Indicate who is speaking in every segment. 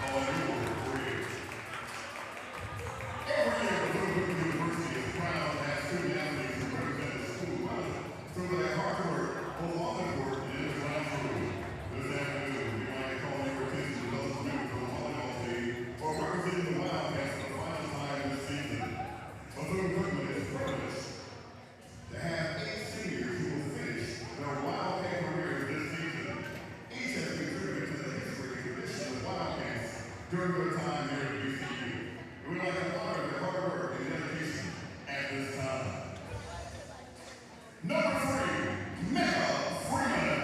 Speaker 1: all your career. Every year, Bethune-Cookman University is proud to have student athletes who represent the school well through their hard work, both on the court and in the classroom. This afternoon, we want to call your attention to those members of the volleyball team who are representing the Wildcats for the final time this season. Bethune-Cookman is privileged to have 8 seniors who will finish their Wildcat careers this season. Each has contributed to the history and tradition of Wildcats during their time here at BCU. And we'd like to honor their hard work and dedication at this time. Number 3, Mecca Freeman.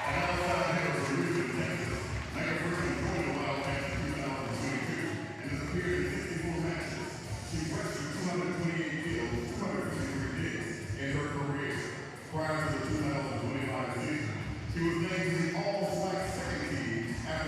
Speaker 1: An outside hitter from Houston, Texas, Mecca Freeman joined the Wildcats in 2022 and has appeared in 64 matches. She registered 228 kills, 253 digs in her career. Prior to the 2025 season, she was named to the All-Select second team after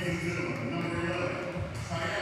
Speaker 1: ladies and gentlemen, number 11, Kaya.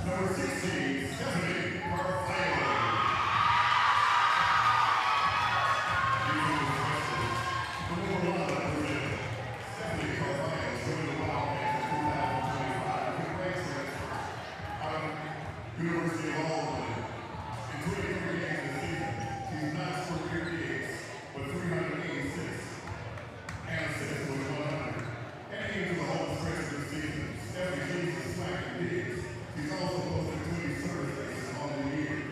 Speaker 1: Number 16, Stephanie Carfile. Number 11, Stephanie Carfile joined the Wildcats in 2025 with a great transfer out of University of Volleyball. In 23 games this season, she's not scored 3 gigs, but 386 and assists with 100. And into the home stretch this season, Stephanie leads the slack in gigs. She's also posted 20 service aces on the year.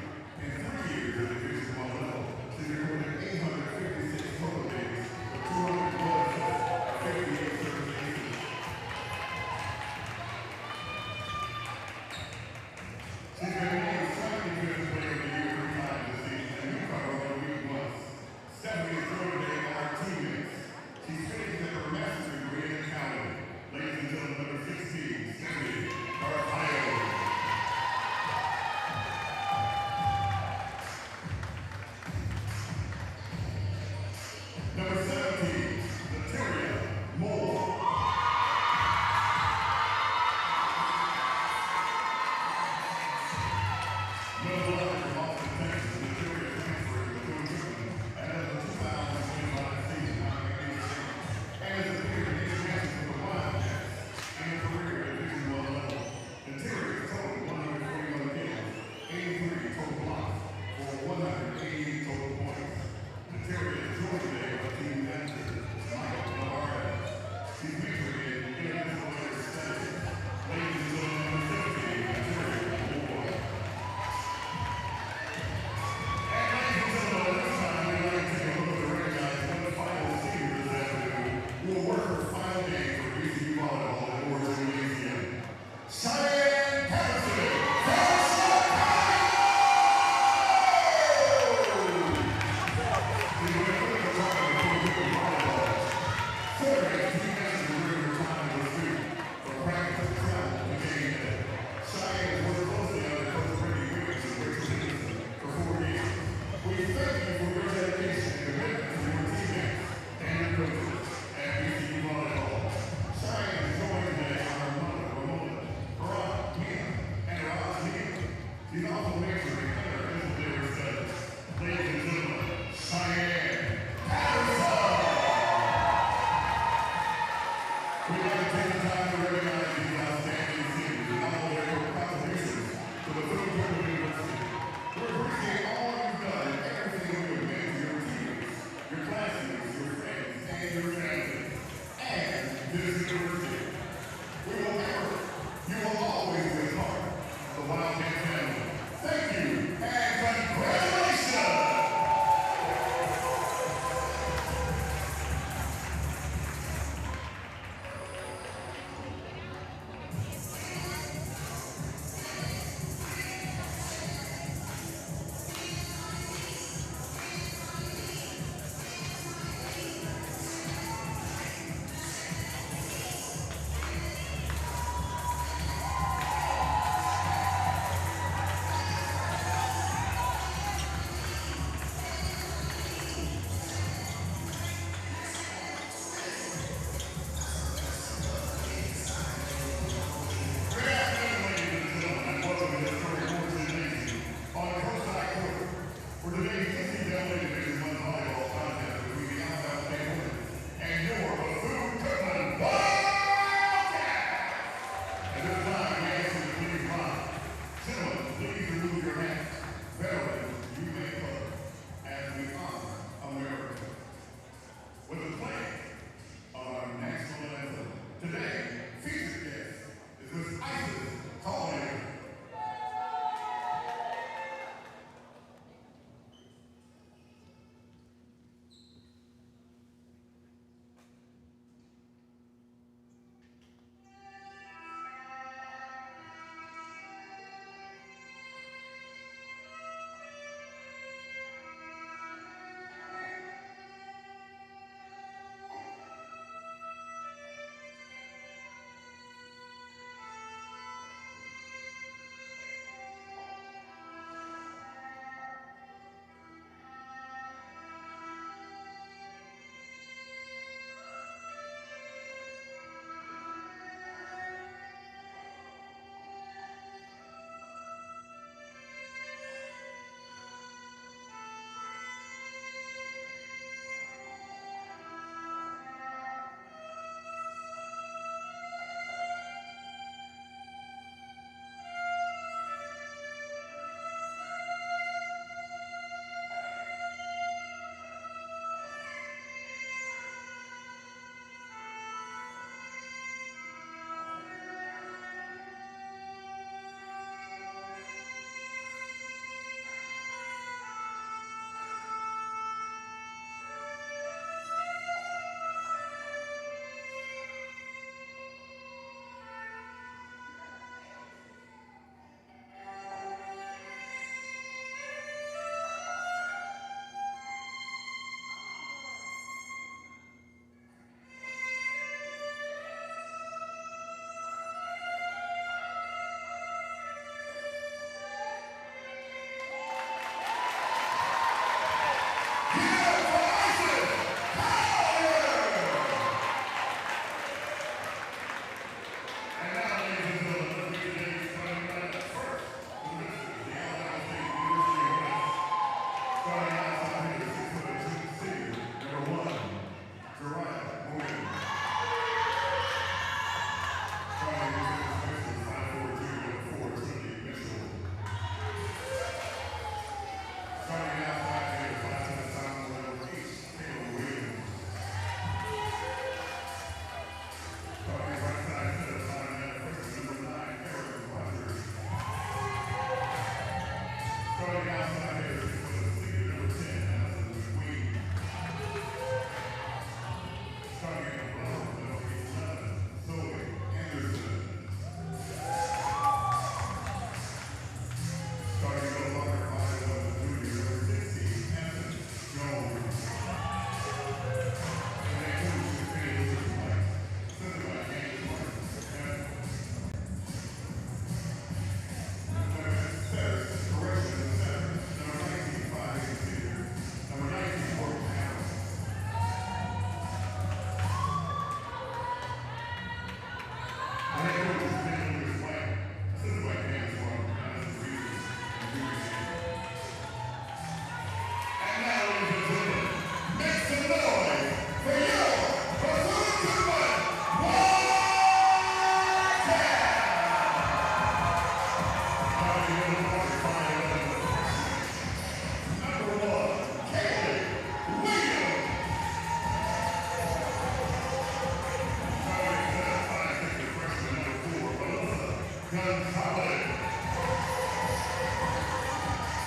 Speaker 1: Gonzalez.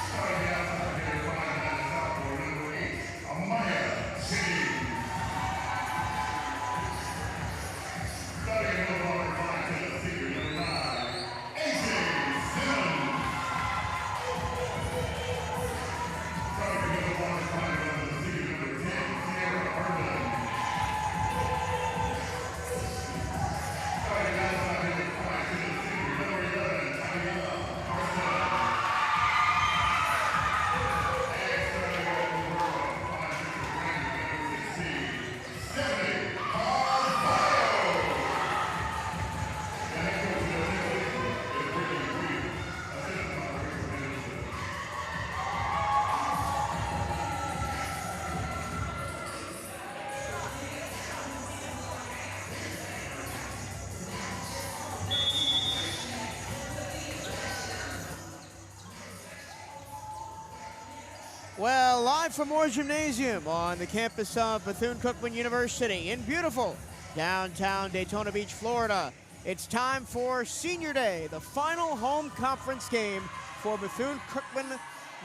Speaker 1: Starting out here, 5'9" sophomore, number 8, Amaya City. Starting at number 5, senior, number 9, AJ Simmons. Starting at number 5, senior, number 10, Sierra Urban. Starting outside number 5, senior, number 11, Tanya Arthur. And starting at number 5, number 16, Stephanie Carvalho. And that goes to the next is Brittany Green, assistant operations manager.
Speaker 2: Well, live from Moore Gymnasium on the campus of Bethune-Cookman University in beautiful downtown Daytona Beach, Florida. It's time for Senior Day, the final home conference game for Bethune-Cookman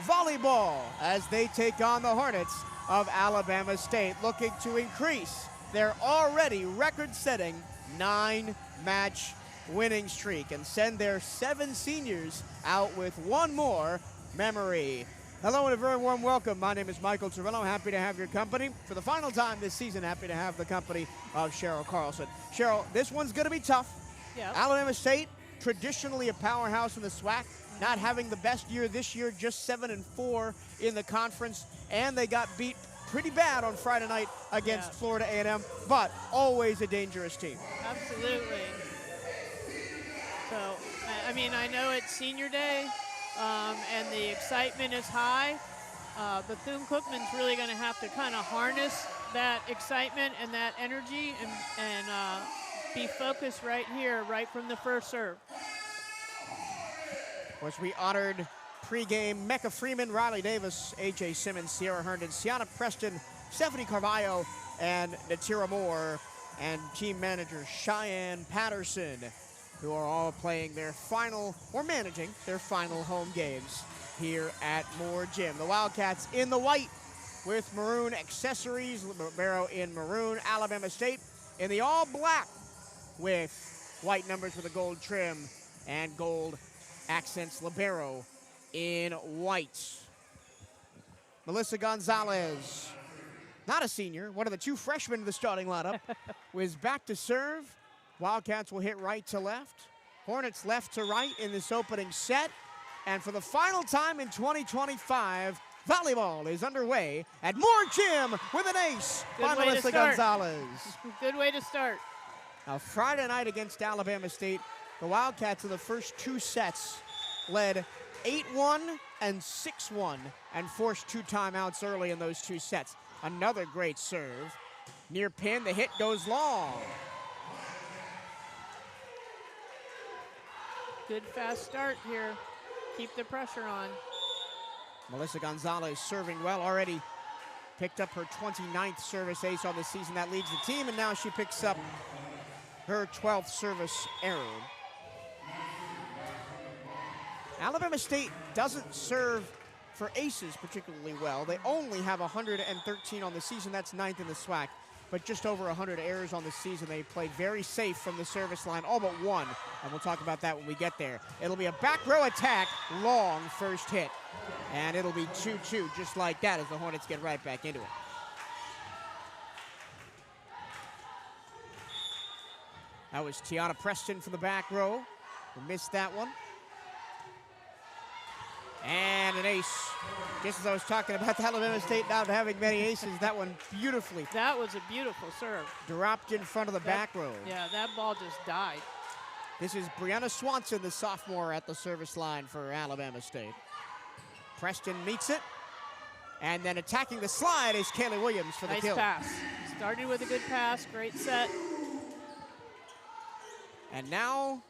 Speaker 2: Volleyball as they take on the Hornets of Alabama State, looking to increase their already record-setting 9-match winning streak and send their 7 seniors out with one more memory. Hello and a very warm welcome. My name is Michael Torello. Happy to have your company. For the final time this season, happy to have the company of Cheryl Carlson. Cheryl, this one's going to be tough.
Speaker 3: Yep.
Speaker 2: Alabama State, traditionally a powerhouse in the SWAC, not having the best year this year, just 7-4 in the conference, and they got beat pretty bad on Friday night against Florida A&M, but always a dangerous team.
Speaker 3: Absolutely. So, I mean, I know it's Senior Day, and the excitement is high. Bethune-Cookman's really going to have to kind of harness that excitement and that energy and be focused right here, right from the first serve.
Speaker 2: Of course, we honored pregame Mecca Freeman, Riley Davis, A.J. Simmons, Sierra Herndon, Sienna Preston, Stephanie Carvalho, and Natira Moore, and team manager Cheyenne Patterson, who are all playing their final, or managing their final home games here at Moore Gym. The Wildcats in the white with maroon accessories, libero in maroon, Alabama State in the all black with white numbers with a gold trim and gold accents, libero in white. Melissa Gonzalez, not a senior, one of the 2 freshmen in the starting lineup, was back to serve. Wildcats will hit right to left. Hornets left to right in this opening set. And for the final time in 2025, volleyball is underway at Moore Gym with an ace by Melissa Gonzalez.
Speaker 3: Good way to start.
Speaker 2: Now, Friday night against Alabama State, the Wildcats in the first 2 sets led 8-1 and 6-1 and forced 2 timeouts early in those 2 sets. Another great serve. Near pin, the hit goes long.
Speaker 3: Good fast start here. Keep the pressure on.
Speaker 2: Melissa Gonzalez serving well, already picked up her 29th service ace on the season. That leads the team, and now she picks up her 12th service error. Alabama State doesn't serve for aces particularly well. They only have 113 on the season. That's 9th in the SWAC, but just over 100 errors on the season. They played very safe from the service line, all but one, and we'll talk about that when we get there. It'll be a back row attack, long first hit, and it'll be 2-2 just like that as the Hornets get right back into it. That was Tiana Preston from the back row, who missed that one. And an ace. Just as I was talking about the Alabama State not having many aces, that one beautifully.
Speaker 3: That was a beautiful serve.
Speaker 2: Dropped in front of the back row.
Speaker 3: Yeah, that ball just died.
Speaker 2: This is Brianna Swanson, the sophomore at the service line for Alabama State. Preston meets it. And then attacking the slide is Kaylee Williams for the kill.
Speaker 3: Nice pass. Started with a good pass, great set.
Speaker 2: And now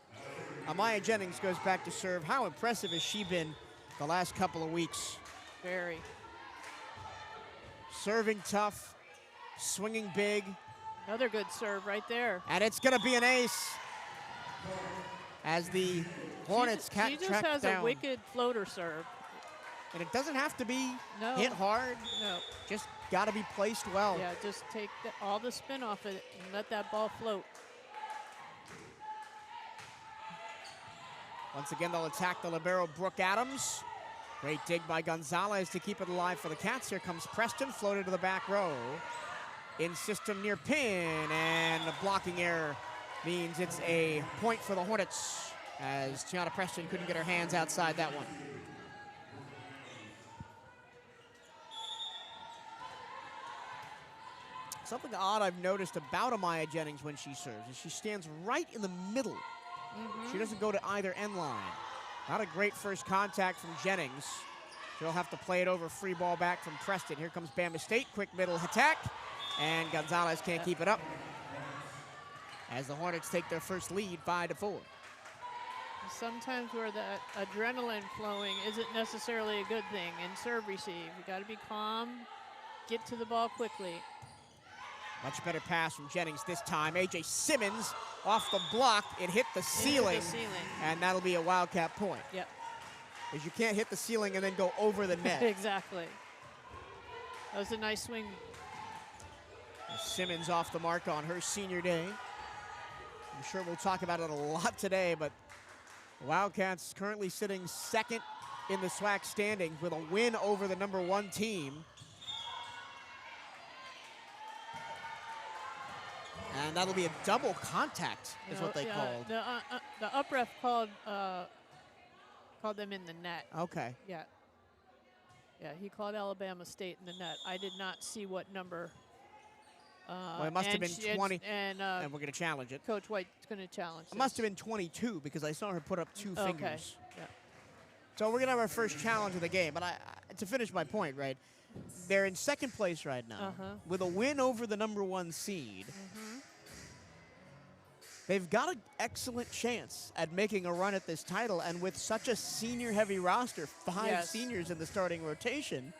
Speaker 2: Amaya Jennings goes back to serve. How impressive has she been the last couple of weeks?
Speaker 3: Very.
Speaker 2: Serving tough, swinging big.
Speaker 3: Another good serve right there.
Speaker 2: And it's going to be an ace as the Hornets can't
Speaker 3: She just
Speaker 2: track
Speaker 3: has
Speaker 2: down.
Speaker 3: a wicked floater serve.
Speaker 2: And it doesn't have to be
Speaker 3: No.
Speaker 2: hit hard.
Speaker 3: No.
Speaker 2: Just got to be placed well.
Speaker 3: Yeah, just take all the spin off of it and let that ball float.
Speaker 2: Once again, they'll attack the libero, Brooke Adams. Great dig by Gonzalez to keep it alive for the Cats. Here comes Preston, floated to the back row. In system near pin, and the blocking error means it's a point for the Hornets, as Tiana Preston couldn't get her hands outside that one. Something odd I've noticed about Amaya Jennings when she serves is she stands right in the middle. She doesn't go to either end line. Not a great first contact from Jennings. She'll have to play it over, free ball back from Preston. Here comes Bama State, quick middle attack, and Gonzalez can't keep it up as the Hornets take their first lead 5-4.
Speaker 3: Sometimes where that adrenaline flowing isn't necessarily a good thing in serve receive. You got to be calm, get to the ball quickly.
Speaker 2: Much better pass from Jennings this time. A.J. Simmons off the block. It hit the ceiling, and that'll be a Wildcat point.
Speaker 3: Yep.
Speaker 2: Because you can't hit the ceiling and then go over the net.
Speaker 3: Exactly. That was a nice swing.
Speaker 2: Simmons off the mark on her senior day. I'm sure we'll talk about it a lot today, but the Wildcats currently sitting second in the SWAC standings with a win over the #1 team. And that'll be a double contact, is what they called.
Speaker 3: The up ref called them in the net.
Speaker 2: Okay.
Speaker 3: Yeah. Yeah, he called Alabama State in the net. I did not see what number.
Speaker 2: Well, it must have been 20, and we're going to challenge it.
Speaker 3: Coach White's going to challenge
Speaker 2: it. Must have been 22 because I saw her put up 2 fingers.
Speaker 3: Okay. Yeah.
Speaker 2: So we're going to have our first challenge of the game. But to finish my point, right, they're in second place right now with a win over the #1 seed. They've got an excellent chance at making a run at this title, and with such a senior-heavy roster, 5 seniors in the starting rotation,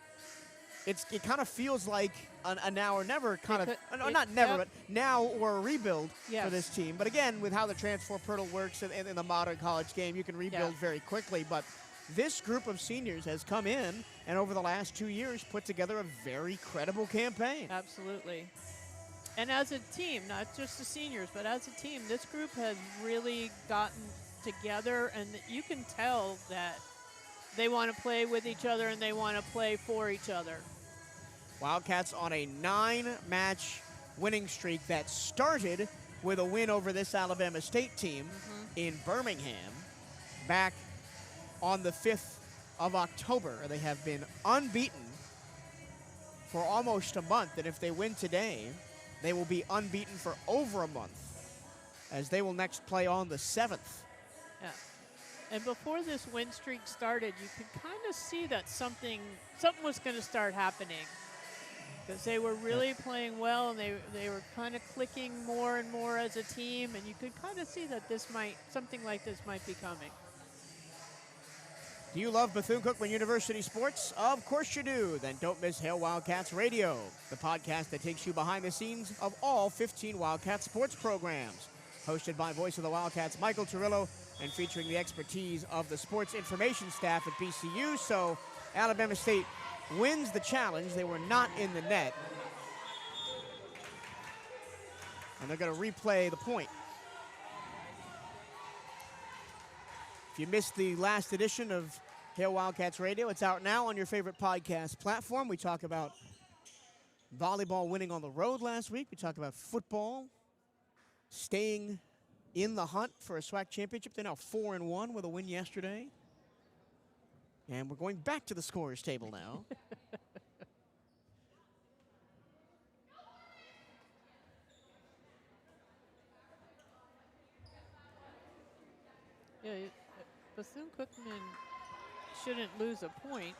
Speaker 2: it kind of feels like a now or never kind of, not never, but now or a rebuild for this team. But again, with how the transfer portal works in the modern college game, you can rebuild very quickly. But this group of seniors has come in and over the last 2 years put together a very credible campaign.
Speaker 3: Absolutely. And as a team, not just the seniors, but as a team, this group has really gotten together, and you can tell that they want to play with each other and they want to play for each other.
Speaker 2: Wildcats on a 9-match winning streak that started with a win over this Alabama State team in Birmingham back on the 5th of October. They have been unbeaten for almost a month, and if they win today, they will be unbeaten for over a month, as they will next play on the 7th.
Speaker 3: Yeah. And before this win streak started, you could kind of see that something was going to start happening, because they were really playing well, and they were kind of clicking more and more as a team, and you could kind of see that something like this might be coming.
Speaker 2: Do you love Bethune-Cookman University sports? Of course you do. Then don't miss Hail Wildcats Radio, the podcast that takes you behind the scenes of all 15 Wildcat sports programs. Hosted by voice of the Wildcats, Michael Turillo, and featuring the expertise of the sports information staff at BCU. So Alabama State wins the challenge. They were not in the net. And they're going to replay the point. If you missed the last edition of Hail Wildcats Radio, it's out now on your favorite podcast platform. We talk about volleyball winning on the road last week. We talk about football staying in the hunt for a SWAC championship. They're now 4-1 with a win yesterday. And we're going back to the scorers table now.
Speaker 3: Yeah, Bethune-Cookman shouldn't lose a point.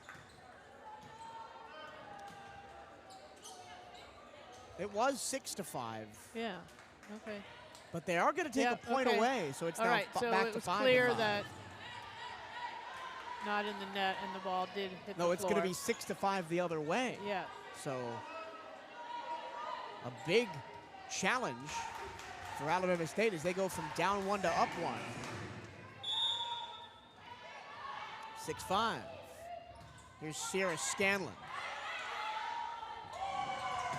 Speaker 2: It was 6-5.
Speaker 3: Yeah, okay.
Speaker 2: But they are going to take a point away, so it's
Speaker 3: all
Speaker 2: now
Speaker 3: right, so
Speaker 2: back
Speaker 3: it
Speaker 2: to
Speaker 3: was
Speaker 2: 5-5.
Speaker 3: clear that not in the net and the ball did hit the floor.
Speaker 2: No, it's going to be 6-5 the other way.
Speaker 3: Yeah.
Speaker 2: So a big challenge for Alabama State as they go from down 1 to up 1. 6-5. Here's Sierra Scanlon.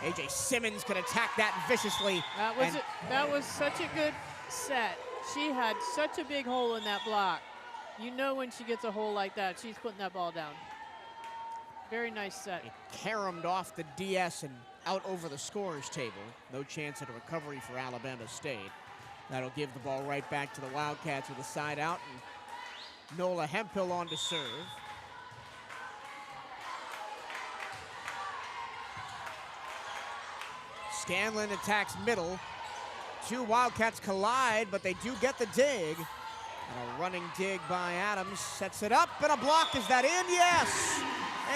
Speaker 2: A.J. Simmons could attack that viciously.
Speaker 3: That was such a good set. She had such a big hole in that block. You know when she gets a hole like that, she's putting that ball down. Very nice set.
Speaker 2: It caromed off the DS and out over the scorer's table. No chance at a recovery for Alabama State. That'll give the ball right back to the Wildcats with a side out, and Nola Hemphill on to serve. Scanlon attacks middle. Two Wildcats collide, but they do get the dig. And a running dig by Adams sets it up, and a block. Is that in? Yes!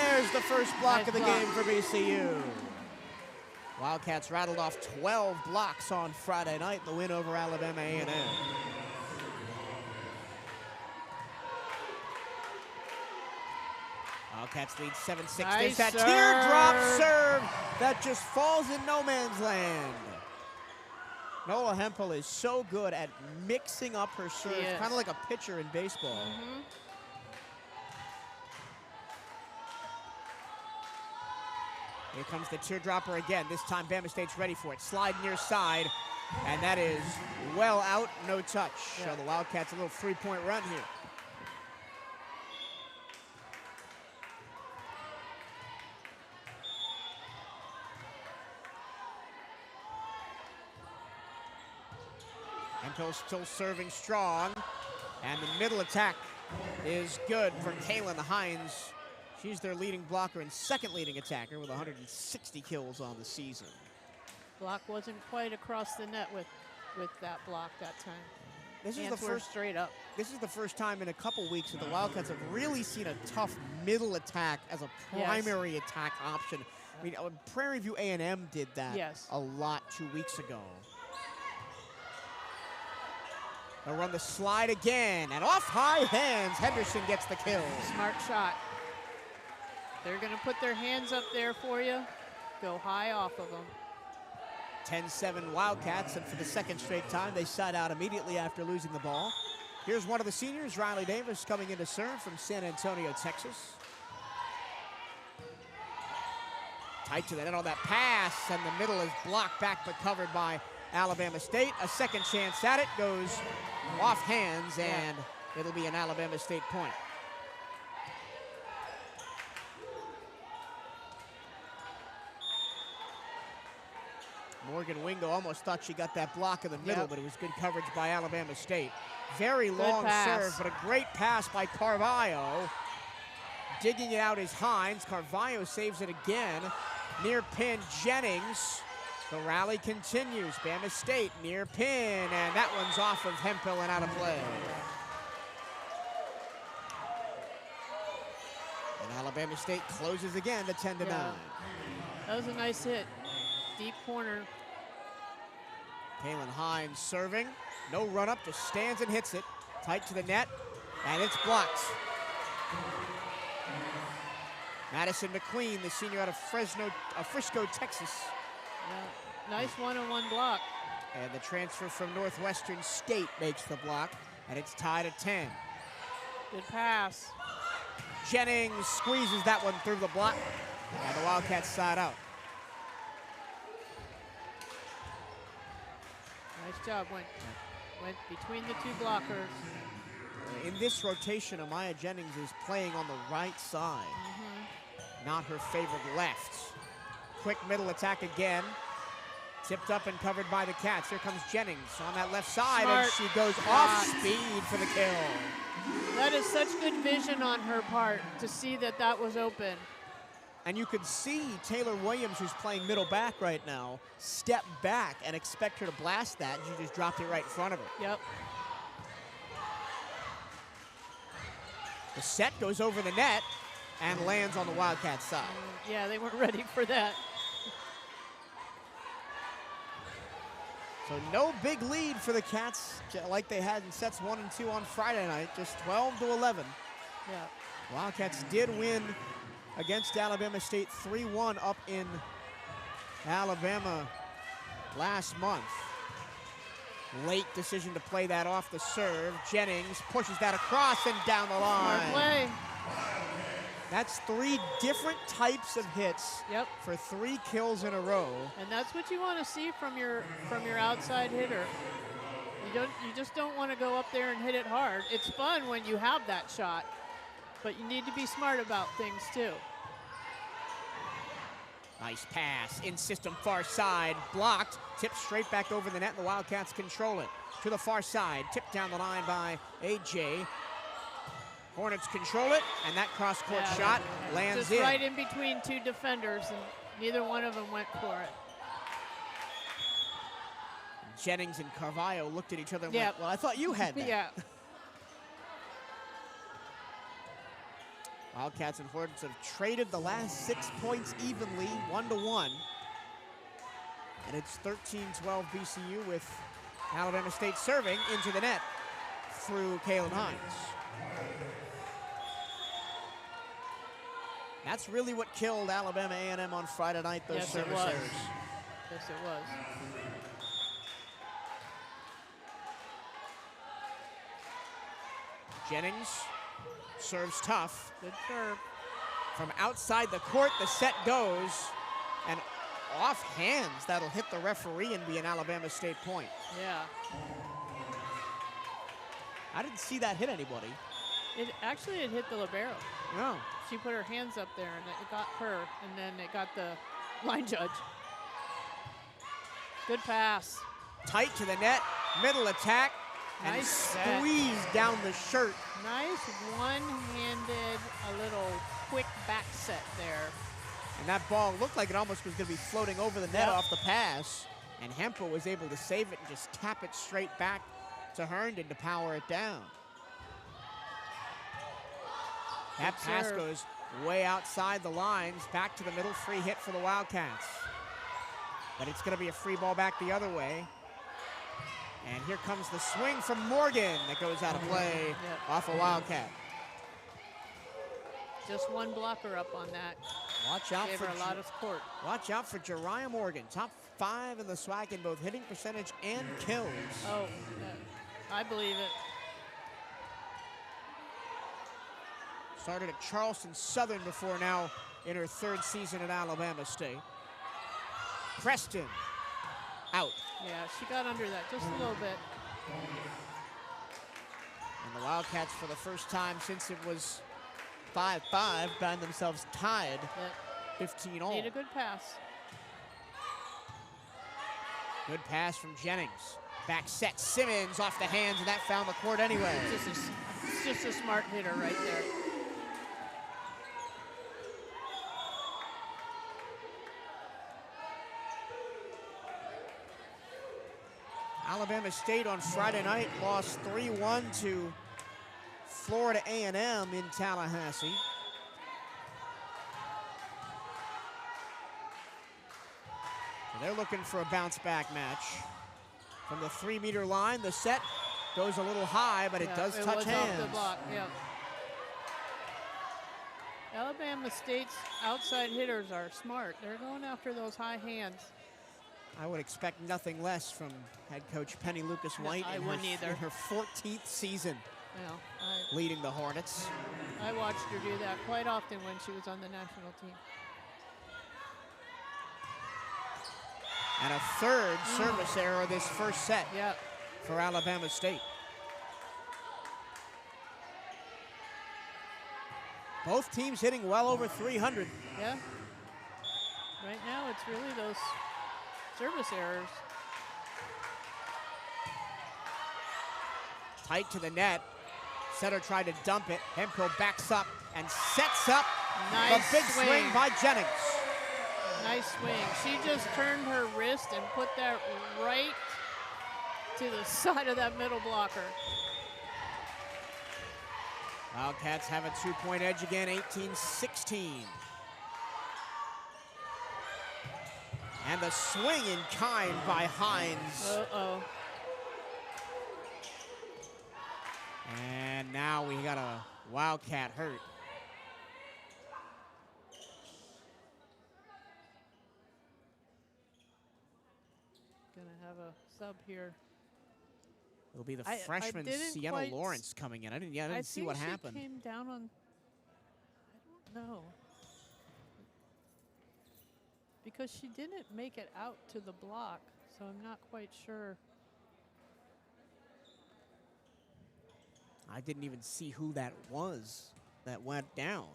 Speaker 2: There's the first block of the game for BCU. Wildcats rattled off 12 blocks on Friday night in the win over Alabama A&M. Wildcats lead 7-6.
Speaker 3: Nice
Speaker 2: There's that
Speaker 3: serve.
Speaker 2: teardrop serve that just falls in no man's land. Nola Hemphill is so good at mixing up her serves, kind of like a pitcher in baseball. Here comes the teardropper again. This time Bama State's ready for it. Slide near side, and that is well out, no touch. So the Wildcats a little three-point run here. Hemphill still serving strong, and the middle attack is good for Kaylin Hines. She's their leading blocker and second leading attacker with 160 kills on the season.
Speaker 3: Block wasn't quite across the net with that block that time.
Speaker 2: This is the first
Speaker 3: straight up.
Speaker 2: This is the first time in a couple weeks that the Wildcats have really seen a tough middle attack as a primary attack option. I mean, Prairie View A&M did that a lot 2 weeks ago. They'll run the slide again, and off high hands, Henderson gets the kill.
Speaker 3: Smart shot. They're gonna put their hands up there for you. Go high off of them.
Speaker 2: 10-7 Wildcats, and for the second straight time, they side out immediately after losing the ball. Here's one of the seniors, Riley Davis, coming in to serve from San Antonio, Texas. Tight to the net on that pass, and the middle is blocked back but covered by Alabama State. A second chance at it goes off hands, and it'll be an Alabama State point. Morgan Wingo almost thought she got that block in the middle, but it was good coverage by Alabama State. Very long serve, but a great pass by Carvalho. Digging it out is Hines. Carvalho saves it again. Near pin, Jennings. The rally continues. Bama State near pin, and that one's off of Hemphill and out of play. And Alabama State closes again to 10-9.
Speaker 3: That was a nice hit. Deep corner.
Speaker 2: Kaylin Hines serving. No run up, just stands and hits it. Tight to the net, and it's blocked. Madison McQueen, the senior out of Frisco, Texas.
Speaker 3: Nice one-on-one block.
Speaker 2: And the transfer from Northwestern State makes the block, and it's tied at 10.
Speaker 3: Good pass.
Speaker 2: Jennings squeezes that one through the block, and the Wildcats side out.
Speaker 3: Nice job. Went between the two blockers.
Speaker 2: In this rotation, Amaya Jennings is playing on the right side, not her favorite left. Quick middle attack again. Tipped up and covered by the Cats. Here comes Jennings on that left side, and she goes off speed for the kill.
Speaker 3: That is such good vision on her part to see that that was open.
Speaker 2: And you could see Taylor Williams, who's playing middle back right now, step back and expect her to blast that, and she just dropped it right in front of her.
Speaker 3: Yep.
Speaker 2: The set goes over the net and lands on the Wildcats side.
Speaker 3: Yeah, they weren't ready for that.
Speaker 2: So no big lead for the Cats like they had in sets 1 and 2 on Friday night, just 12-11.
Speaker 3: Yeah.
Speaker 2: Wildcats did win against Alabama State 3-1 up in Alabama last month. Late decision to play that off the serve. Jennings pushes that across and down the line.
Speaker 3: Smart play.
Speaker 2: That's 3 different types of hits
Speaker 3: Yep.
Speaker 2: for 3 kills in a row.
Speaker 3: And that's what you want to see from your outside hitter. You just don't want to go up there and hit it hard. It's fun when you have that shot, but you need to be smart about things too.
Speaker 2: Nice pass, in system far side, blocked, tipped straight back over the net, and the Wildcats control it. To the far side, tipped down the line by AJ. Hornets control it, and that cross-court shot lands
Speaker 3: just
Speaker 2: in.
Speaker 3: right in between 2 defenders, and neither one of them went for it.
Speaker 2: Jennings and Carvalho looked at each other and went, well, I thought you had that.
Speaker 3: Yeah.
Speaker 2: Wildcats and Hornets have traded the last 6 points evenly, 1-1. And it's 13-12 BCU with Alabama State serving into the net through Kalen Hines. That's really what killed Alabama A&M on Friday night, those service errors.
Speaker 3: Yes, it was.
Speaker 2: Jennings serves tough.
Speaker 3: Good serve.
Speaker 2: From outside the court, the set goes, and off hands, that'll hit the referee and be an Alabama State point.
Speaker 3: Yeah.
Speaker 2: I didn't see that hit anybody.
Speaker 3: It hit the libero.
Speaker 2: No.
Speaker 3: She put her hands up there, and it got her, and then it got the line judge. Good pass.
Speaker 2: Tight to the net, middle attack, and
Speaker 3: Nice
Speaker 2: squeeze down the shirt.
Speaker 3: Nice one-handed, a little quick back set there.
Speaker 2: And that ball looked like it almost was going to be floating over the net off the pass. And Hempel was able to save it and just tap it straight back to Herndon to power it down. That pass goes way outside the lines, back to the middle, free hit for the Wildcats. But it's going to be a free ball back the other way. And here comes the swing from Morgan that goes out of play off a Wildcat.
Speaker 3: Just one blocker up on that.
Speaker 2: Watch out
Speaker 3: Gave
Speaker 2: for
Speaker 3: her a lot of support.
Speaker 2: Watch out for Jariah Morgan, top 5 in the SWAC in both hitting percentage and kills.
Speaker 3: Oh, I believe it.
Speaker 2: Started at Charleston Southern before now in her 3rd season at Alabama State. Preston, out.
Speaker 3: Yeah, she got under that just a little bit.
Speaker 2: And the Wildcats, for the first time since it was 5-5, find themselves tied 15 all.
Speaker 3: Need a good pass.
Speaker 2: Good pass from Jennings. Back set, Simmons off the hands, and that found the court anyway.
Speaker 3: It's just a smart hitter right there.
Speaker 2: Alabama State on Friday night lost 3-1 to Florida A&M in Tallahassee. So they're looking for a bounce back match. From the 3-meter line, the set goes a little high, but it does touch hands.
Speaker 3: Off the block, Alabama State's outside hitters are smart. They're going after those high hands.
Speaker 2: I would expect nothing less from head coach Penny Lucas White in her 14th season leading the Hornets.
Speaker 3: I watched her do that quite often when she was on the national team.
Speaker 2: And a 3rd service error this first set for Alabama State. Both teams hitting well over 300.
Speaker 3: Yeah. Right now, it's really those service errors.
Speaker 2: Tight to the net. Setter tried to dump it. Hempel backs up and sets up the big swing by Jennings.
Speaker 3: Nice swing. She just turned her wrist and put that right to the side of that middle blocker.
Speaker 2: Wildcats have a 2-point edge again, 18-16. And the swing in kind by Hines.
Speaker 3: Uh-oh.
Speaker 2: And now we got a Wildcat hurt.
Speaker 3: Gonna have a sub here.
Speaker 2: It'll be the freshman Sienna Lawrence coming in. I didn't see what happened.
Speaker 3: She came down on No. Because she didn't make it out to the block, so I'm not quite sure.
Speaker 2: I didn't even see who that was that went down.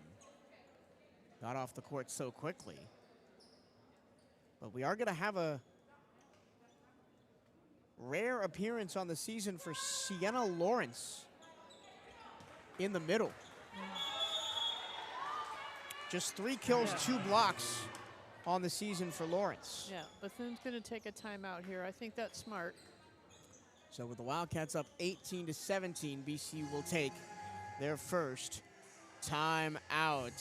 Speaker 2: Got off the court so quickly. But we are going to have a rare appearance on the season for Sienna Lawrence in the middle. Just 3 kills, 2 blocks on the season for Lawrence.
Speaker 3: Yeah, Bethune's going to take a timeout here. I think that's smart.
Speaker 2: So with the Wildcats up 18-17, BC will take their first timeout.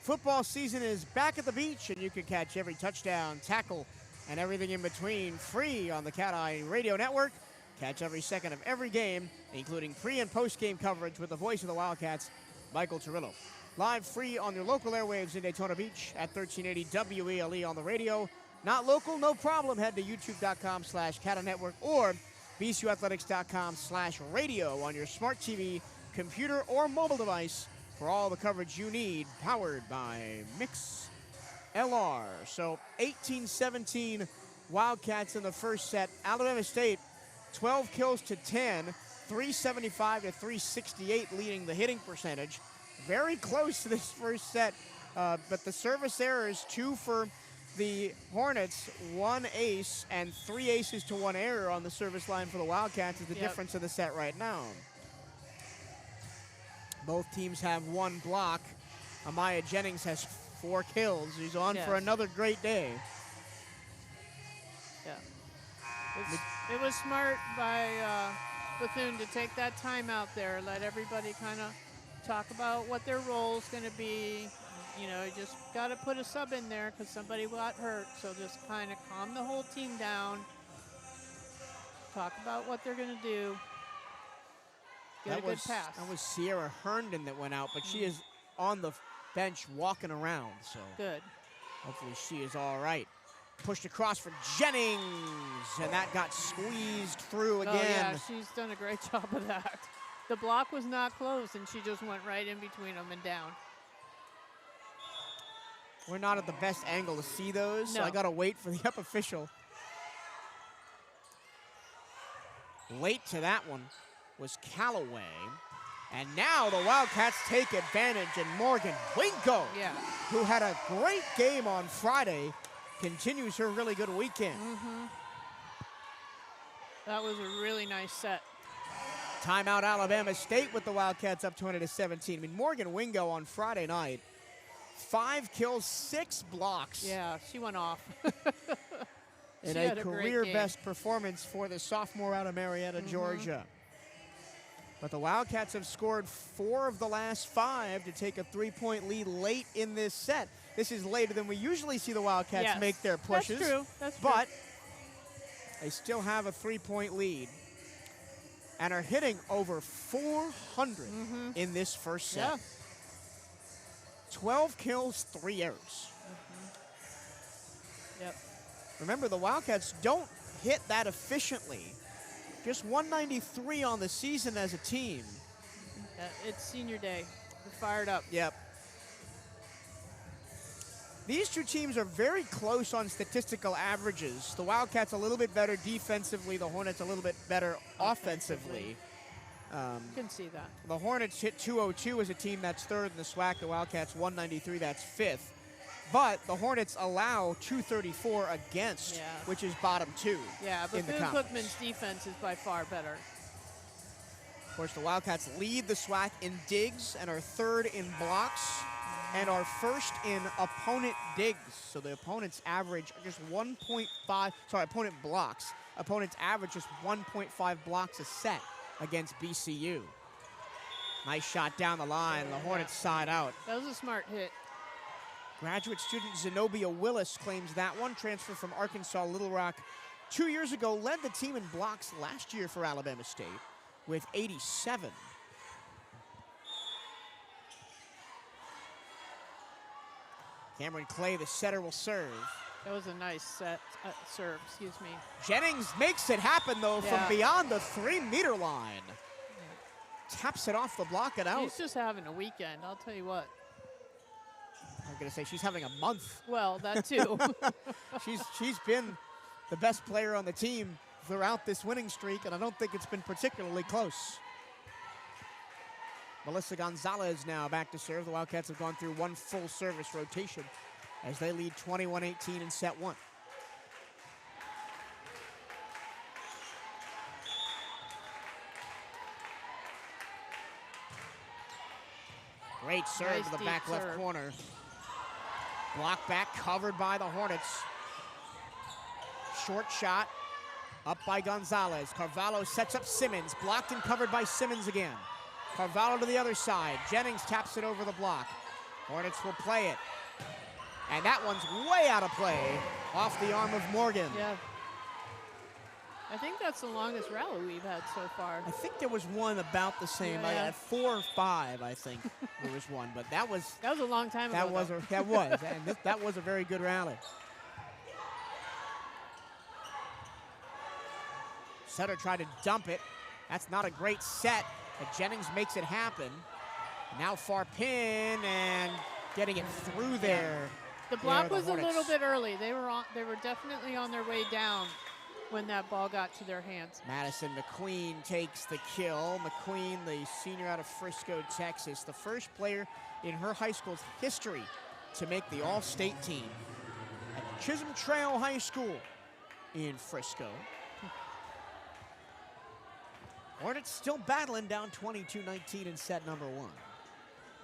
Speaker 2: Football season is back at the beach, and you can catch every touchdown, tackle, and everything in between free on the CatEye Radio Network. Catch every second of every game, including pre- and post-game coverage with the voice of the Wildcats, Michael Turillo. Live free on your local airwaves in Daytona Beach at 1380 WELE on the radio. Not local? No problem. Head to youtube.com/CatEye Network or bcuathletics.com/radio on your smart TV, computer, or mobile device for all the coverage you need, powered by Mix LR. So 18-17 Wildcats in the first set. Alabama State 12 kills to 10, 375 to 368 leading the hitting percentage. Very close to this first set, but the service errors, 2 for the Hornets, 1 ace, and 3 aces to 1 error on the service line for the Wildcats is the difference in the set right now. Both teams have 1 block. Amaya Jennings has 4 kills. He's on for another great day.
Speaker 3: Yeah. It was smart by Bethune to take that time out there, let everybody kind of talk about what their role is going to be. You know, you just got to put a sub in there because somebody got hurt. So just kind of calm the whole team down. Talk about what they're going to do. Get a good pass.
Speaker 2: That was Sierra Herndon that went out, but she is on the bench walking around. So
Speaker 3: good.
Speaker 2: Hopefully she is all right. Pushed across for Jennings, and that got squeezed through again.
Speaker 3: Oh, yeah, she's done a great job of that. The block was not closed, and she just went right in between them and down.
Speaker 2: We're not at the best angle to see those, so
Speaker 3: No.
Speaker 2: I got to wait for the up official. Late to that one was Callaway. And now the Wildcats take advantage, and Morgan Winko, who had a great game on Friday, continues her really good weekend.
Speaker 3: That was a really nice set.
Speaker 2: Timeout Alabama State with the Wildcats up 20-17. I mean, Morgan Wingo on Friday night, 5 kills, 6 blocks.
Speaker 3: Yeah, she went off.
Speaker 2: In a career best performance for the sophomore out of Marietta, Georgia. But the Wildcats have scored 4 of the last 5 to take a 3-point lead late in this set. This is later than we usually see the Wildcats make their pushes.
Speaker 3: That's true. That's
Speaker 2: but they still have a 3-point lead and are hitting over 400 in this first set.
Speaker 3: Yeah.
Speaker 2: 12 kills, 3 errors.
Speaker 3: Yep.
Speaker 2: Remember, the Wildcats don't hit that efficiently. Just 193 on the season as a team.
Speaker 3: It's senior day. We're fired up.
Speaker 2: Yep. These two teams are very close on statistical averages. The Wildcats a little bit better defensively. The Hornets a little bit better offensively.
Speaker 3: You can see that.
Speaker 2: The Hornets hit 202 as a team. That's 3rd in the SWAC. The Wildcats 193. That's 5th. But the Hornets allow 234 against, which is bottom 2.
Speaker 3: Yeah, but
Speaker 2: in the
Speaker 3: Bethune-Cookman's defense is by far better.
Speaker 2: Of course, the Wildcats lead the SWAC in digs and are 3rd in blocks and are 1st in opponent digs. So the opponents average just 1.5, opponent blocks. Opponents average just 1.5 blocks a set against BCU. Nice shot down the line. The Hornets side out.
Speaker 3: That was a smart hit.
Speaker 2: Graduate student Zenobia Willis claims that one. Transfer from Arkansas Little Rock 2 years ago. Led the team in blocks last year for Alabama State with 87. Cameron Clay, the setter, will serve.
Speaker 3: That was a nice set serve, excuse me.
Speaker 2: Jennings makes it happen, though, from beyond the 3-meter line. Taps it off the block and out.
Speaker 3: He's just having a weekend, I'll tell you what.
Speaker 2: I'm going to say she's having a month.
Speaker 3: Well, that too.
Speaker 2: She's been the best player on the team throughout this winning streak, and I don't think it's been particularly close. Melissa Gonzalez now back to serve. The Wildcats have gone through one full service rotation as they lead 21-18 in set one. Great serve
Speaker 3: Nice
Speaker 2: to the
Speaker 3: deep
Speaker 2: back left
Speaker 3: serve.
Speaker 2: corner. Block back covered by the Hornets. Short shot up by Gonzalez. Carvalho sets up Simmons. Blocked and covered by Simmons again. Carvalho to the other side. Jennings taps it over the block. Hornets will play it. And that one's way out of play off the arm of Morgan.
Speaker 3: Yeah. I think that's the longest rally we've had so far.
Speaker 2: I think there was one about the same.
Speaker 3: Yeah.
Speaker 2: At 4 or 5, I think there was one. But that was
Speaker 3: That was a long time ago.
Speaker 2: that was and that was a very good rally. Sutter tried to dump it. That's not a great set, but Jennings makes it happen. Now far pin and getting it through there.
Speaker 3: The block
Speaker 2: the
Speaker 3: was a
Speaker 2: Hornets.
Speaker 3: little bit early. They were definitely on their way down when that ball got to their hands.
Speaker 2: Madison McQueen takes the kill. McQueen, the senior out of Frisco, Texas, the first player in her high school's history to make the All-State team at Chisholm Trail High School in Frisco. Hornets still battling down 22-19 in set number one.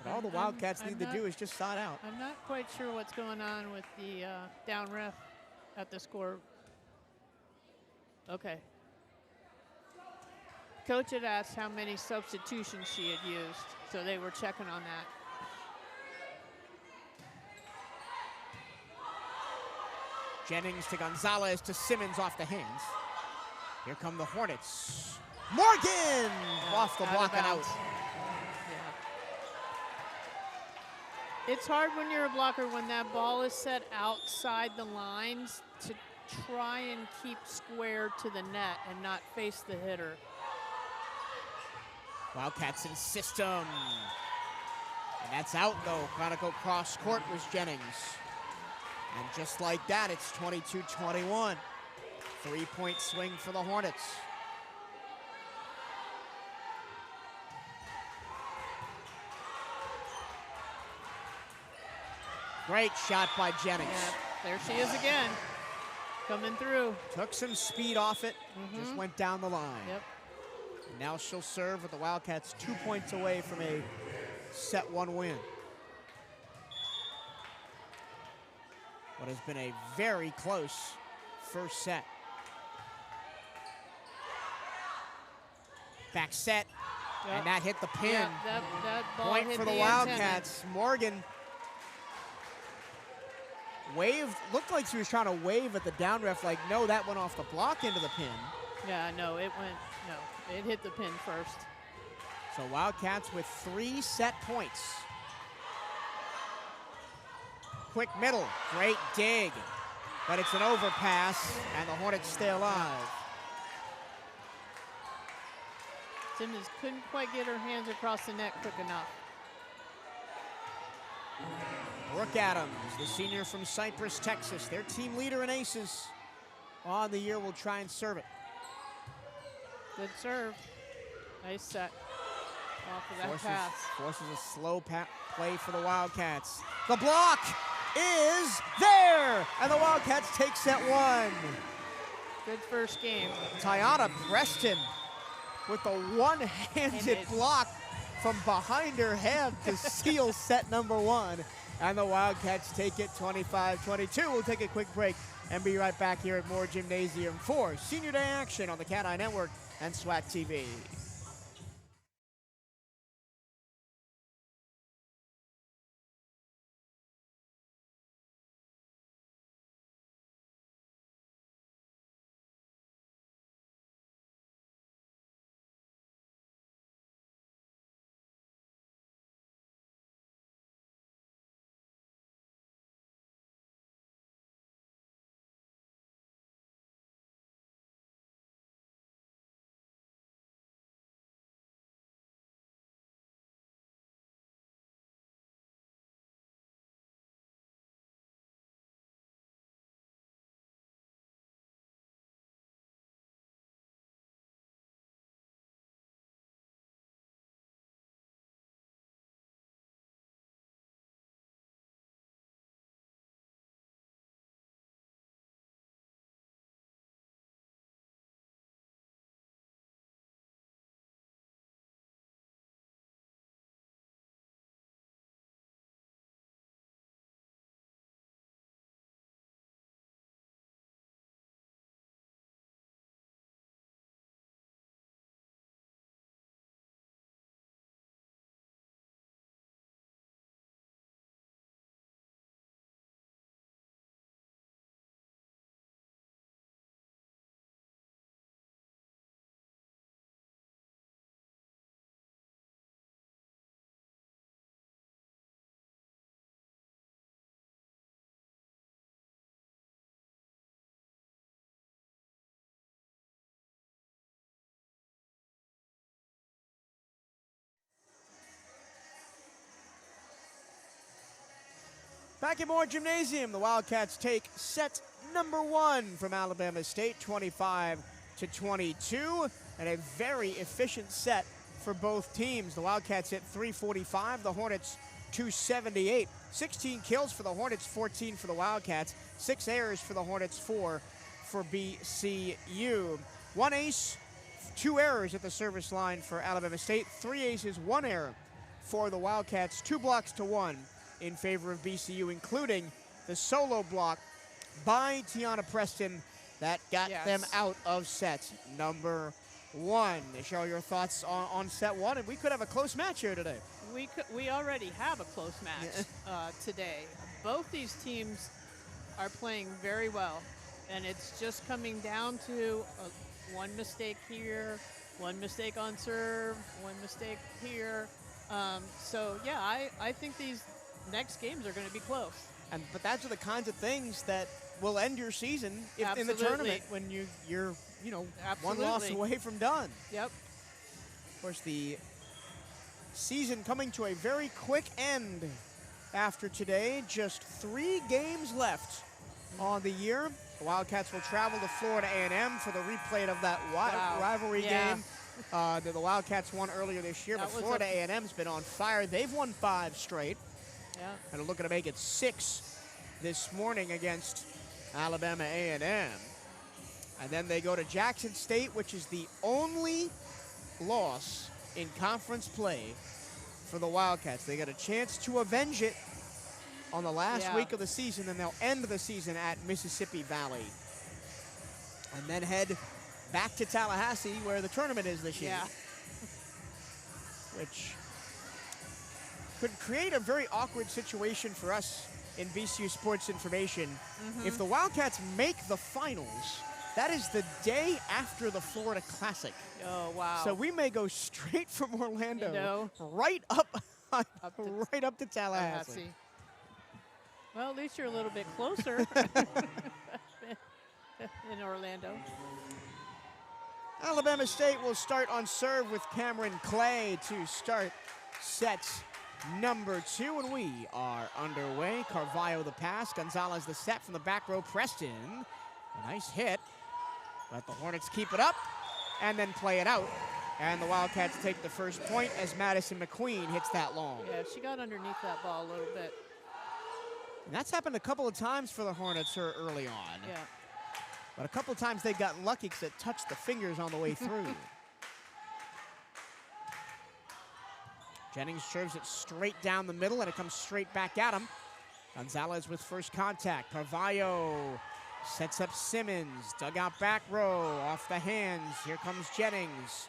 Speaker 2: But all the Wildcats need to do is just side out.
Speaker 3: I'm not quite sure what's going on with the down ref at the score. Okay. Coach had asked how many substitutions she had used, so they were checking on that.
Speaker 2: Jennings to Gonzalez to Simmons off the hands. Here come the Hornets. Morgan off the block and out.
Speaker 3: Yeah. It's hard when you're a blocker when that ball is set outside the lines to try and keep square to the net and not face the hitter.
Speaker 2: Wildcats in system. And that's out though. Chronicle cross court was Jennings. And just like that, it's 22-21. 3-point swing for the Hornets. Great shot by Jennings.
Speaker 3: Yeah, there she is again, coming through.
Speaker 2: Took some speed off it, just went down the line.
Speaker 3: Yep.
Speaker 2: And now she'll serve with the Wildcats 2 points away from a set one win. What has been a very close first set. Back set,
Speaker 3: Yep.
Speaker 2: and that hit the pin.
Speaker 3: Yeah, that ball
Speaker 2: Point
Speaker 3: hit
Speaker 2: for the
Speaker 3: antenna.
Speaker 2: Wildcats. Morgan waved, looked like she was trying to wave at the down ref like, no, that went off the block into the pin.
Speaker 3: Yeah, no, it hit the pin first.
Speaker 2: So Wildcats with 3 set points. Quick middle, great dig, but it's an overpass, and the Hornets stay alive.
Speaker 3: Simmons couldn't quite get her hands across the net quick enough.
Speaker 2: Brooke Adams, the senior from Cypress, Texas, their team leader in aces on the year, will try and serve it.
Speaker 3: Good serve. Nice set off of that pass.
Speaker 2: Forces a slow play for the Wildcats. The block is there, and the Wildcats take set one.
Speaker 3: Good first game.
Speaker 2: Tiana Preston with the one-handed block from behind her head to seal set number one. And the Wildcats take it 25-22. We'll take a quick break and be right back here at Moore Gymnasium for Senior Day action on the CatEye Network and SWAC TV. Back at Moore Gymnasium, the Wildcats take set number 1 from Alabama State, 25-22, and a very efficient set for both teams. The Wildcats hit 345, the Hornets 278. 16 kills for the Hornets, 14 for the Wildcats. 6 errors for the Hornets, 4 for BCU. 1 ace, 2 errors at the service line for Alabama State. 3 aces, 1 error for the Wildcats. 2 blocks to 1 in favor of BCU, including the solo block by Tiana Preston that got them out of set number 1. Cheryl, your thoughts on set 1, and we could have a close match here today.
Speaker 3: We already have a close match today. Both these teams are playing very well, and it's just coming down to one mistake here, one mistake on serve, one mistake here. So yeah, I think these next games are going to be close.
Speaker 2: But those are the kinds of things that will end your season in the tournament when you're one loss away from done.
Speaker 3: Yep.
Speaker 2: Of course, the season coming to a very quick end after today. Just 3 games left on the year. The Wildcats will travel to Florida A&M for the replay of that rivalry game that the Wildcats won earlier this year. But Florida A&M's been on fire. They've won 5 straight.
Speaker 3: Yeah.
Speaker 2: And are looking to make it 6 this morning against Alabama A&M. And then they go to Jackson State, which is the only loss in conference play for the Wildcats. They got a chance to avenge it on the last week of the season, and they'll end the season at Mississippi Valley. And then head back to Tallahassee, where the tournament is this year.
Speaker 3: Yeah.
Speaker 2: Which could create a very awkward situation for us in VCU Sports Information. If the Wildcats make the finals, that is the day after the Florida Classic.
Speaker 3: Oh, wow.
Speaker 2: So we may go straight from Orlando right up to Tallahassee.
Speaker 3: Well, at least you're a little bit closer in Orlando.
Speaker 2: Alabama State will start on serve with Cameron Clay to start set number 2, and we are underway. Carvalho the pass, Gonzalez the set from the back row. Preston, a nice hit. Let the Hornets keep it up and then play it out. And the Wildcats take the first point as Madison McQueen hits that long.
Speaker 3: Yeah, she got underneath that ball a little bit.
Speaker 2: And that's happened a couple of times for the Hornets early on.
Speaker 3: Yeah.
Speaker 2: But a couple of times they've gotten lucky because it touched the fingers on the way through. Jennings serves it straight down the middle, and it comes straight back at him. Gonzalez with first contact. Carvalho sets up Simmons. Dugout back row, off the hands. Here comes Jennings.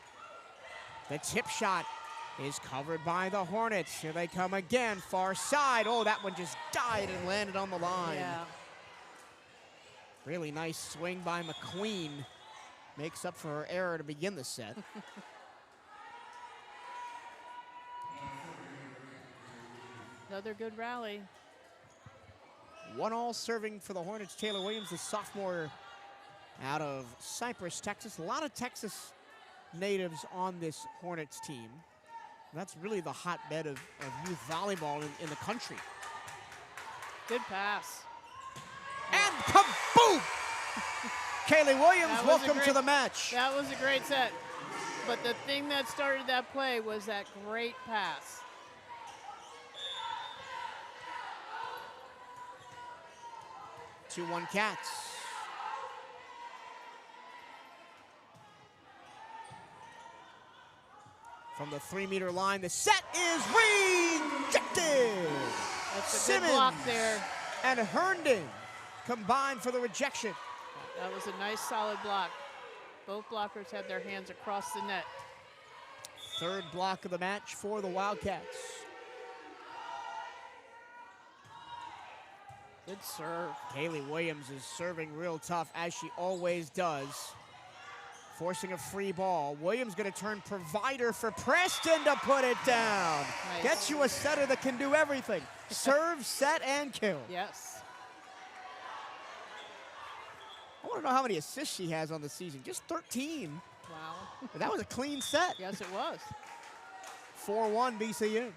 Speaker 2: The tip shot is covered by the Hornets. Here they come again, far side. Oh, that one just died and landed on the line.
Speaker 3: Yeah.
Speaker 2: Really nice swing by McQueen. Makes up for her error to begin the set.
Speaker 3: Another good rally.
Speaker 2: 1-all serving for the Hornets. Taylor Williams, the sophomore out of Cypress, Texas. A lot of Texas natives on this Hornets team. That's really the hotbed of youth volleyball in the country.
Speaker 3: Good pass.
Speaker 2: And kaboom! Kaylee Williams, welcome to the match.
Speaker 3: That was a great set. But the thing that started that play was that great pass.
Speaker 2: 2-1 Cats. From the 3-meter line, the set is rejected.
Speaker 3: That's a good block there.
Speaker 2: And Herndon combined for the rejection.
Speaker 3: That was a nice solid block. Both blockers had their hands across the net.
Speaker 2: Third block of the match for the Wildcats.
Speaker 3: Good serve.
Speaker 2: Kaylee Williams is serving real tough, as she always does. Forcing a free ball. Williams going to turn provider for Preston to put it down.
Speaker 3: Nice.
Speaker 2: Get you a setter that can do everything. Serve, set, and kill.
Speaker 3: Yes.
Speaker 2: I want to know how many assists she has on the season. Just 13.
Speaker 3: Wow.
Speaker 2: But that was a clean set.
Speaker 3: Yes, it was.
Speaker 2: 4-1 BCU.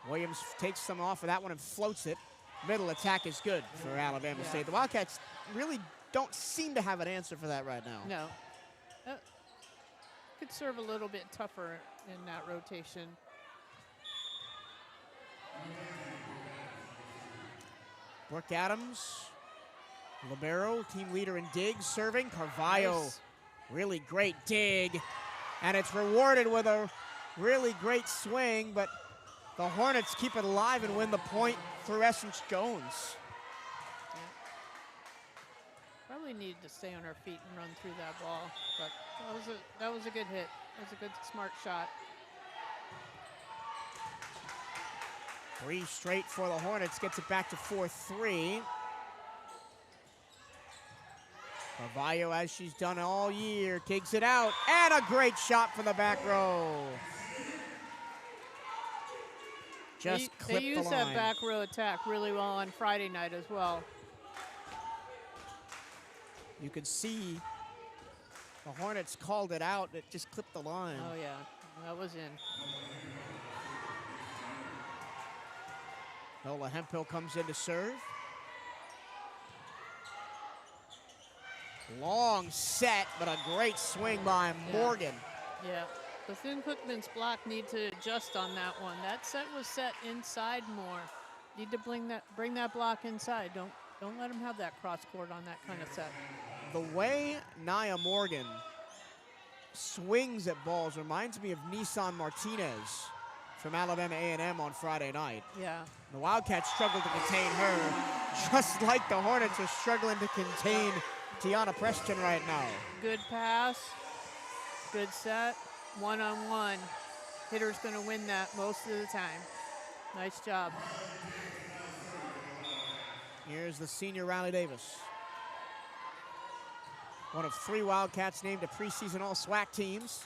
Speaker 2: Williams takes some off of that one and floats it. Middle attack is good for Alabama
Speaker 3: Yeah.
Speaker 2: State. The Wildcats really don't seem to have an answer for that right now.
Speaker 3: No. Could serve a little bit tougher in that rotation.
Speaker 2: Brooke Adams, libero, team leader in digs, serving. Carvalho,
Speaker 3: Nice.
Speaker 2: really great dig. And it's rewarded with a really great swing, but the Hornets keep it alive and win the point through Essence Jones.
Speaker 3: Probably needed to stay on our feet and run through that ball, but that was a good hit. That was a good, smart shot.
Speaker 2: 3 straight for the Hornets, gets it back to 4-3. Carvalho, as she's done all year, kicks it out, and a great shot from the back row. Just clipped the line.
Speaker 3: They used that back row attack really well on Friday night as well.
Speaker 2: You can see the Hornets called it out. It just clipped the line.
Speaker 3: Oh, yeah. That was in.
Speaker 2: Nola Hemphill comes in to serve. Long set, but a great swing by Morgan.
Speaker 3: Yeah. Bethune-Cookman's block need to adjust on that one. That set was set inside more. Need to bring that block inside. Don't let them have that cross court on that kind of set.
Speaker 2: The way Nia Morgan swings at balls reminds me of Nissan Martinez from Alabama A&M on Friday night.
Speaker 3: Yeah.
Speaker 2: The Wildcats struggled to contain her, just like the Hornets are struggling to contain Tiana Preston right now.
Speaker 3: Good pass. Good set. One-on-one. Hitter's going to win that most of the time. Nice job.
Speaker 2: Here's the senior Riley Davis. One of 3 Wildcats named to preseason all-SWAC teams.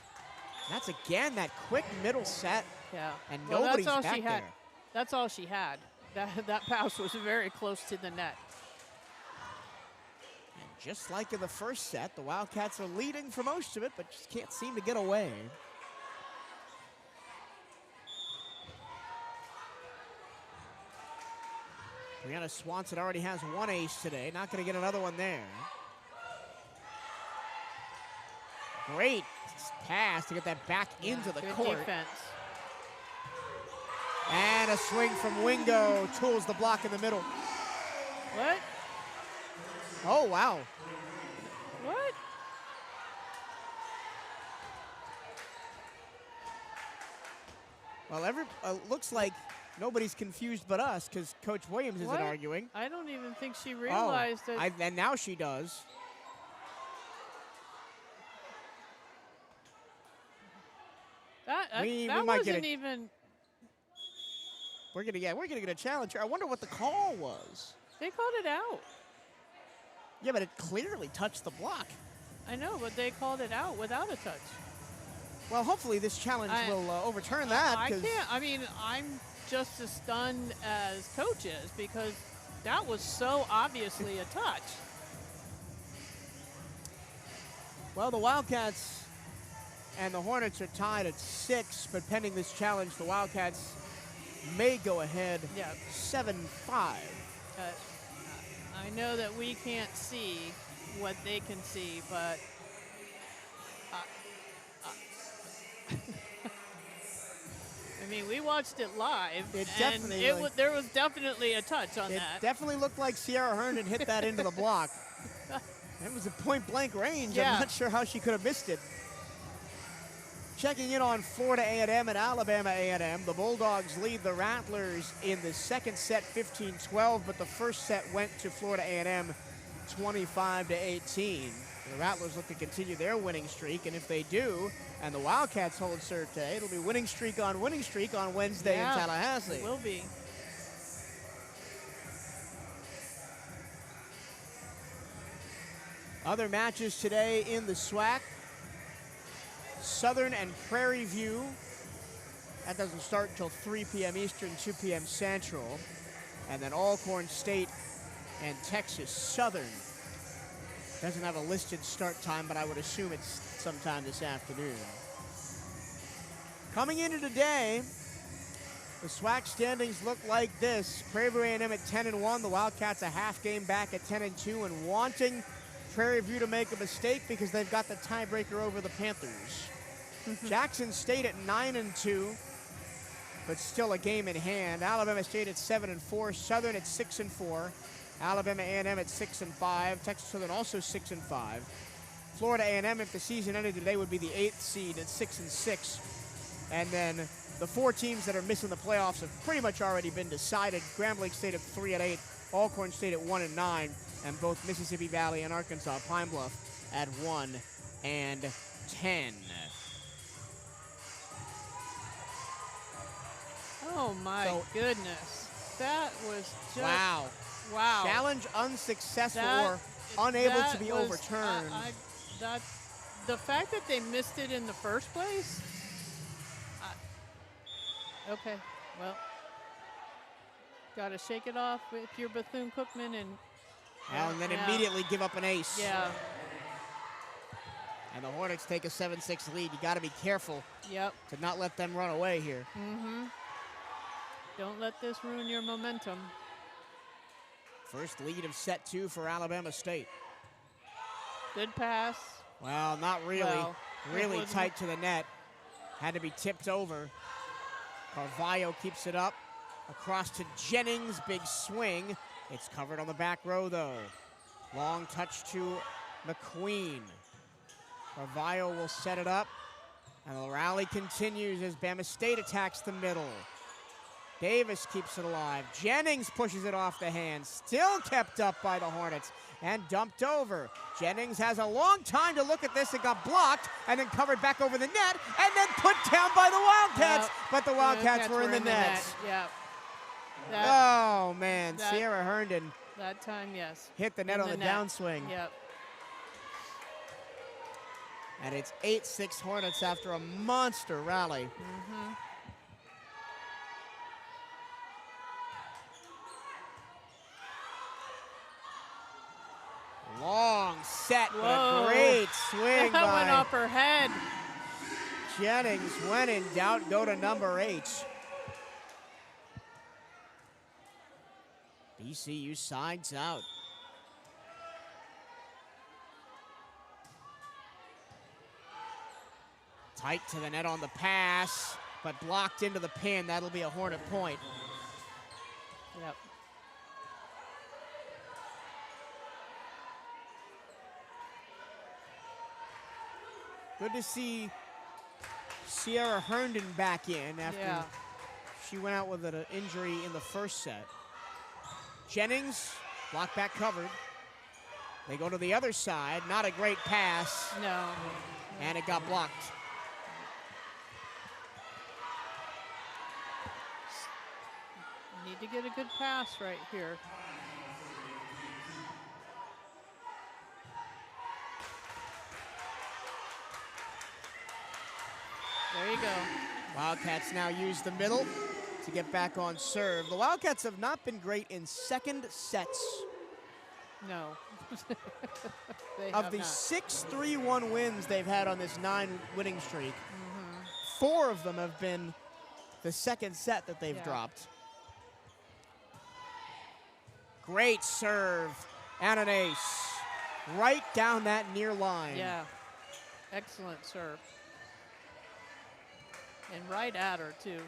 Speaker 2: That's again that quick middle set.
Speaker 3: Yeah.
Speaker 2: And
Speaker 3: Well,
Speaker 2: nobody's
Speaker 3: that's all
Speaker 2: back
Speaker 3: she had.
Speaker 2: there.
Speaker 3: That's all she had. That pass was very close to the net.
Speaker 2: And just like in the first set, the Wildcats are leading for most of it, but just can't seem to get away. Brianna Swanson already has 1 ace today. Not going to get another one there. Great pass to get that back into the
Speaker 3: Good
Speaker 2: court.
Speaker 3: defense.
Speaker 2: And a swing from Wingo. Tools the block in the middle.
Speaker 3: What?
Speaker 2: Oh, wow.
Speaker 3: What?
Speaker 2: Well, looks like nobody's confused but us because Coach Williams isn't
Speaker 3: What?
Speaker 2: arguing.
Speaker 3: I don't even think she realized that.
Speaker 2: And now she does.
Speaker 3: That
Speaker 2: we
Speaker 3: that
Speaker 2: might get
Speaker 3: wasn't
Speaker 2: it.
Speaker 3: even.
Speaker 2: We're gonna get a challenge here. I wonder what the call was.
Speaker 3: They called it out.
Speaker 2: Yeah, but it clearly touched the block.
Speaker 3: I know, but they called it out without a touch.
Speaker 2: Well, hopefully this challenge will overturn that.
Speaker 3: I
Speaker 2: 'cause
Speaker 3: can't. I mean, I'm just as stunned as Coach is because that was so obviously a touch.
Speaker 2: Well, the Wildcats and the Hornets are tied at 6, but pending this challenge, the Wildcats may go ahead
Speaker 3: Yeah.
Speaker 2: 7-5.
Speaker 3: I know that we can't see what they can see, but I mean, we watched it live,
Speaker 2: It
Speaker 3: and
Speaker 2: definitely,
Speaker 3: there was definitely a touch on
Speaker 2: It
Speaker 3: that.
Speaker 2: definitely looked like Sierra Herndon hit that into the block. It was a point-blank range.
Speaker 3: Yeah.
Speaker 2: I'm not sure how she could have missed it. Checking in on Florida A&M and Alabama A&M, the Bulldogs lead the Rattlers in the second set 15-12, but the first set went to Florida A&M 25-18. The Rattlers look to continue their winning streak, and if they do, and the Wildcats hold serve today, it'll be winning streak on Wednesday in Tallahassee.
Speaker 3: It will be.
Speaker 2: Other matches today in the SWAC. Southern and Prairie View. That doesn't start until 3 p.m. Eastern, 2 p.m. Central. And then Alcorn State and Texas Southern. Doesn't have a listed start time, but I would assume it's sometime this afternoon. Coming into today, The SWAC standings look like this. Prairie View A&M at 10-1. The Wildcats a half game back at 10-2 and wanting Prairie View to make a mistake because they've got the tiebreaker over the Panthers. Jackson State at 9-2, but still a game in hand. Alabama State at 7-4. Southern at 6-4. Alabama A&M at 6-5. Texas Southern also 6-5. Florida A&M, if the season ended today, would be the 8th seed at 6-6. And then the 4 teams that are missing the playoffs have pretty much already been decided. Grambling State at 3-8, Alcorn State at 1-9, and both Mississippi Valley and Arkansas Pine Bluff at 1-10.
Speaker 3: Oh my goodness. That was just
Speaker 2: wow. Challenge unsuccessful or unable to be overturned.
Speaker 3: The fact that they missed it in the first place. Okay, well, got to shake it off if you're Bethune-Cookman and
Speaker 2: then immediately give up an ace.
Speaker 3: Yeah.
Speaker 2: And the Hornets take a 7-6 lead. You got to be careful to not let them run away here.
Speaker 3: Don't let this ruin your momentum.
Speaker 2: First lead of set 2 for Alabama State.
Speaker 3: Good pass.
Speaker 2: Well, not really.
Speaker 3: Well,
Speaker 2: really tight to the net. Had to be tipped over. Carvalho keeps it up. Across to Jennings, big swing. It's covered on the back row though. Long touch to McQueen. Carvalho will set it up. And the rally continues as Bama State attacks the middle. Davis keeps it alive. Jennings pushes it off the hand. Still kept up by the Hornets and dumped over. Jennings has a long time to look at this. It got blocked and then covered back over the net and then put down by the Wildcats. But the Wildcats were in the net. Oh, man. Sierra Herndon.
Speaker 3: That time, yes.
Speaker 2: Hit the net on the downswing.
Speaker 3: Yep.
Speaker 2: And it's 8-6 Hornets after a monster rally. Long set, but a great swing
Speaker 3: that
Speaker 2: by
Speaker 3: went off her head.
Speaker 2: Jennings. When in doubt, go to number 8. BCU sides out. Tight to the net on the pass, but blocked into the pin. That'll be a Hornet point.
Speaker 3: Yep.
Speaker 2: Good to see Sierra Herndon back in after she went out with an injury in the first set. Jennings, block back covered. They go to the other side. Not a great pass.
Speaker 3: No.
Speaker 2: And it got blocked.
Speaker 3: Need to get a good pass right here. There you go.
Speaker 2: Wildcats now use the middle to get back on serve. The Wildcats have not been great in second sets.
Speaker 3: No.
Speaker 2: Of the 6-3-1 wins they've had on this 9-winning streak, 4 of them have been the second set that they've dropped. Great serve and an ace. Right down that near line.
Speaker 3: Yeah. Excellent serve. And right at her too.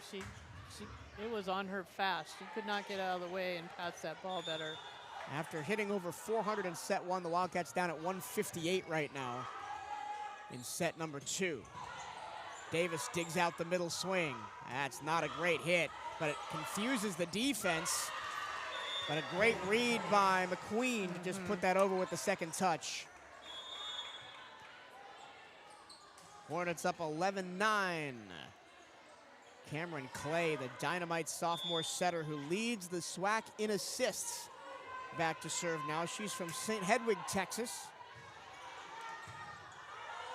Speaker 3: It was on her fast. She could not get out of the way and pass that ball better.
Speaker 2: After hitting over 400 in set 1, the Wildcats down at 158 right now in set number 2. Davis digs out the middle swing. That's not a great hit, but it confuses the defense. But a great read by McQueen to just put that over with the second touch. Hornets up 11-9. Cameron Clay, the dynamite sophomore setter who leads the SWAC in assists. Back to serve now. She's from St. Hedwig, Texas.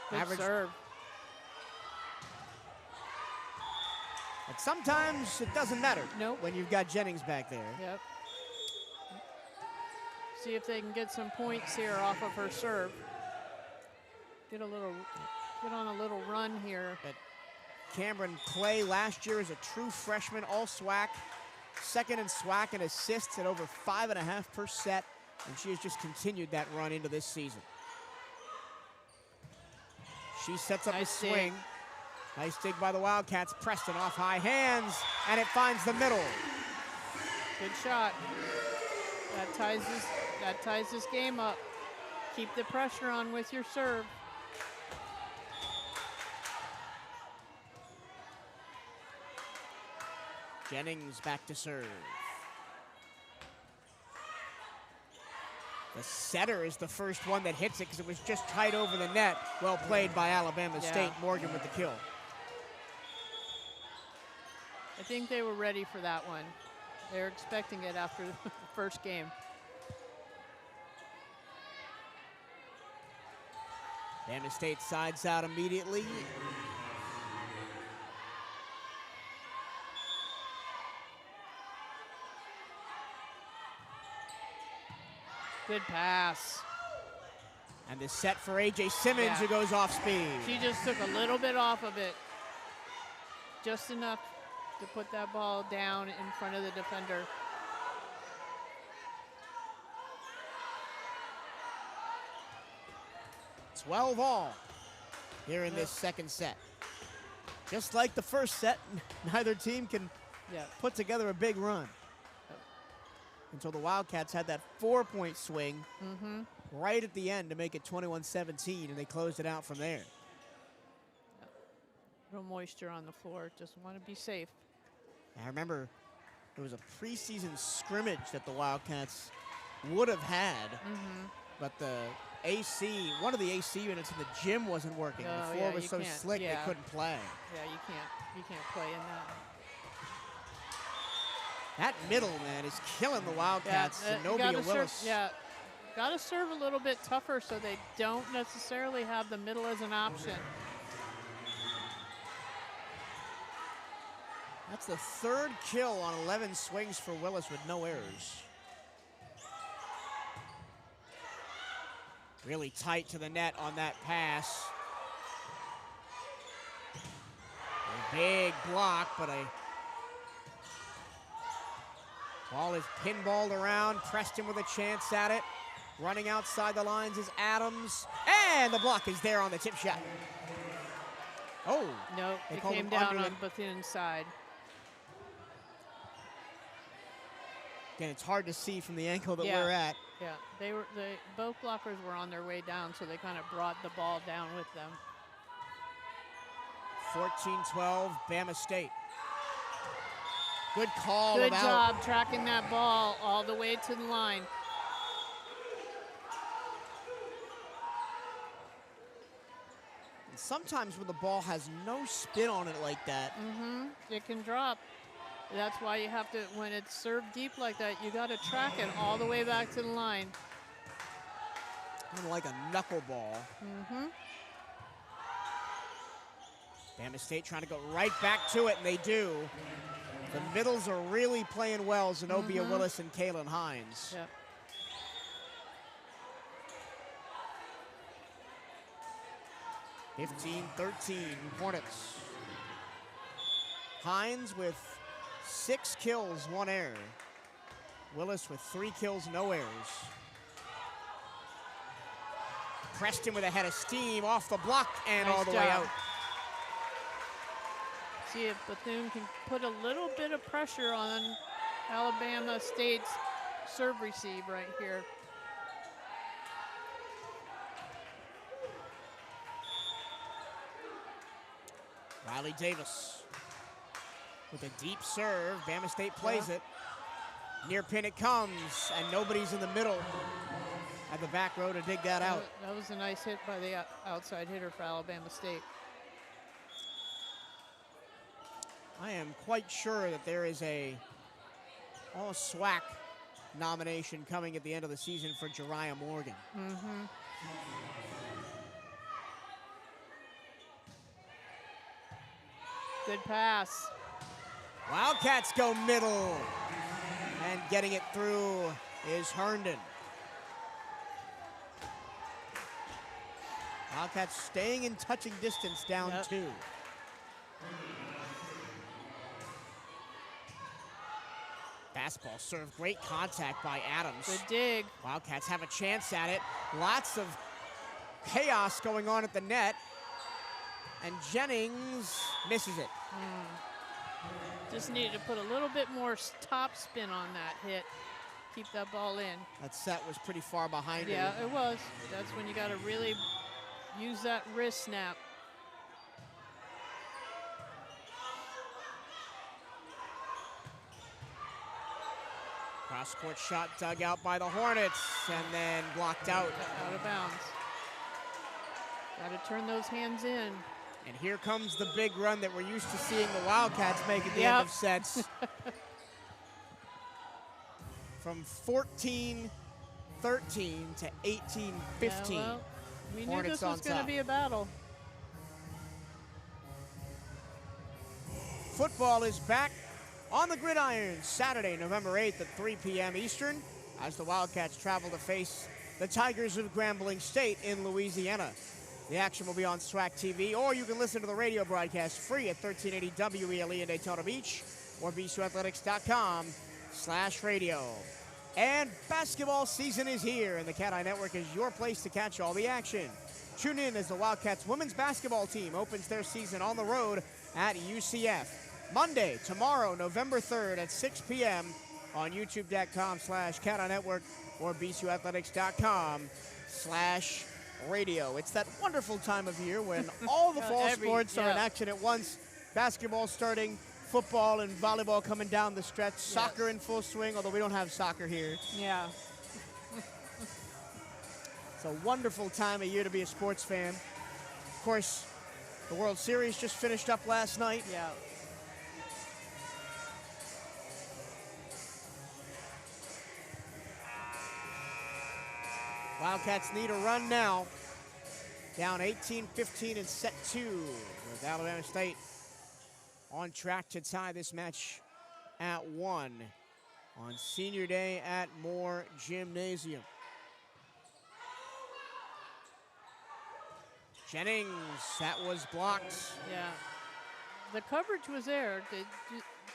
Speaker 3: Good
Speaker 2: Average
Speaker 3: serve.
Speaker 2: But sometimes it doesn't matter when you've got Jennings back there.
Speaker 3: Yep. See if they can get some points here off of her serve. Get on a little run here.
Speaker 2: But Cameron Clay last year as a true freshman, all SWAC. Second in SWAC and assists at over 5.5 per set. And she has just continued that run into this season. She sets up a swing. Nice dig by the Wildcats. Preston off high hands, and it finds the middle.
Speaker 3: Good shot. That ties this game up. Keep the pressure on with your serve.
Speaker 2: Jennings back to serve. The setter is the first one that hits it because it was just tight over the net. Well played by Alabama State. Morgan with the kill.
Speaker 3: I think they were ready for that one. They're expecting it after the first game.
Speaker 2: Bama State sides out immediately.
Speaker 3: Good pass.
Speaker 2: And the set for A.J. Simmons, who goes off speed.
Speaker 3: She just took a little bit off of it. Just enough to put that ball down in front of the defender.
Speaker 2: It's 12 all here in this second set. Just like the first set, neither team can put together a big run. Until the Wildcats had that 4-point swing right at the end to make it 21-17, and they closed it out from there.
Speaker 3: No moisture on the floor. Just want to be safe.
Speaker 2: I remember there was a preseason scrimmage that the Wildcats would have had, but the AC, one of the AC units in the gym wasn't working. The floor was so slick they couldn't play.
Speaker 3: Yeah, you can't play in that.
Speaker 2: That middle, man, is killing the Wildcats. Zenobia Willis.
Speaker 3: Got to serve a little bit tougher so they don't necessarily have the middle as an option.
Speaker 2: That's the third kill on 11 swings for Willis with no errors. Really tight to the net on that pass. A big block, but a ball is pinballed around. Preston with a chance at it. Running outside the lines is Adams. And the block is there on the tip shot. Oh.
Speaker 3: No, it came down on Bethune's side.
Speaker 2: Again, it's hard to see from the angle that we're at.
Speaker 3: Yeah, both blockers were on their way down, so they kind of brought the ball down with them.
Speaker 2: 14-12, Bama State. Good call.
Speaker 3: Good job tracking that ball all the way to the line.
Speaker 2: And sometimes when the ball has no spin on it like that,
Speaker 3: it can drop. That's why you have to, when it's served deep like that, you got to track it all the way back to the line.
Speaker 2: Kind of like a knuckleball. Bama State trying to go right back to it, and they do. The middles are really playing well, Zenobia Willis and Kaylin Hines.
Speaker 3: Yep.
Speaker 2: (15-13) Hornets. Hines with 6 kills, 1 error. Willis with 3 kills, no errors. Preston with a head of steam off the block and all the way out.
Speaker 3: See if Bethune can put a little bit of pressure on Alabama State's serve receive right here.
Speaker 2: Riley Davis with a deep serve. Bama State plays it. Near pin it comes, and nobody's in the middle at the back row to dig that out.
Speaker 3: That was a nice hit by the outside hitter for Alabama State.
Speaker 2: I am quite sure that there is a all-SWAC nomination coming at the end of the season for Jariah Morgan.
Speaker 3: Good pass.
Speaker 2: Wildcats go middle. And getting it through is Herndon. Wildcats staying in touching distance, down 2. Fastball serve, great contact by Adams.
Speaker 3: Good dig.
Speaker 2: Wildcats have a chance at it. Lots of chaos going on at the net. And Jennings misses it.
Speaker 3: Just needed to put a little bit more top spin on that hit. Keep that ball in.
Speaker 2: That set was pretty far behind
Speaker 3: Yeah,
Speaker 2: her.
Speaker 3: it was. That's when you got to really use that wrist snap.
Speaker 2: Cross-court shot dug out by the Hornets and then blocked out.
Speaker 3: Out of bounds. Got to turn those hands in.
Speaker 2: And here comes the big run that we're used to seeing the Wildcats make at the end of sets. From 14-13 to 18-15.
Speaker 3: Yeah, well, we knew
Speaker 2: Hornets
Speaker 3: this was going to be a battle.
Speaker 2: Football is back on the gridiron Saturday, November 8th at 3 p.m. Eastern as the Wildcats travel to face the Tigers of Grambling State in Louisiana. The action will be on SWAC TV, or you can listen to the radio broadcast free at 1380 WELE in Daytona Beach or bcuathletics.com/radio. And basketball season is here, and the CatEye Network is your place to catch all the action. Tune in as the Wildcats women's basketball team opens their season on the road at UCF. Monday, tomorrow, November 3rd at 6 p.m. on youtube.com/CatEye Network or bcuathletics.com/radio. It's that wonderful time of year when all the fall sports are in action at once. Basketball starting, football and volleyball coming down the stretch, soccer in full swing, although we don't have soccer here.
Speaker 3: Yeah.
Speaker 2: It's a wonderful time of year to be a sports fan. Of course, the World Series just finished up last night.
Speaker 3: Yeah.
Speaker 2: Wildcats need a run now. Down 18-15 in set 2 with Alabama State on track to tie this match at 1 on Senior Day at Moore Gymnasium. Jennings, that was blocked.
Speaker 3: Yeah. The coverage was there.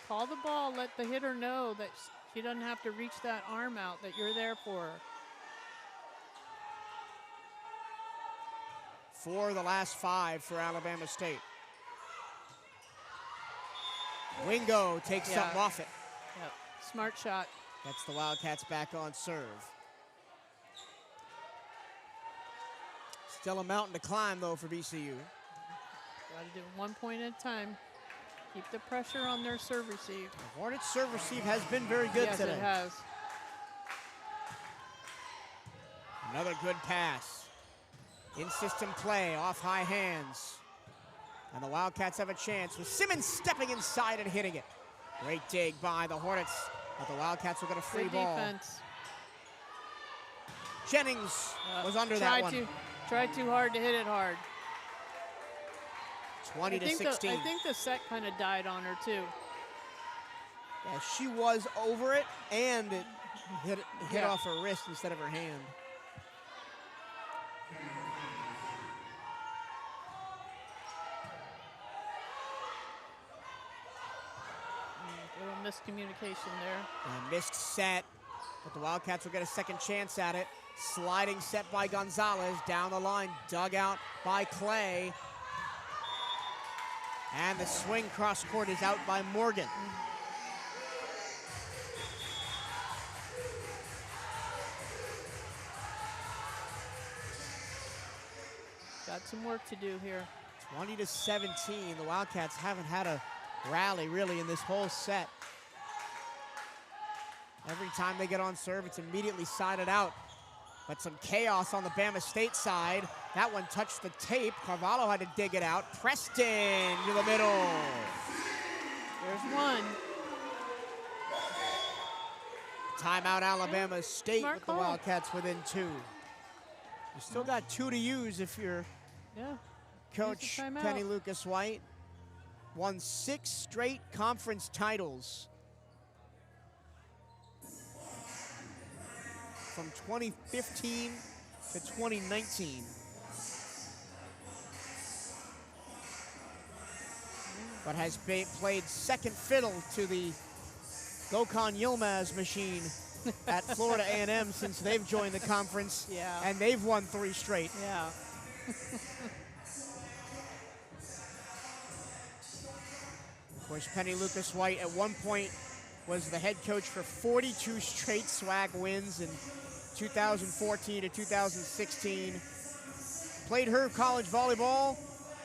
Speaker 3: Call the ball, let the hitter know that she doesn't have to reach that arm out, that you're there for her.
Speaker 2: For the last 5 for Alabama State. Wingo takes something off it.
Speaker 3: Yep. Smart shot.
Speaker 2: Gets the Wildcats back on serve. Still a mountain to climb, though, for VCU.
Speaker 3: Got to do it 1 point at a time. Keep the pressure on their serve receive.
Speaker 2: The Hornets' serve receive has been very good today.
Speaker 3: Yes, it has.
Speaker 2: Another good pass. In-system play, off high hands. And the Wildcats have a chance with Simmons stepping inside and hitting it. Great dig by the Hornets, but the Wildcats will get a free ball.
Speaker 3: Defense.
Speaker 2: Jennings was under that one.
Speaker 3: Tried too hard to hit it hard.
Speaker 2: 20-16.
Speaker 3: I think the set kind of died on her too.
Speaker 2: Yeah, she was over it, and it hit off her wrist instead of her hand.
Speaker 3: Little miscommunication there.
Speaker 2: And missed set, but the Wildcats will get a second chance at it. Sliding set by Gonzalez, down the line, dug out by Clay. And the swing cross court is out by Morgan.
Speaker 3: Got some work to do here.
Speaker 2: 20-17, the Wildcats haven't had a rally really in this whole set. Every time they get on serve, it's immediately sided out. But some chaos on the Bama State side. That one touched the tape. Carvalho had to dig it out. Preston to the middle.
Speaker 3: There's one.
Speaker 2: Timeout Alabama State
Speaker 3: Smart
Speaker 2: with
Speaker 3: call.
Speaker 2: the Wildcats within 2. You still got 2 to use if you're Coach Penny Lucas White. Won 6 straight conference titles. From 2015 to 2019. But has played second fiddle to the Gokhan Yilmaz machine at Florida A&M since they've joined the conference.
Speaker 3: Yeah.
Speaker 2: And they've won 3 straight.
Speaker 3: Yeah.
Speaker 2: Of course, Penny Lucas White at one point was the head coach for 42 straight SWAC wins in 2014 to 2016. Played her college volleyball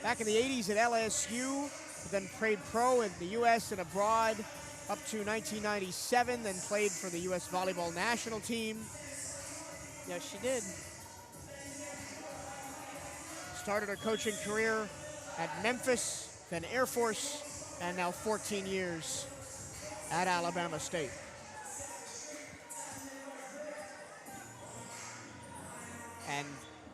Speaker 2: back in the 80s at LSU, but then played pro in the U.S. and abroad up to 1997, then played for the U.S. volleyball national team.
Speaker 3: Yes, she did.
Speaker 2: Started her coaching career at Memphis, then Air Force, and now 14 years at Alabama State. And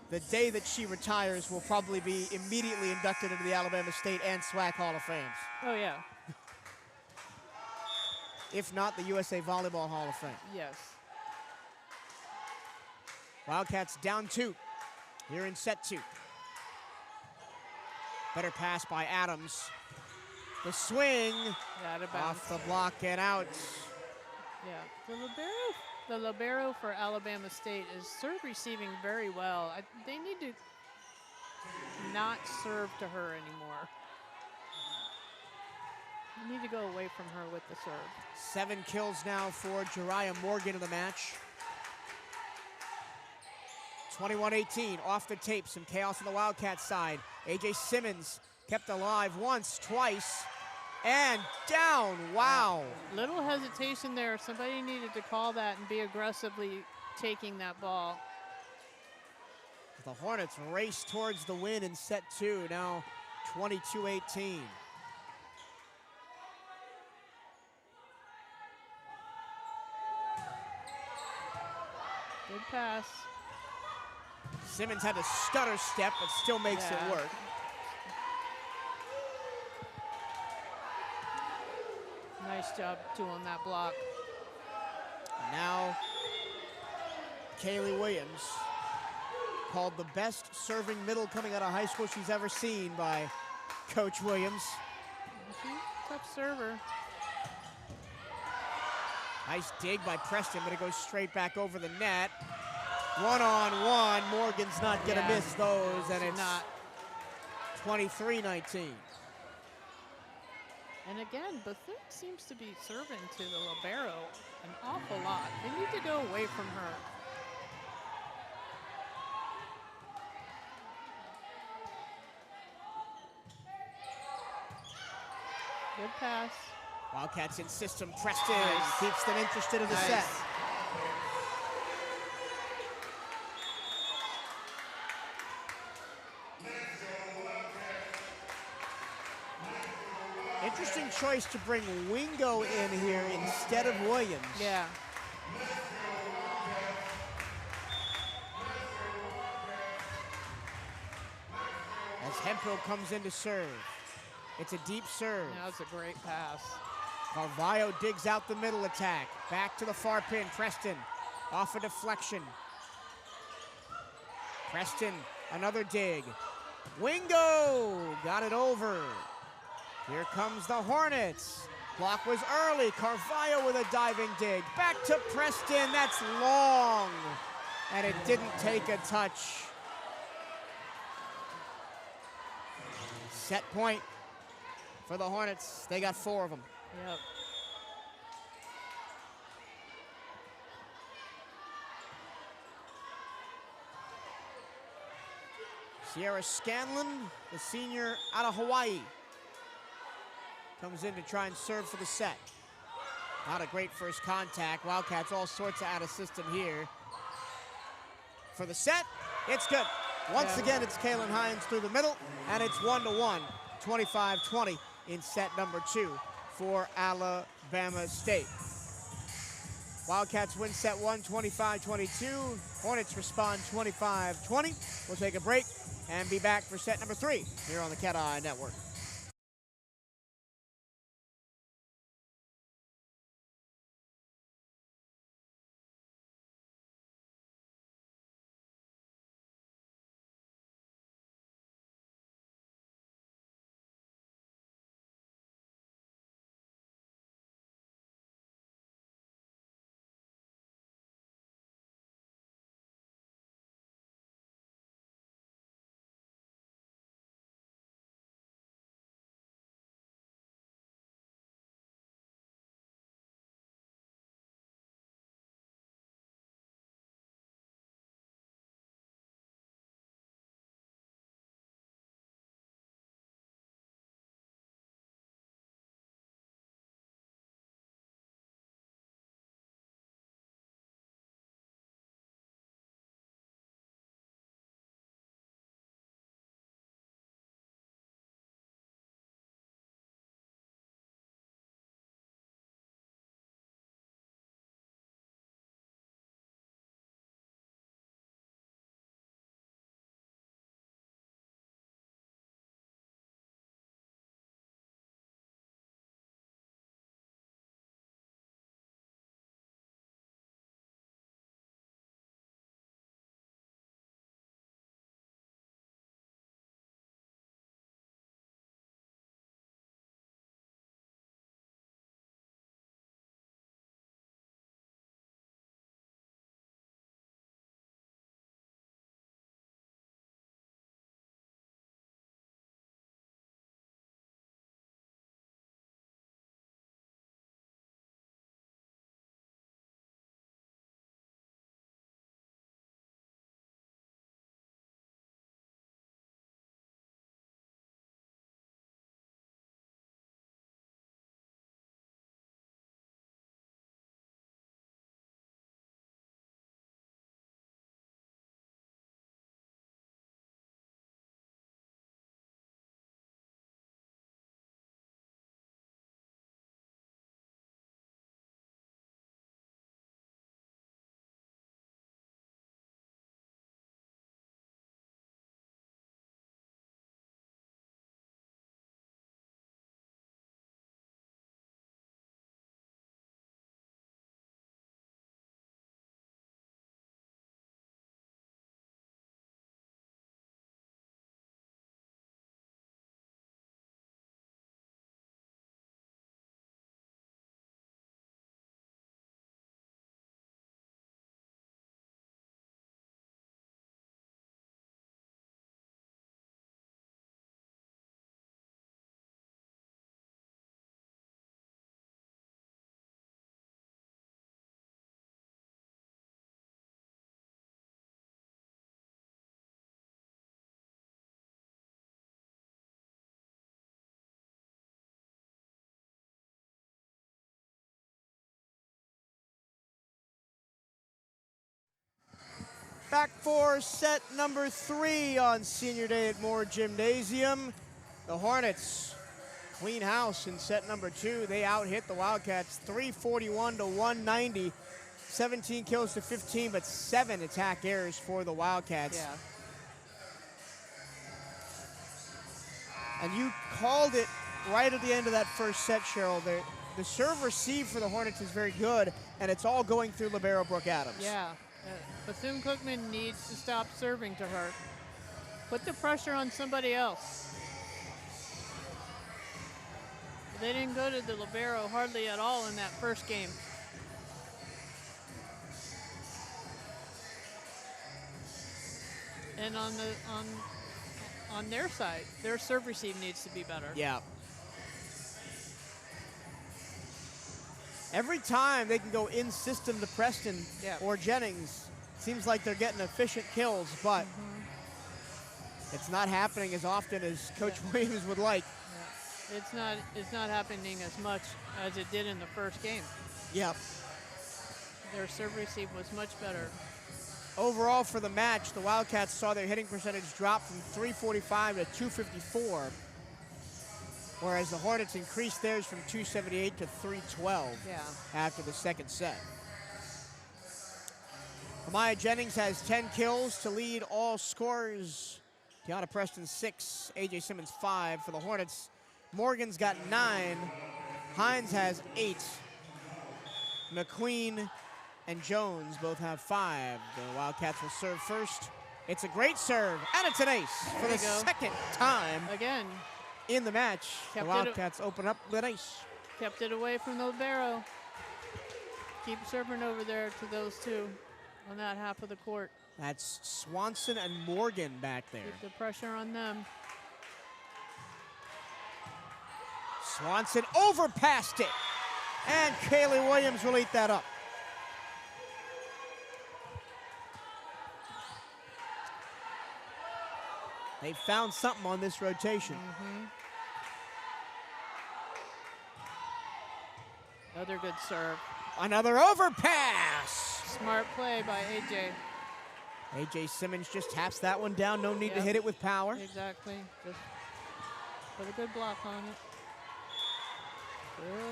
Speaker 2: the day that she retires will probably be immediately inducted into the Alabama State and SWAC Hall of Fames.
Speaker 3: Oh, yeah.
Speaker 2: If not, the USA Volleyball Hall of Fame.
Speaker 3: Yes.
Speaker 2: Wildcats down 2 here in set 2. Better pass by Adams. The swing off the block and out.
Speaker 3: Yeah, the libero for Alabama State is serve receiving very well. They need to not serve to her anymore. You need to go away from her with the serve.
Speaker 2: 7 kills now for Jariah Morgan in the match. 21-18, off the tape, some chaos on the Wildcats side. A.J. Simmons kept alive once, twice, and down. Wow.
Speaker 3: Little hesitation there. Somebody needed to call that and be aggressively taking that ball.
Speaker 2: The Hornets race towards the win in set 2, now 22-18.
Speaker 3: Good pass.
Speaker 2: Simmons had to stutter step, but still makes it work.
Speaker 3: Nice job, too, on that block.
Speaker 2: Now, Kaylee Williams, called the best serving middle coming out of high school she's ever seen by Coach Williams.
Speaker 3: Tough server.
Speaker 2: Nice dig by Preston, but it goes straight back over the net. 1-on-1, Morgan's not gonna miss those, and it's not 23-19.
Speaker 3: And again, Bethune seems to be serving to the libero an awful lot. They need to go away from her. Good pass.
Speaker 2: Wildcats in system. Preston keeps them interested in the set. Interesting choice to bring Wingo in here instead of Williams.
Speaker 3: Yeah.
Speaker 2: As Hemphill comes in to serve. It's a deep serve.
Speaker 3: That was a great pass.
Speaker 2: Carvalho digs out the middle attack. Back to the far pin. Preston off a deflection. Preston, another dig. Wingo got it over. Here comes the Hornets. Block was early. Carvalho with a diving dig. Back to Preston. That's long. And it didn't take a touch. Set point for the Hornets. They got 4 of them.
Speaker 3: Yep.
Speaker 2: Sierra Scanlon, the senior out of Hawaii, comes in to try and serve for the set. Not a great first contact. Wildcats all sorts of out of system here. For the set, it's good. Once again, it's Kaylin Hines through the middle, and it's 1-1, 25-20 in set number 2 for Alabama State. Wildcats win set 1, 25-22. Hornets respond 25-20. We'll take a break and be back for set number 3 here on the CatEye Network. Back for set number 3 on senior day at Moore Gymnasium. The Hornets clean house in set number 2. They out-hit the Wildcats 341 to 190. 17 kills to 15, but 7 attack errors for the Wildcats.
Speaker 3: Yeah.
Speaker 2: And you called it right at the end of that first set, Cheryl. The serve receive for the Hornets is very good, and it's all going through libero Brooke Adams.
Speaker 3: Yeah. Bethune-Cookman needs to stop serving to her. Put the pressure on somebody else. They didn't go to the libero hardly at all in that first game. And on their side, their serve receive needs to be better.
Speaker 2: Yeah. Every time they can go in system to Preston or Jennings, seems like they're getting efficient kills, but it's not happening as often as Coach Williams would like.
Speaker 3: Yeah. It's not happening as much as it did in the first game.
Speaker 2: Yep.
Speaker 3: Their serve receive was much better.
Speaker 2: Overall for the match, the Wildcats saw their hitting percentage drop from 345 to 254, whereas the Hornets increased theirs from 278 to 312 after the second set. Amaya Jennings has 10 kills to lead all scorers. Tiana Preston 6, A.J. Simmons 5 for the Hornets. Morgan's got 9. Hines has 8. McQueen and Jones both have 5. The Wildcats will serve first. It's a great serve, and it's an ace for the second time
Speaker 3: again
Speaker 2: in the match. The Wildcats open up with an ace.
Speaker 3: Kept it away from the libero. Keep serving over there to those two on that half of the court.
Speaker 2: That's Swanson and Morgan back there.
Speaker 3: Keep the pressure on them.
Speaker 2: Swanson overpassed it, and Kaylee Williams will eat that up. They found something on this rotation.
Speaker 3: Another good serve.
Speaker 2: Another overpass.
Speaker 3: Smart play by A.J.
Speaker 2: A.J. Simmons just taps that one down. No need to hit it with power.
Speaker 3: Exactly. Just put a good block on it.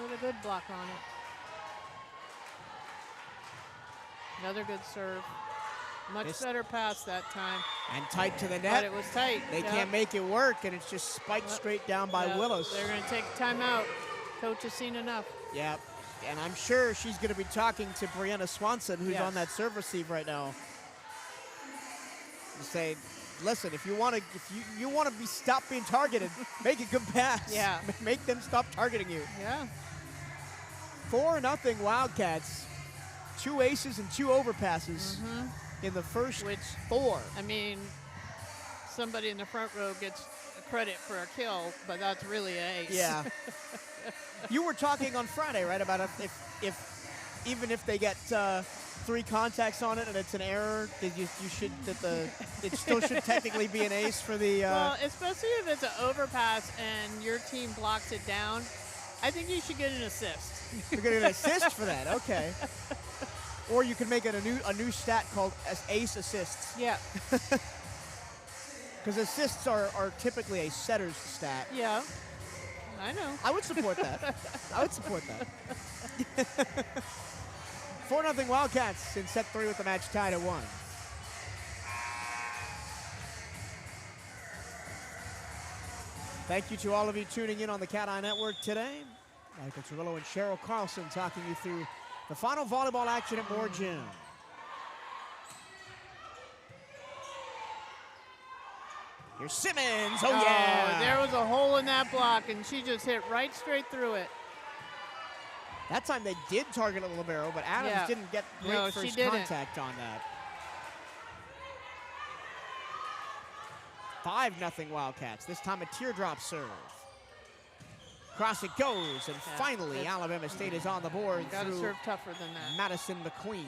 Speaker 3: Put a good block on it. Another good serve. Much better pass that time.
Speaker 2: And tight to the net.
Speaker 3: But it was tight.
Speaker 2: They can't make it work, and it's just spiked straight down by Willis.
Speaker 3: They're going to take a timeout. Coach has seen enough.
Speaker 2: Yep. And I'm sure she's going to be talking to Brianna Swanson, who's on that serve receive right now. To say, listen, if you want to be stop being targeted, make a good pass.
Speaker 3: Yeah.
Speaker 2: Make them stop targeting you.
Speaker 3: Yeah.
Speaker 2: 4-0 Wildcats. 2 aces and 2 overpasses in the first 4.
Speaker 3: I mean, somebody in the front row gets credit for a kill, but that's really an ace.
Speaker 2: Yeah. You were talking on Friday, right, about if even if they get 3 contacts on it and it's an error, that it still should technically be an ace for the.
Speaker 3: Well, especially if it's an overpass and your team blocks it down, I think you should get an assist.
Speaker 2: You're getting an assist for that, okay. Or you can make it a new stat called ace assists.
Speaker 3: Yeah.
Speaker 2: Because assists are typically a setter's stat.
Speaker 3: Yeah. I know.
Speaker 2: I would support that. I would support that. 4-0 Wildcats in set 3 with the match tied at 1. Thank you to all of you tuning in on the CatEye Network today. Michael Trillo and Cheryl Carlson talking you through the final volleyball action at Moore Gym. Here's Simmons. Oh, yeah.
Speaker 3: There was a hole in that block, and she just hit right straight through it.
Speaker 2: That time they did target a libero, but Adams didn't get great first contact on that. 5-0 Wildcats. This time a teardrop serve. Cross it goes, and finally Alabama State is on the board
Speaker 3: Gotta
Speaker 2: through
Speaker 3: serve tougher than that.
Speaker 2: Madison McQueen.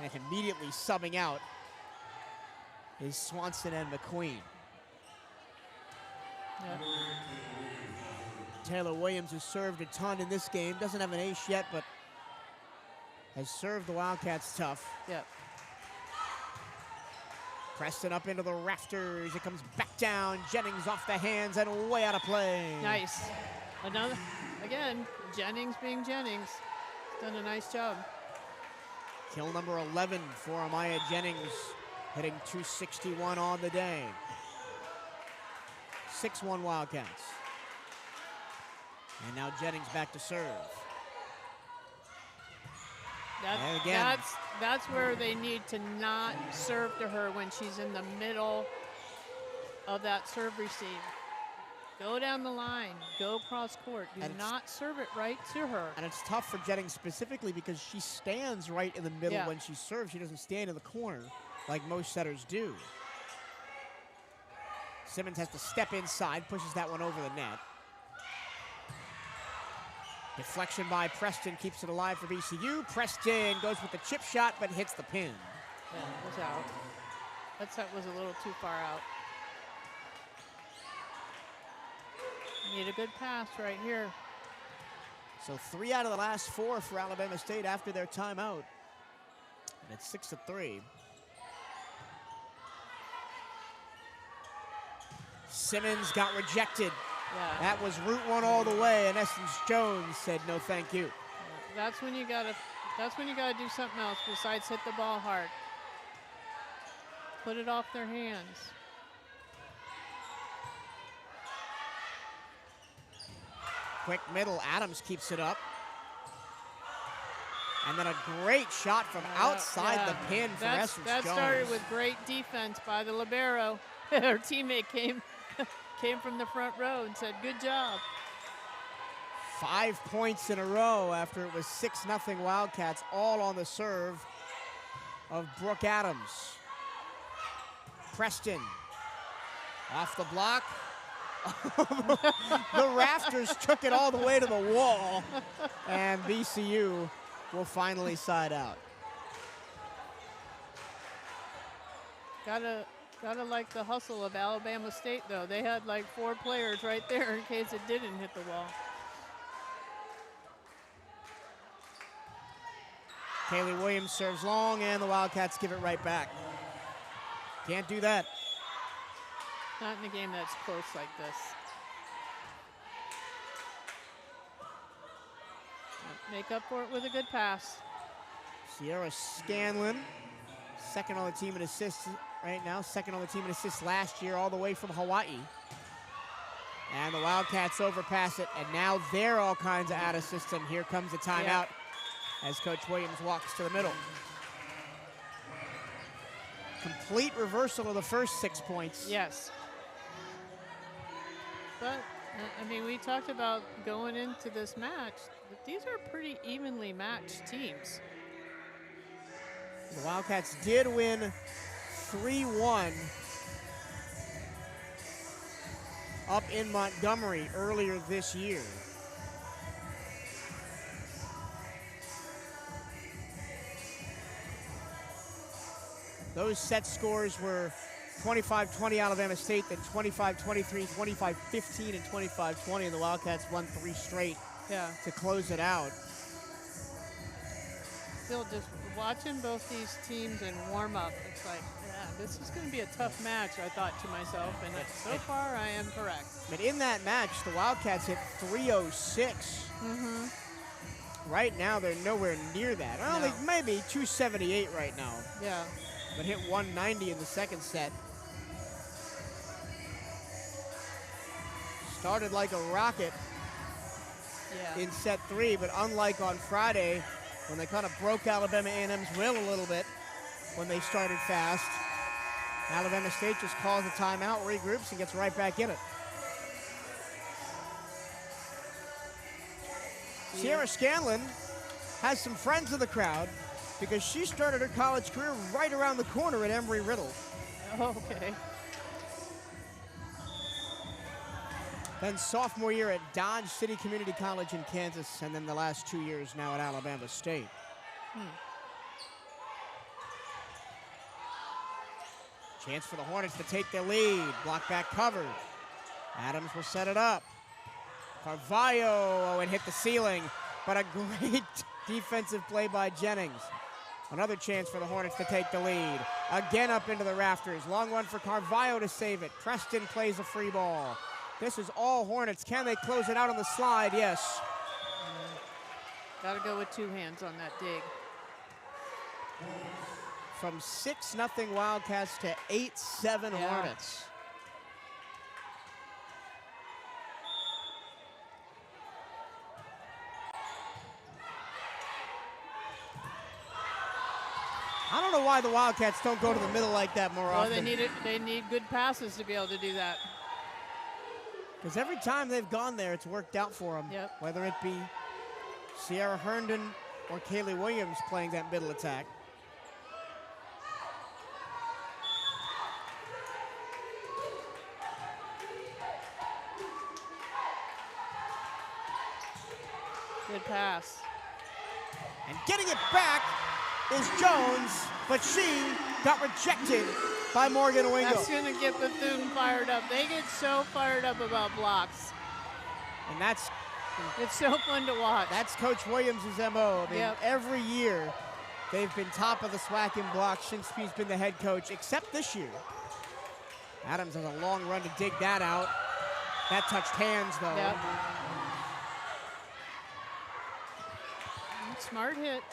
Speaker 2: And immediately subbing out is Swanson and McQueen. Taylor Williams has served a ton in this game. Doesn't have an ace yet, but has served the Wildcats tough.
Speaker 3: Yep.
Speaker 2: Preston up into the rafters. It comes back down. Jennings off the hands and way out of play.
Speaker 3: Nice. Another, again, Jennings being Jennings. He's done a nice job.
Speaker 2: Kill number 11 for Amaya Jennings, hitting 261 on the day. 6-1 Wildcats. And now Jennings back to serve. And again.
Speaker 3: That's where they need to not serve to her when she's in the middle of that serve receive. Go down the line, go cross court. Do not serve it right to her.
Speaker 2: And it's tough for Jennings specifically because she stands right in the middle when she serves. She doesn't stand in the corner like most setters do. Simmons has to step inside, pushes that one over the net. Deflection by Preston keeps it alive for VCU. Preston goes with the chip shot but hits the pin.
Speaker 3: Yeah, it was out. That was a little too far out. Need a good pass right here.
Speaker 2: So 3 out of the last 4 for Alabama State after their timeout. And it's 6-3. Simmons got rejected.
Speaker 3: Yeah.
Speaker 2: That was route 1 all the way, and Essence Jones said no thank you.
Speaker 3: That's when you gotta do something else besides hit the ball hard. Put it off their hands.
Speaker 2: Quick middle, Adams keeps it up. And then a great shot from outside the pin for Essence Jones.
Speaker 3: That started with great defense by the libero. Her teammate came from the front row and said, good job.
Speaker 2: 5 points in a row after it was 6-0 Wildcats, all on the serve of Brooke Adams. Preston off the block. The rafters took it all the way to the wall, and VCU will finally side out.
Speaker 3: Gotta like the hustle of Alabama State, though. They had like 4 players right there in case it didn't hit the wall.
Speaker 2: Kaylee Williams serves long, and the Wildcats give it right back. Can't do that.
Speaker 3: Not in a game that's close like this. Make up for it with a good pass.
Speaker 2: Sierra Scanlon, second on the team in assists right now, second on the team in assists last year, all the way from Hawaii. And the Wildcats overpass it, and now they're all kinds of out of system. Here comes the timeout as Coach Williams walks to the middle. Complete reversal of the first 6 points.
Speaker 3: Yes. But, I mean, we talked about going into this match, but these are pretty evenly matched teams.
Speaker 2: The Wildcats did win 3-1 up in Montgomery earlier this year. Those set scores were 25-20 Alabama State, then 25-23, 25-15, and 25-20, and the Wildcats won 3 straight to close it out.
Speaker 3: Still, just watching both these teams in warm-up, it's like, this is going to be a tough match, I thought to myself, and so far I am correct.
Speaker 2: But in that match, the Wildcats hit 306. Right now, they're nowhere near that. Well, they maybe 278 right now.
Speaker 3: Yeah.
Speaker 2: But hit 190 in the second set. Started like a rocket in set 3, but unlike on Friday, when they kind of broke Alabama A&M's will a little bit when they started fast, Alabama State just calls a timeout, regroups, and gets right back in it. Sierra Scanlon has some friends in the crowd because she started her college career right around the corner at Embry-Riddle.
Speaker 3: Okay.
Speaker 2: Then sophomore year at Dodge City Community College in Kansas, and then the last 2 years now at Alabama State. Chance for the Hornets to take the lead. Block back covered. Adams will set it up. Carvalho, it hit the ceiling, but a great defensive play by Jennings. Another chance for the Hornets to take the lead. Again up into the rafters. Long run for Carvalho to save it. Preston plays a free ball. This is all Hornets. Can they close it out on the slide? Yes.
Speaker 3: Got to go with two hands on that dig.
Speaker 2: From 6-0 Wildcats to 8-7 Hornets. I don't know why the Wildcats don't go to the middle like that more often.
Speaker 3: They need good passes to be able to do that.
Speaker 2: Because every time they've gone there, it's worked out for them.
Speaker 3: Yep.
Speaker 2: Whether it be Sierra Herndon or Kaylee Williams playing that middle attack.
Speaker 3: Good pass.
Speaker 2: And getting it back is Jones, but she got rejected by Morgan Wingo.
Speaker 3: That's going to get Bethune fired up. They get so fired up about blocks.
Speaker 2: And
Speaker 3: it's so fun to watch.
Speaker 2: That's Coach Williams' MO. I mean,
Speaker 3: Yep.
Speaker 2: every year they've been top of the SWAC in blocks since he's been the head coach, except this year. Adams has a long run to dig that out. That touched hands, though.
Speaker 3: Yep. Smart hit.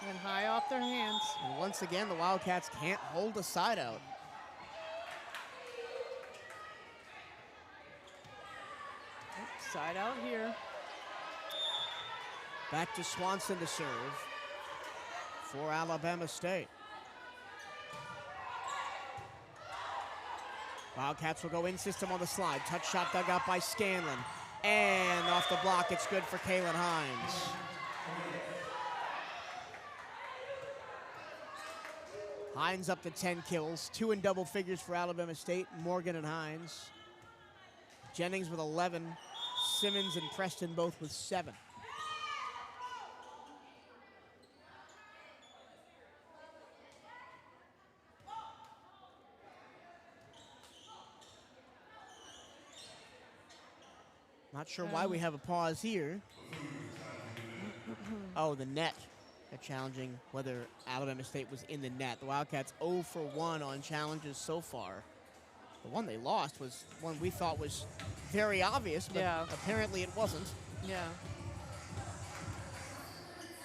Speaker 3: And high off their hands.
Speaker 2: And once again, the Wildcats can't hold a side out.
Speaker 3: Side out here.
Speaker 2: Back to Swanson to serve for Alabama State. Wildcats will go in system on the slide. Touch shot dug out by Scanlon. And off the block, it's good for Kaylin Hines. Hines up to 10 kills, 2 in double figures for Alabama State, Morgan and Hines. Jennings with 11, Simmons and Preston both with 7. Not sure why we have a pause here. Oh, the net. They're challenging whether Alabama State was in the net. The Wildcats 0 for 1 on challenges so far. The one they lost was one we thought was very obvious, but apparently it wasn't.
Speaker 3: Yeah.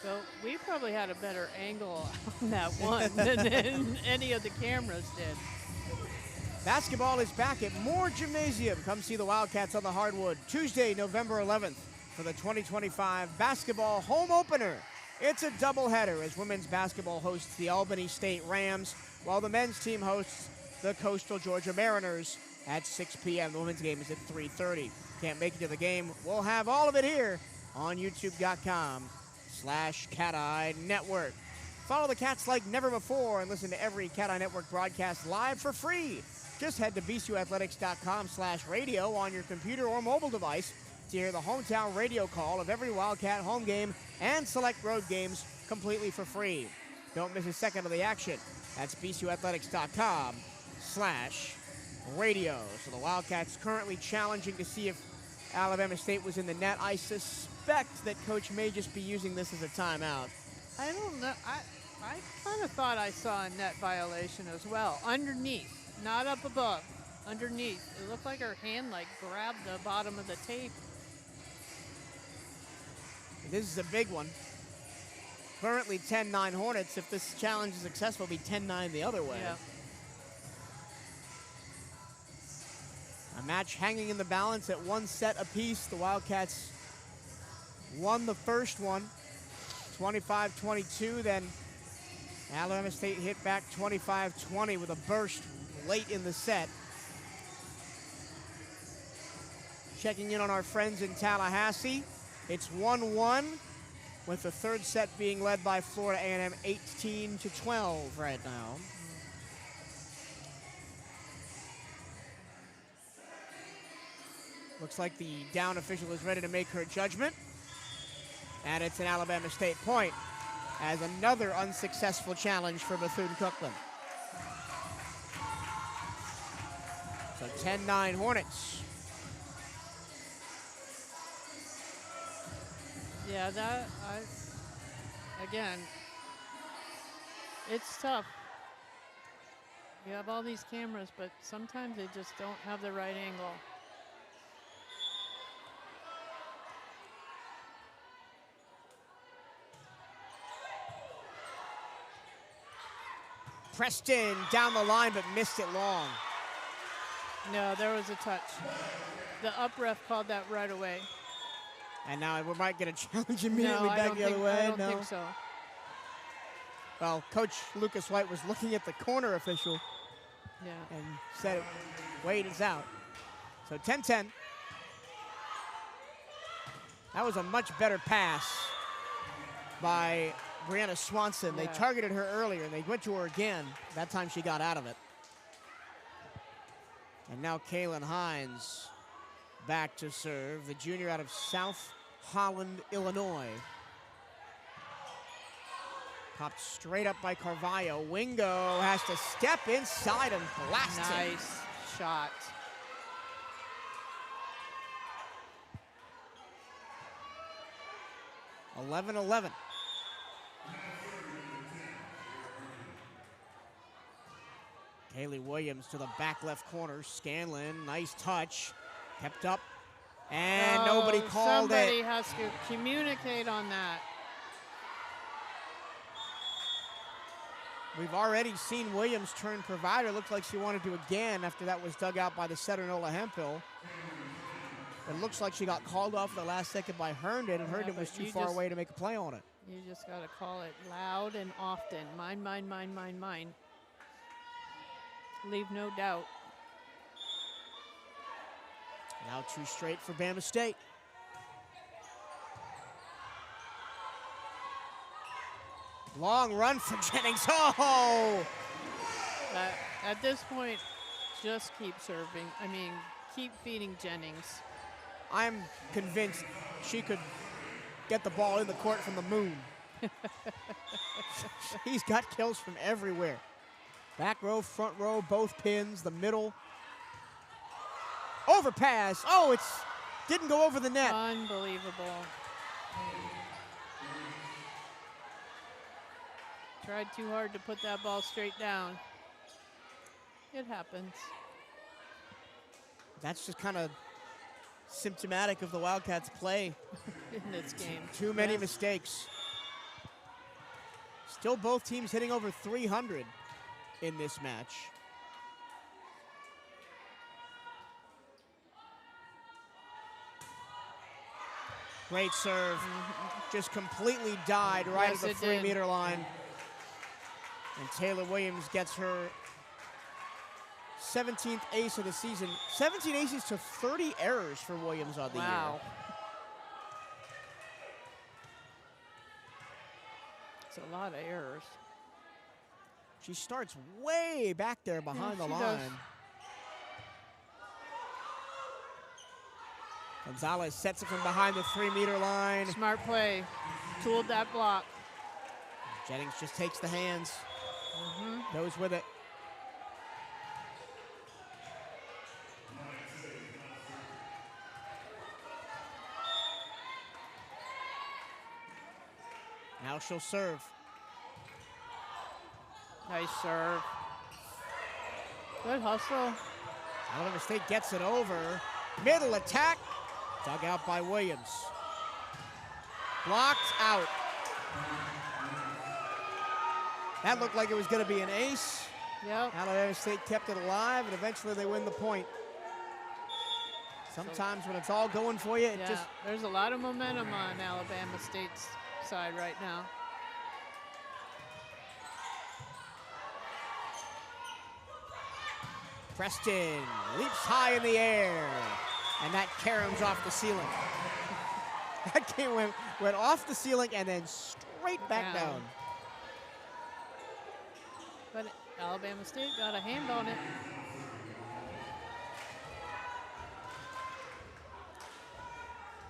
Speaker 3: So we probably had a better angle on that one than any of the cameras did.
Speaker 2: Basketball is back at Moore Gymnasium. Come see the Wildcats on the hardwood Tuesday, November 11th for the 2025 basketball home opener. It's a doubleheader as women's basketball hosts the Albany State Rams, while the men's team hosts the Coastal Georgia Mariners at 6 p.m. The women's game is at 3:30. Can't make it to the game? We'll have all of it here on youtube.com/CatEye Network. Follow the Cats like never before and listen to every CatEye Network broadcast live for free. Just head to bcuathletics.com/radio on your computer or mobile device to hear the hometown radio call of every Wildcat home game and select road games completely for free. Don't miss a second of the action. That's bcuathletics.com/radio. So the Wildcats currently challenging to see if Alabama State was in the net. I suspect that Coach may just be using this as a timeout.
Speaker 3: I don't know. I kind of thought I saw a net violation as well. Underneath, not up above. Underneath. It looked like her hand grabbed the bottom of the tape.
Speaker 2: This is a big one. Currently 10-9 Hornets. If this challenge is successful, it'll be 10-9 the other way.
Speaker 3: Yeah.
Speaker 2: A match hanging in the balance at 1 set apiece. The Wildcats won the first one, 25-22. Then Alabama State hit back 25-20 with a burst late in the set. Checking in on our friends in Tallahassee. It's 1-1 with the third set being led by Florida A&M 18-12 right now. Looks like the down official is ready to make her judgment. And it's an Alabama State point as another unsuccessful challenge for Bethune-Cookman. So 10-9 Hornets.
Speaker 3: Yeah, again, It's tough. You have all these cameras, but sometimes they just don't have the right angle.
Speaker 2: Preston down the line, but missed it long.
Speaker 3: No, there was a touch. The up ref called that right away.
Speaker 2: And now we might get a challenge immediately
Speaker 3: No,
Speaker 2: back the other way.
Speaker 3: I don't think so.
Speaker 2: Well, Coach Lucas White was looking at the corner official
Speaker 3: Yeah.
Speaker 2: and said, wait, it's out. So 10-10. That was a much better pass by Brianna Swanson.
Speaker 3: Yeah.
Speaker 2: They targeted her earlier, and they went to her again. That time she got out of it. And now Kaylin Hines back to serve, the junior out of South Holland, Illinois. Popped straight up by Carvalho. Wingo has to step inside and blast it.
Speaker 3: Nice shot.
Speaker 2: It. 11-11. Kaylee Williams to the back left corner. Scanlon, nice touch. Kept up. And nobody called
Speaker 3: somebody
Speaker 2: it.
Speaker 3: has to communicate on that.
Speaker 2: We've already seen Williams turn provider. Looks like she wanted to again after that was dug out by the setter, Nola Hemphill. It looks like she got called off at the last second by Herndon, and Herndon was too far away to make a play on it.
Speaker 3: You just got to call it loud and often. Mine, mine, mine, mine, mine. Leave no doubt.
Speaker 2: Now two straight for Bama State. Long run for Jennings. Oh!
Speaker 3: At this point, just keep serving. I mean, keep feeding Jennings.
Speaker 2: I'm convinced she could get the ball in the court from the moon. He's got kills from everywhere. Back row, front row, both pins, the middle. Overpass. Oh, it's didn't go over the net.
Speaker 3: Unbelievable. Tried too hard to put that ball straight down. It happens.
Speaker 2: That's just kind of symptomatic of the Wildcats' play.
Speaker 3: In this game.
Speaker 2: Too many mistakes. Still both teams hitting over 300 in this match. Great serve. Just completely died right
Speaker 3: Yes,
Speaker 2: at the
Speaker 3: it
Speaker 2: 3
Speaker 3: did.
Speaker 2: meter line. And Taylor Williams gets her 17th ace of the season. 17 aces to 30 errors for Williams on the year.
Speaker 3: Wow. It's a lot of errors.
Speaker 2: She starts way back there behind the
Speaker 3: she
Speaker 2: line.
Speaker 3: does.
Speaker 2: Gonzalez sets it from behind the 3 meter line.
Speaker 3: Smart play. Tooled that block.
Speaker 2: Jennings just takes the hands. Goes with it. Now she'll serve.
Speaker 3: Nice serve. Good hustle.
Speaker 2: Alabama State gets it over. Middle attack. Dug out by Williams. Blocked out. That looked like it was going to be an ace.
Speaker 3: Yep.
Speaker 2: Alabama State kept it alive, and eventually they win the point. Sometimes when it's all going for you, it
Speaker 3: Yeah,
Speaker 2: just...
Speaker 3: there's a lot of momentum on Alabama State's side right now.
Speaker 2: Preston leaps high in the air, and that caroms off the ceiling. That game went off the ceiling and then straight back down.
Speaker 3: But Alabama State got a hand on it.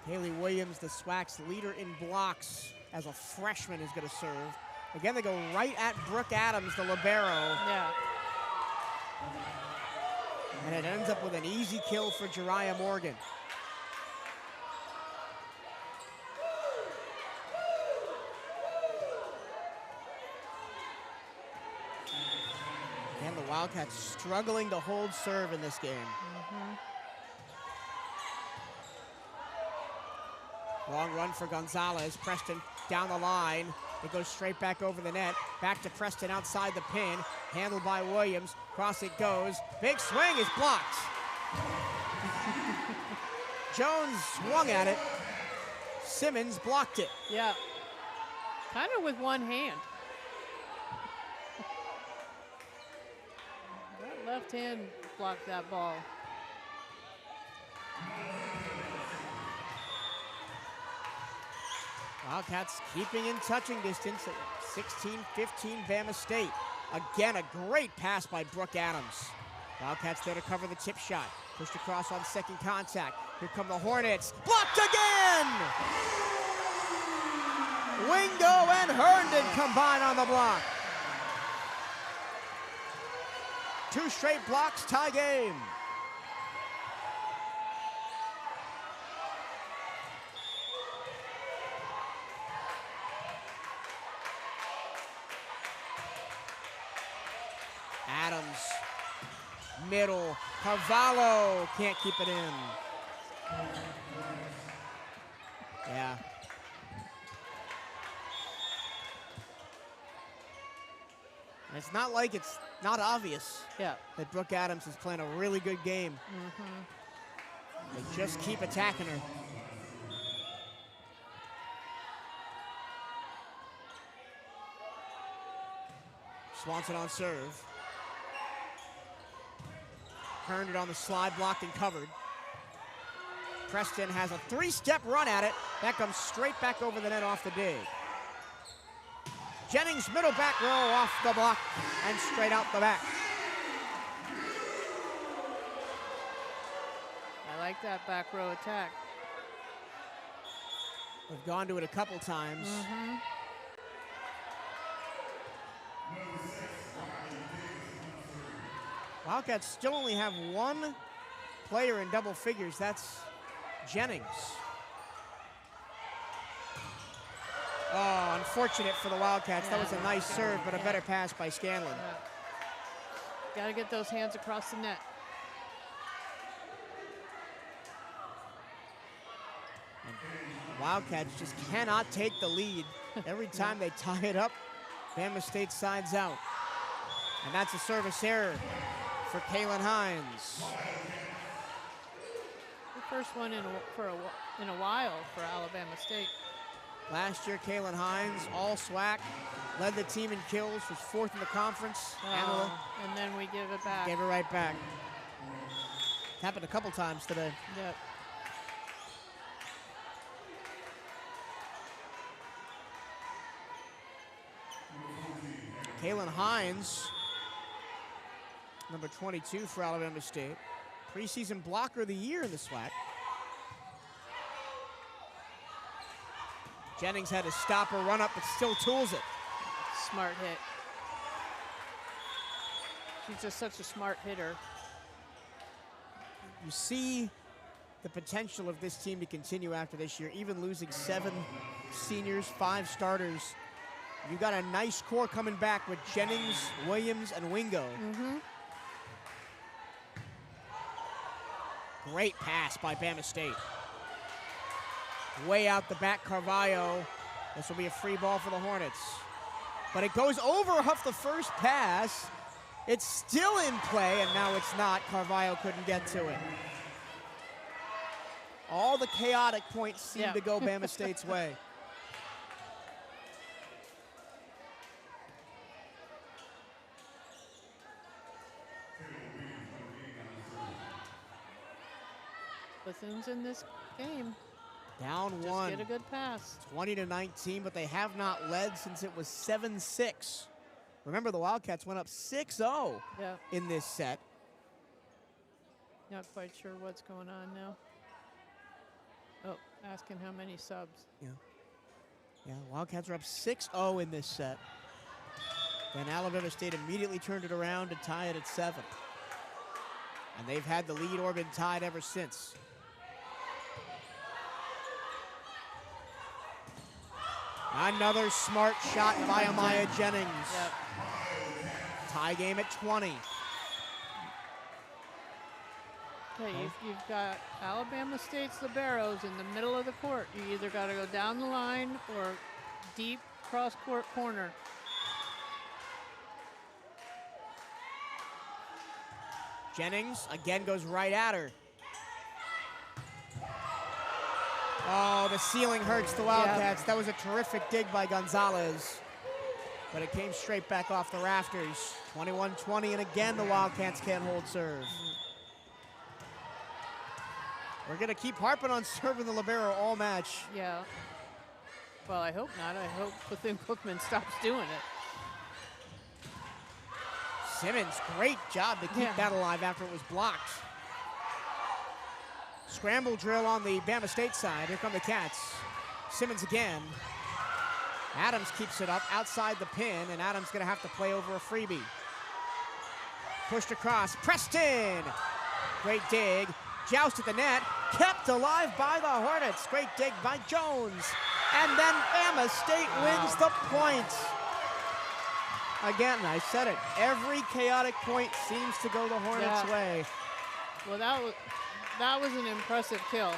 Speaker 2: Haley Williams, the SWAC's leader in blocks as a freshman, is going to serve. Again, they go right at Brooke Adams, the libero.
Speaker 3: Yeah.
Speaker 2: And it ends up with an easy kill for Jariah Morgan. Again, the Wildcats struggling to hold serve in this game. Long run for Gonzalez. Preston down the line. It goes straight back over the net. Back to Preston outside the pin. Handled by Williams. Cross it goes. Big swing is blocked. Jones swung at it. Simmons blocked it.
Speaker 3: Yeah. Kind of with one hand. That left hand blocked that ball.
Speaker 2: Wildcats keeping in touching distance at 16-15 Bama State. Again, a great pass by Brooke Adams. Wildcats there to cover the tip shot. Pushed across on second contact. Here come the Hornets. Blocked again! Wingo and Herndon combine on the block. 2 straight blocks, tie game. Adams, middle, Carvalho can't keep it in. Yeah. And it's not like it's not obvious that Brooke Adams is playing a really good game. They just keep attacking her. Swanson on serve. Herndon on the slide, blocked and covered. Preston has a 3-step run at it. That comes straight back over the net off the dig. Jennings, middle back row off the block and straight out the back.
Speaker 3: I like that back row attack.
Speaker 2: We've gone to it a couple times. Wildcats still only have one player in double figures. That's Jennings. Oh, unfortunate for the Wildcats. That was a nice serve, but a better pass by Scanlon.
Speaker 3: Got to get those hands across the net.
Speaker 2: And Wildcats just cannot take the lead. Every time they tie it up, Bama State sides out. And that's a service error for Kaylin Hines.
Speaker 3: The first one in a while for Alabama State.
Speaker 2: Last year, Kaylin Hines, all SWAC, led the team in kills, was 4th in the conference.
Speaker 3: And then we give it back.
Speaker 2: Gave it right back. Happened a couple times today.
Speaker 3: Yep.
Speaker 2: Kaylin Hines, number 22 for Alabama State. Preseason blocker of the year in the SWAC. Jennings had to stop her run up, but still tools it.
Speaker 3: Smart hit. She's just such a smart hitter.
Speaker 2: You see the potential of this team to continue after this year, even losing 7 seniors, 5 starters. You got a nice core coming back with Jennings, Williams, and Wingo. Great pass by Bama State. Way out the back, Carvalho. This will be a free ball for the Hornets. But it goes over off the first pass. It's still in play, and now it's not. Carvalho couldn't get to it. All the chaotic points seem to go Bama State's way.
Speaker 3: Bethune's in this game.
Speaker 2: Down
Speaker 3: Just
Speaker 2: one.
Speaker 3: get a good pass.
Speaker 2: 20-19, but they have not led since it was 7-6. Remember, the Wildcats went up 6-0 in this set.
Speaker 3: Not quite sure what's going on now. Oh, asking how many subs.
Speaker 2: Yeah, Wildcats are up 6-0 in this set. Then Alabama State immediately turned it around to tie it at 7. And they've had the lead or been tied ever since. Another smart shot by Amaya Jennings. Tie game at 20.
Speaker 3: Okay, you've got Alabama State's liberos in the middle of the court. You either got to go down the line or deep cross-court corner.
Speaker 2: Jennings again goes right at her. Oh, the ceiling hurts the Wildcats. That was a terrific dig by Gonzalez, but it came straight back off the rafters. 21-20, and again the Wildcats can't hold serve. We're gonna keep harping on serving the libero all match.
Speaker 3: Yeah. Well, I hope not. I hope Bethune-Cookman stops doing it.
Speaker 2: Simmons, great job to keep that alive after it was blocked. Scramble drill on the Bama State side. Here come the Cats. Simmons again. Adams keeps it up outside the pin, and Adams gonna have to play over a freebie. Pushed across, Preston! Great dig. Joust at the net, kept alive by the Hornets. Great dig by Jones. And then Bama State wins the point. Again, I said it, every chaotic point seems to go the Hornets' way.
Speaker 3: Well, that was an impressive kill.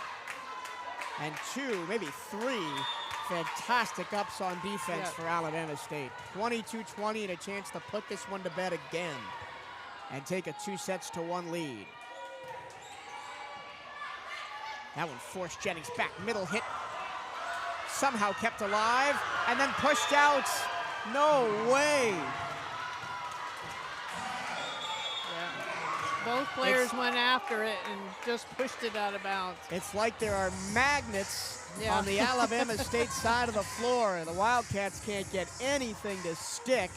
Speaker 2: And 2, maybe 3 fantastic ups on defense for Alabama State. 22-20 and a chance to put this one to bed again and take a 2-1 lead. That one forced Jennings back, middle hit. Somehow kept alive and then pushed out. No way.
Speaker 3: Yeah. Both players went after it and just pushed it out of bounds.
Speaker 2: It's like there are magnets on the Alabama State side of the floor, and the Wildcats can't get anything to stick.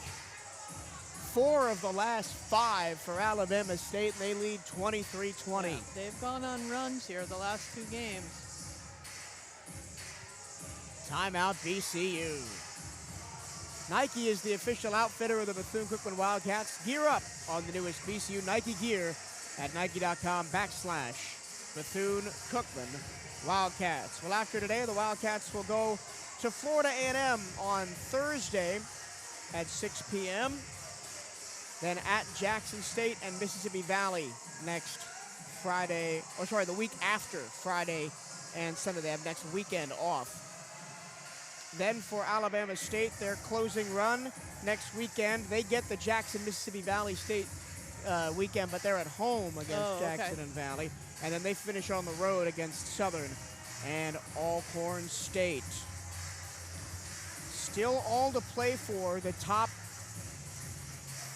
Speaker 2: 4 of the last 5 for Alabama State, and they lead 23-20.
Speaker 3: Yeah, they've gone on runs here the last 2 games.
Speaker 2: Timeout BCU. Nike is the official outfitter of the Bethune-Cookman Wildcats. Gear up on the newest BCU Nike gear at Nike.com/Bethune-Cookman Wildcats. Well, after today, the Wildcats will go to Florida A&M on Thursday at 6 p.m. Then at Jackson State and Mississippi Valley next Friday, the week after Friday and Sunday. They have next weekend off. Then for Alabama State, their closing run next weekend. They get the Jackson, Mississippi Valley State weekend, but they're at home against Jackson and Valley. And then they finish on the road against Southern and Alcorn State. Still all to play for. The top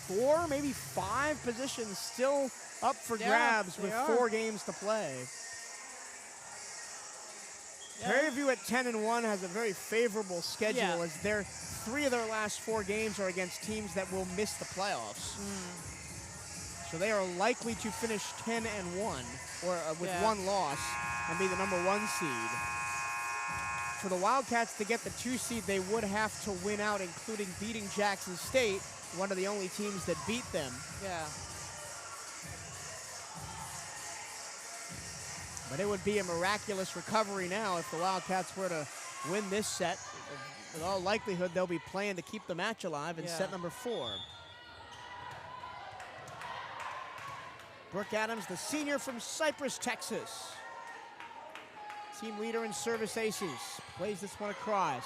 Speaker 2: 4, maybe 5 positions still up for grabs with 4 games to play. Prairie View at 10-1 has a very favorable schedule as 3 of their last 4 games are against teams that will miss the playoffs. So they are likely to finish 10-1 or with 1 loss and be the number 1 seed. For the Wildcats to get the 2 seed, they would have to win out, including beating Jackson State, one of the only teams that beat them.
Speaker 3: Yeah.
Speaker 2: But it would be a miraculous recovery now if the Wildcats were to win this set. With all likelihood, they'll be playing to keep the match alive in set number 4. Brooke Adams, the senior from Cypress, Texas. Team leader in service aces. Plays this one across.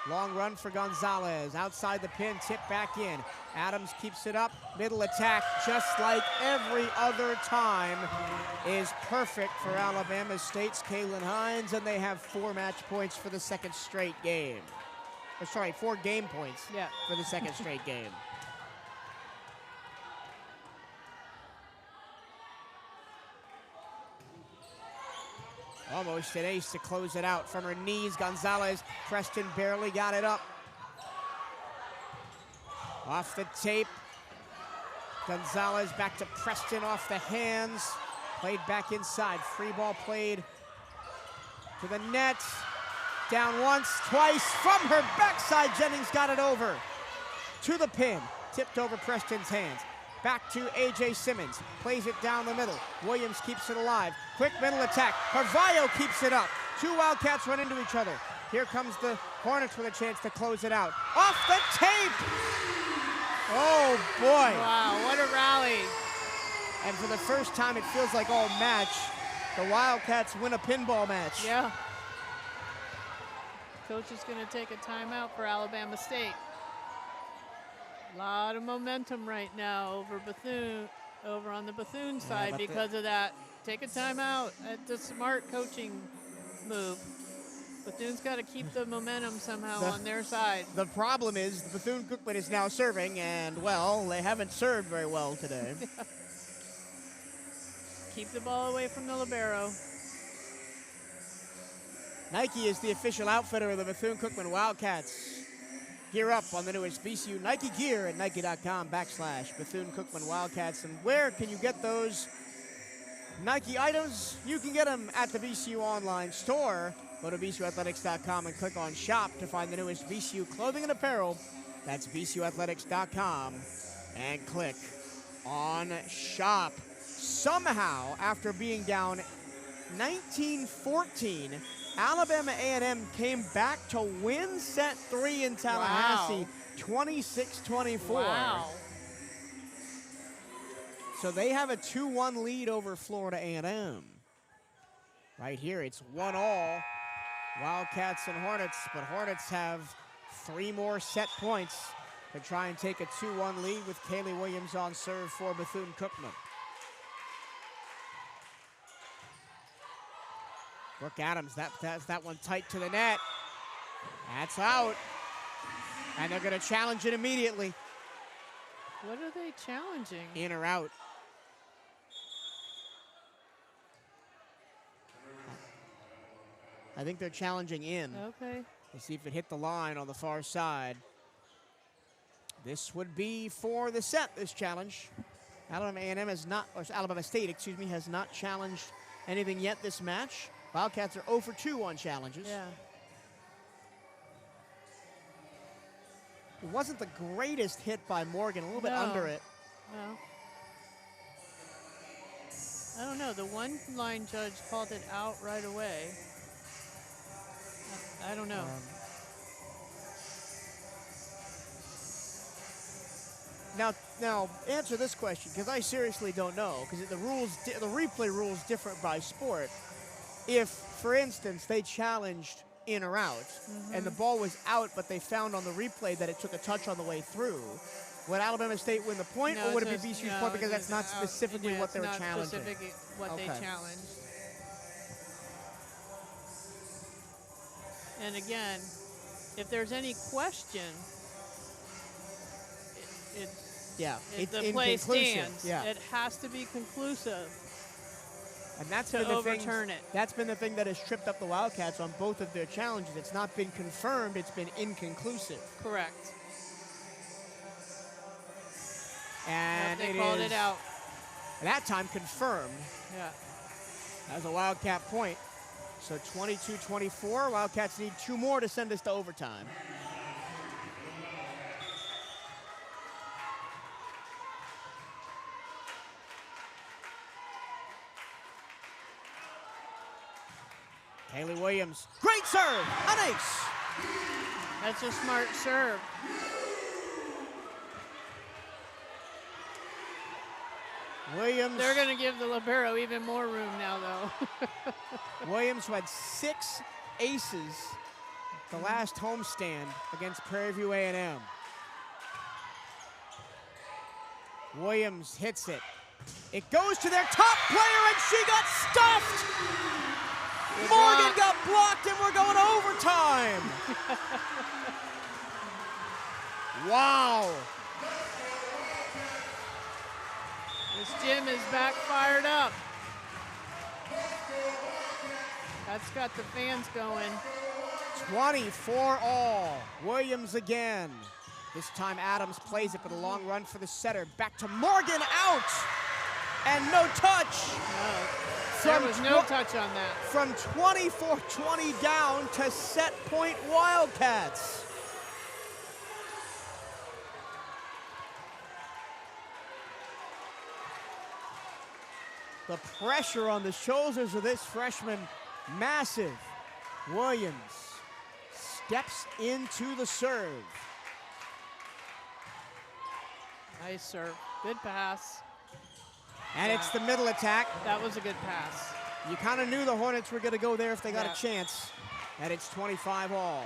Speaker 2: Long run for Gonzalez. Outside the pin, tip back in. Adams keeps it up. Middle attack, just like every other time, is perfect for Alabama State's Kaylin Hines, and they have 4 match points for the 2nd straight game. 4 game points for the 2nd straight game. Almost an ace to close it out from her knees. Gonzalez, Preston barely got it up. Off the tape. Gonzalez back to Preston off the hands. Played back inside. Free ball played to the net. Down once, twice from her backside. Jennings got it over to the pin. Tipped over Preston's hands. Back to A.J. Simmons, plays it down the middle. Williams keeps it alive. Quick middle attack. Carvalho keeps it up. 2 Wildcats run into each other. Here comes the Hornets with a chance to close it out. Off the tape! Oh, boy.
Speaker 3: Wow, what a rally.
Speaker 2: And for the first time, it feels like all match, the Wildcats win a pinball match.
Speaker 3: Yeah. Coach is going to take a timeout for Alabama State. A lot of momentum right now over on the Bethune side because of that. Take a timeout. That's a smart coaching move. Bethune's got to keep the momentum somehow on their side.
Speaker 2: The problem is the Bethune-Cookman is now serving, and, well, they haven't served very well today.
Speaker 3: Keep the ball away from the libero.
Speaker 2: Nike is the official outfitter of the Bethune-Cookman Wildcats. Gear up on the newest BCU Nike gear at nike.com/Bethune-Cookman Wildcats. And where can you get those Nike items? You can get them at the BCU online store. Go to BCUathletics.com and click on shop to find the newest BCU clothing and apparel. That's BCUathletics.com and click on shop. Somehow, after being down 19-14, Alabama A&M came back to win set 3 in Tallahassee, 26-24.
Speaker 3: Wow.
Speaker 2: So they have a 2-1 lead over Florida A&M. Right here, it's 1-all. Wildcats and Hornets, but Hornets have 3 more set points to try and take a 2-1 lead with Kaylee Williams on serve for Bethune-Cookman. Brooke Adams, that's that one tight to the net. That's out. And they're going to challenge it immediately.
Speaker 3: What are they challenging?
Speaker 2: In or out. I think they're challenging in.
Speaker 3: Okay.
Speaker 2: To see if it hit the line on the far side. This would be for the set, this challenge. Alabama A&M has not, or Alabama State, excuse me, has not challenged anything yet this match. Wildcats are 0 for 2 on challenges.
Speaker 3: Yeah.
Speaker 2: It wasn't the greatest hit by Morgan, a little bit under it.
Speaker 3: No. I don't know. The one line judge called it out right away. I don't know.
Speaker 2: Now answer this question, because I seriously don't know, because the replay rules different by sport. If, for instance, they challenged in or out, and the ball was out, but they found on the replay that it took a touch on the way through, would Alabama State win the point, or would it be BCU's point, because that's not specifically what they were challenging?
Speaker 3: Not specifically what they challenged. And again, if there's any question, the play stands.
Speaker 2: Yeah.
Speaker 3: It has to be conclusive.
Speaker 2: And that's
Speaker 3: to
Speaker 2: been the
Speaker 3: overturn it.
Speaker 2: That's been the thing that has tripped up the Wildcats on both of their challenges. It's not been confirmed, it's been inconclusive.
Speaker 3: Correct.
Speaker 2: And
Speaker 3: they called it out.
Speaker 2: That time confirmed.
Speaker 3: Yeah.
Speaker 2: As a Wildcat point. So 22-24, Wildcats need 2 more to send us to overtime. Kaylee Williams, great serve, an ace.
Speaker 3: That's a smart serve.
Speaker 2: Williams.
Speaker 3: They're going to give the libero even more room now, though.
Speaker 2: Williams, who had 6 aces the last homestand against Prairie View A&M. Williams hits it. It goes to their top player, and she got stuffed. Morgan got blocked, and we're going to overtime. Wow.
Speaker 3: This gym is back fired up. That's got the fans going.
Speaker 2: 24-all. Williams again. This time Adams plays it, but a long run for the setter. Back to Morgan, out. And no touch.
Speaker 3: No. There was no touch on that.
Speaker 2: From 24-20 down to set point Wildcats. The pressure on the shoulders of this freshman, massive. Williams steps into the serve.
Speaker 3: Nice serve. Good pass.
Speaker 2: And it's the middle attack.
Speaker 3: That was a good pass.
Speaker 2: You kind of knew the Hornets were going to go there if they got
Speaker 3: Yeah.
Speaker 2: a chance. And it's 25 all.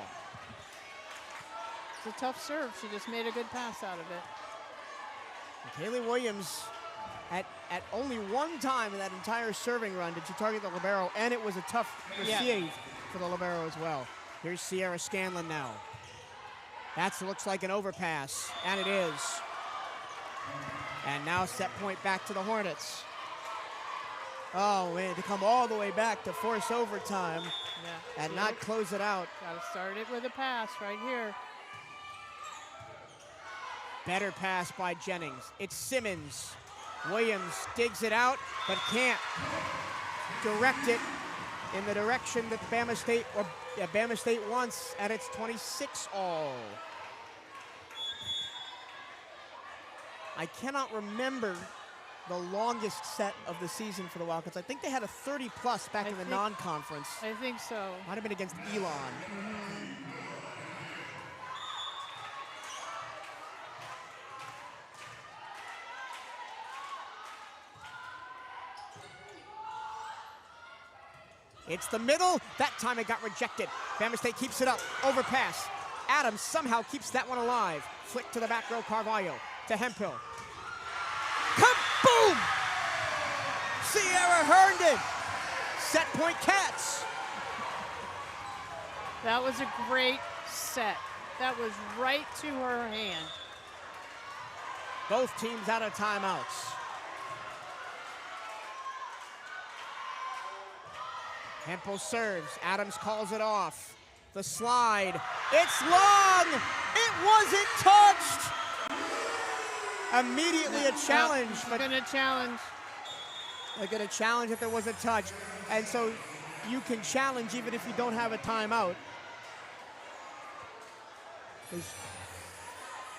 Speaker 3: It's a tough serve. She just made a good pass out of it.
Speaker 2: Kaylee Williams, at only one time in that entire serving run did she target the libero, and it was a tough receive for the libero as well. Here's Sierra Scanlon now. That looks like an overpass, and it is. And now set point back to the Hornets. Oh, man, to come all the way back to force overtime and not close it out.
Speaker 3: Got to start it with a pass right here.
Speaker 2: Better pass by Jennings. It's Simmons. Williams digs it out, but can't direct it in the direction that Bama State wants, and it's 26 all. I cannot remember the longest set of the season for the Wildcats. I think they had a 30-plus back in the non-conference.
Speaker 3: I think so.
Speaker 2: Might have been against Elon. It's the middle. That time it got rejected. Bama State keeps it up. Overpass. Adams somehow keeps that one alive. Flick to the back row. Carvalho to Hemphill. Kaboom! Sierra Herndon. Set point Cats.
Speaker 3: That was a great set. That was right to her hand.
Speaker 2: Both teams out of timeouts. Hemphill serves. Adams calls it off. The slide. It's long. It wasn't touched. Immediately a challenge.
Speaker 3: But gonna challenge.
Speaker 2: They're gonna challenge if there was a touch. And so you can challenge even if you don't have a timeout.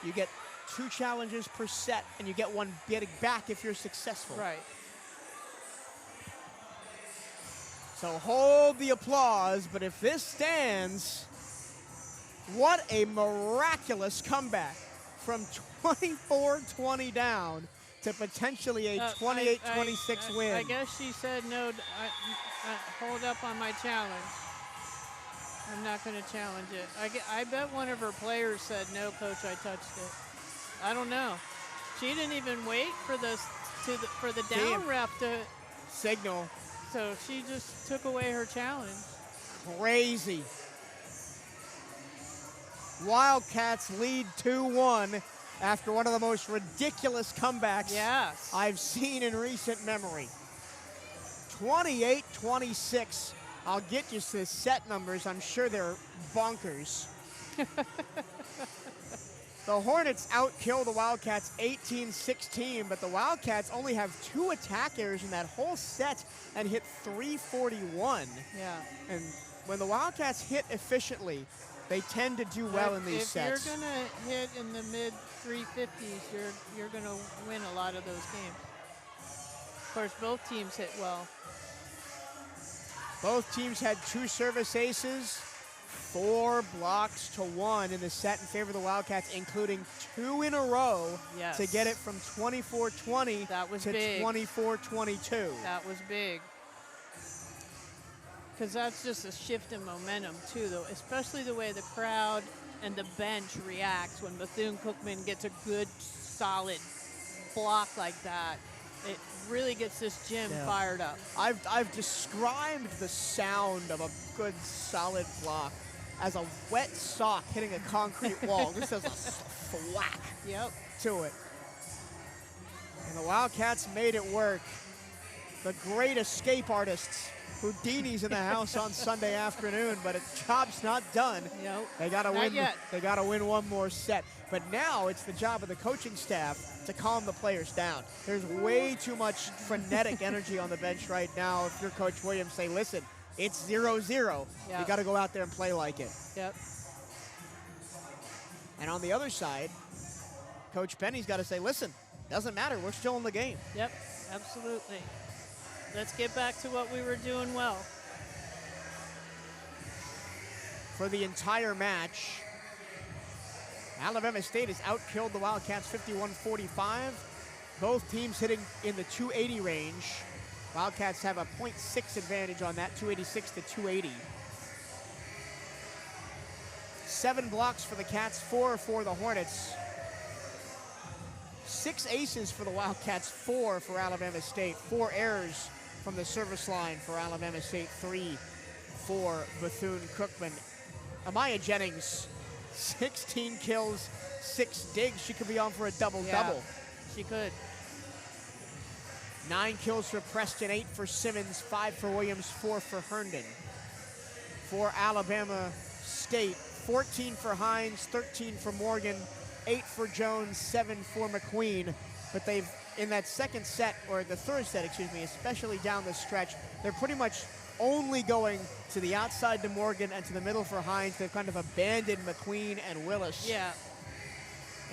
Speaker 2: You get 2 challenges per set, and you get one getting back if you're successful.
Speaker 3: Right.
Speaker 2: So hold the applause, but if this stands, what a miraculous comeback from 24-20 down to potentially a 28-26 win.
Speaker 3: I guess she said no, hold up on my challenge. I'm not going to challenge it. I bet one of her players said, no, coach, I touched it. I don't know. She didn't even wait for the down ref to
Speaker 2: signal.
Speaker 3: So she just took away her challenge.
Speaker 2: Crazy. Wildcats lead 2-1 after one of the most ridiculous comebacks I've seen in recent memory. 28-26. I'll get you to the set numbers. I'm sure they're bonkers. The Hornets outkill the Wildcats 18-16, but the Wildcats only have 2 attack errors in that whole set and hit 341.
Speaker 3: Yeah.
Speaker 2: And when the Wildcats hit efficiently, they tend to do well in these sets.
Speaker 3: If you're going to hit in the mid-350s, you're going to win a lot of those games. Of course, both teams hit well.
Speaker 2: Both teams had 2 service aces, 4 blocks to 1 in the set in favor of the Wildcats, including 2 in a row to get it from 24-20 to 24-22.
Speaker 3: That was big. Because that's just a shift in momentum, too, though, especially the way the crowd and the bench reacts when Bethune-Cookman gets a good, solid block like that. It really gets this gym fired up.
Speaker 2: I've described the sound of a good, solid block as a wet sock hitting a concrete wall. Just as a thwack to it. And the Wildcats made it work. The great escape artists, Houdini's in the house on Sunday afternoon, but the job's not done. They gotta win. They gotta win one more set. But now it's the job of the coaching staff to calm the players down. There's way too much frenetic energy on the bench right now. If you're Coach Williams, say, listen, it's 0-0. You got to go out there and play like it. And on the other side, Coach Penny's got to say, listen, doesn't matter. We're still in the game.
Speaker 3: Yep, absolutely. Let's get back to what we were doing well.
Speaker 2: For the entire match, Alabama State has outkilled the Wildcats 51-45. Both teams hitting in the 280 range. Wildcats have a .6 advantage on that, 286 to 280. 7 blocks for the Cats, 4 for the Hornets. 6 aces for the Wildcats, 4 for Alabama State. 4 errors from the service line for Alabama State, 3 for Bethune-Cookman. Amaya Jennings, 16 kills, 6 digs. She could be on for a double-double.
Speaker 3: Yeah, she could.
Speaker 2: 9 kills for Preston, 8 for Simmons, 5 for Williams, 4 for Herndon. For Alabama State, 14 for Hines, 13 for Morgan, 8 for Jones, 7 for McQueen. But they've, in that second set, or the third set, excuse me, especially down the stretch, they're pretty much only going to the outside to Morgan and to the middle for Hines. They've kind of abandoned McQueen and Willis.
Speaker 3: Yeah.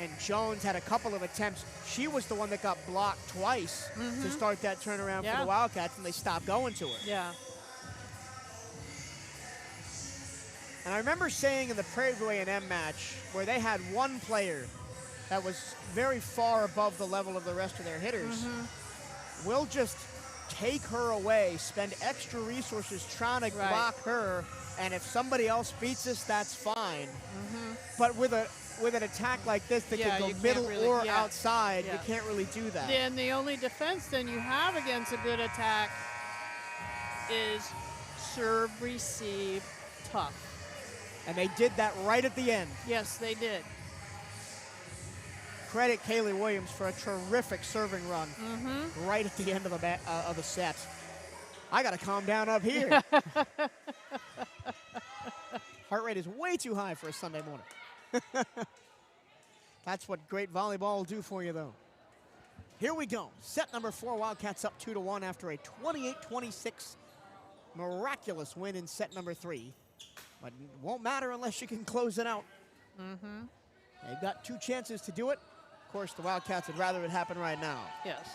Speaker 2: And Jones had a couple of attempts. She was the one that got blocked twice to start that turnaround for the Wildcats, and they stopped going to her.
Speaker 3: Yeah.
Speaker 2: And I remember saying in the Prairie View A&M match where they had one player that was very far above the level of the rest of their hitters, we'll just take her away, spend extra resources trying to block her, and if somebody else beats us, that's fine. But with an attack like this that can go middle really, or outside, you can't really do that.
Speaker 3: And the only defense then you have against a good attack is serve, receive, tough.
Speaker 2: And they did that right at the end.
Speaker 3: Yes, they did.
Speaker 2: Credit Kaylee Williams for a terrific serving run right at the end of the set. I got to calm down up here. Heart rate is way too high for a Sunday morning. That's what great volleyball will do for you, though. Here we go. Set number 4, Wildcats up 2-1 after a 28-26 miraculous win in set number 3. But it won't matter unless you can close it out. They've got 2 chances to do it. Of course, the Wildcats would rather it happen right now.
Speaker 3: Yes.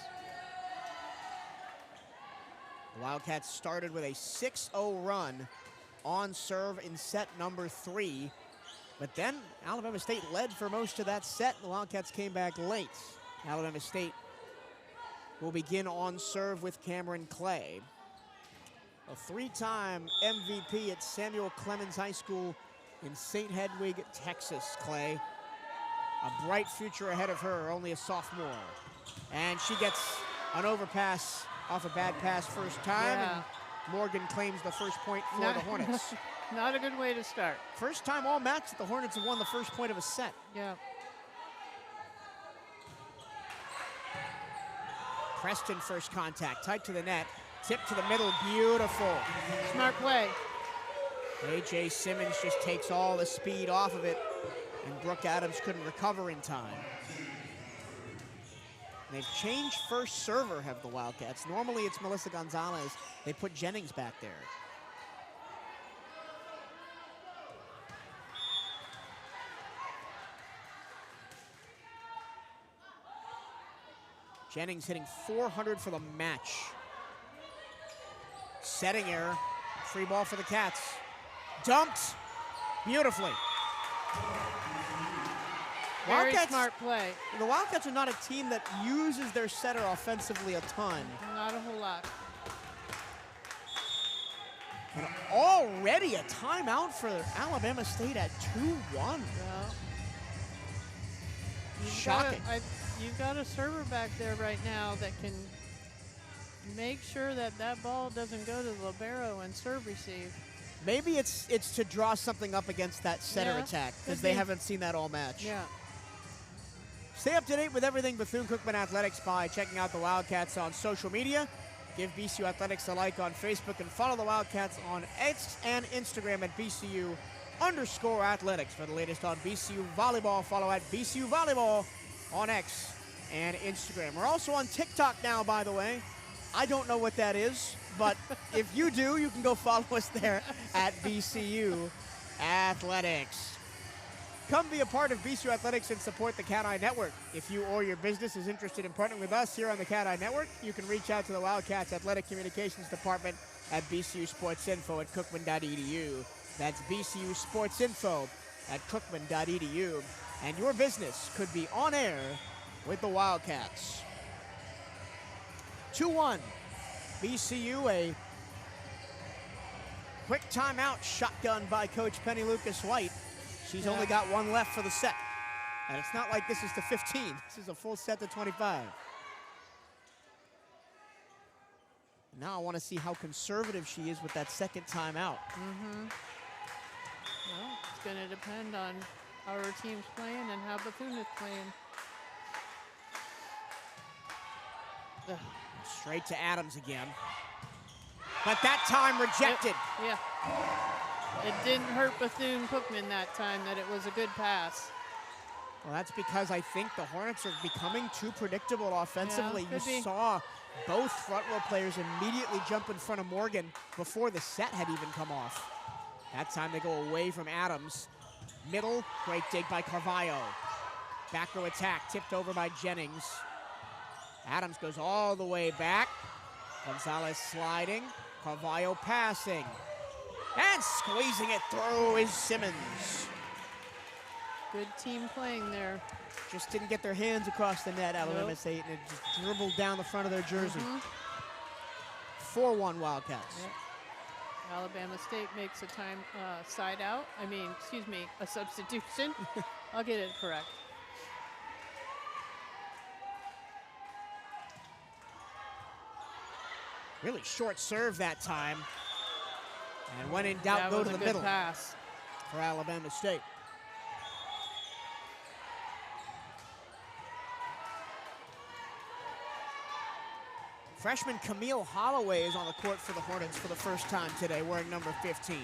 Speaker 2: The Wildcats started with a 6-0 run on serve in set number 3. But then Alabama State led for most of that set, and the Wildcats came back late. Alabama State will begin on serve with Cameron Clay. A 3-time MVP at Samuel Clemens High School in St. Hedwig, Texas, Clay. A bright future ahead of her, only a sophomore. And she gets an overpass off a bad pass first time, and Morgan claims the first point for the Hornets.
Speaker 3: Not a good way to start.
Speaker 2: First time all match that the Hornets have won the first point of a set.
Speaker 3: Yeah.
Speaker 2: Preston first contact, tight to the net. Tip to the middle, beautiful.
Speaker 3: Smart play.
Speaker 2: A.J. Simmons just takes all the speed off of it, and Brooke Adams couldn't recover in time. They've changed first server, have the Wildcats. Normally it's Melissa Gonzalez. They put Jennings back there. Jennings hitting 400 for the match. Setting error. Free ball for the Cats. Dumped beautifully.
Speaker 3: Very smart play.
Speaker 2: The Wildcats are not a team that uses their setter offensively a ton.
Speaker 3: Not a whole lot.
Speaker 2: And already a timeout for Alabama State at 2-1.
Speaker 3: Well,
Speaker 2: shocking.
Speaker 3: You've got a server back there right now that can make sure that that ball doesn't go to the libero and serve receive.
Speaker 2: Maybe it's to draw something up against that setter attack, because they haven't seen that all match.
Speaker 3: Yeah.
Speaker 2: Stay up to date with everything Bethune-Cookman Athletics by checking out the Wildcats on social media. Give BCU Athletics a like on Facebook and follow the Wildcats on X and Instagram at BCU_athletics. For the latest on BCU Volleyball, follow at BCU Volleyball on X and Instagram. We're also on TikTok now, by the way. I don't know what that is, but if you do, you can go follow us there at BCU Athletics. Come be a part of BCU Athletics and support the CatEye Network. If you or your business is interested in partnering with us here on the CatEye Network, you can reach out to the Wildcats Athletic Communications Department at bcusportsinfo@cookman.edu. That's bcusportsinfo@cookman.edu. and your business could be on air with the Wildcats. 2-1, BCU, a quick timeout shotgun by Coach Penny Lucas White. She's only got one left for the set. And it's not like this is to 15. This is a full set to 25. Now I want to see how conservative she is with that second timeout.
Speaker 3: Well, it's going to depend on how her team's playing and how Bethune is playing. Ugh.
Speaker 2: Straight to Adams again. But that time rejected.
Speaker 3: Yeah. It didn't hurt Bethune-Cookman that time that it was a good pass.
Speaker 2: Well, that's because I think the Hornets are becoming too predictable offensively.
Speaker 3: Yeah,
Speaker 2: you saw both front row players immediately jump in front of Morgan before the set had even come off. That time they go away from Adams. Middle, great dig by Carvalho. Back row attack, tipped over by Jennings. Adams goes all the way back. Gonzalez sliding. Carvalho passing. And squeezing it through is Simmons.
Speaker 3: Good team playing there.
Speaker 2: Just didn't get their hands across the net, Alabama State, and it just dribbled down the front of their jersey. 4-1 Wildcats.
Speaker 3: Yep. Alabama State makes a time side out. A substitution. I'll get it correct.
Speaker 2: Really short serve that time. And when in doubt,
Speaker 3: That
Speaker 2: go
Speaker 3: was
Speaker 2: to
Speaker 3: a
Speaker 2: the
Speaker 3: good
Speaker 2: middle
Speaker 3: pass.
Speaker 2: for Alabama State. Freshman Camille Holloway is on the court for the Hornets for the first time today, wearing number 15.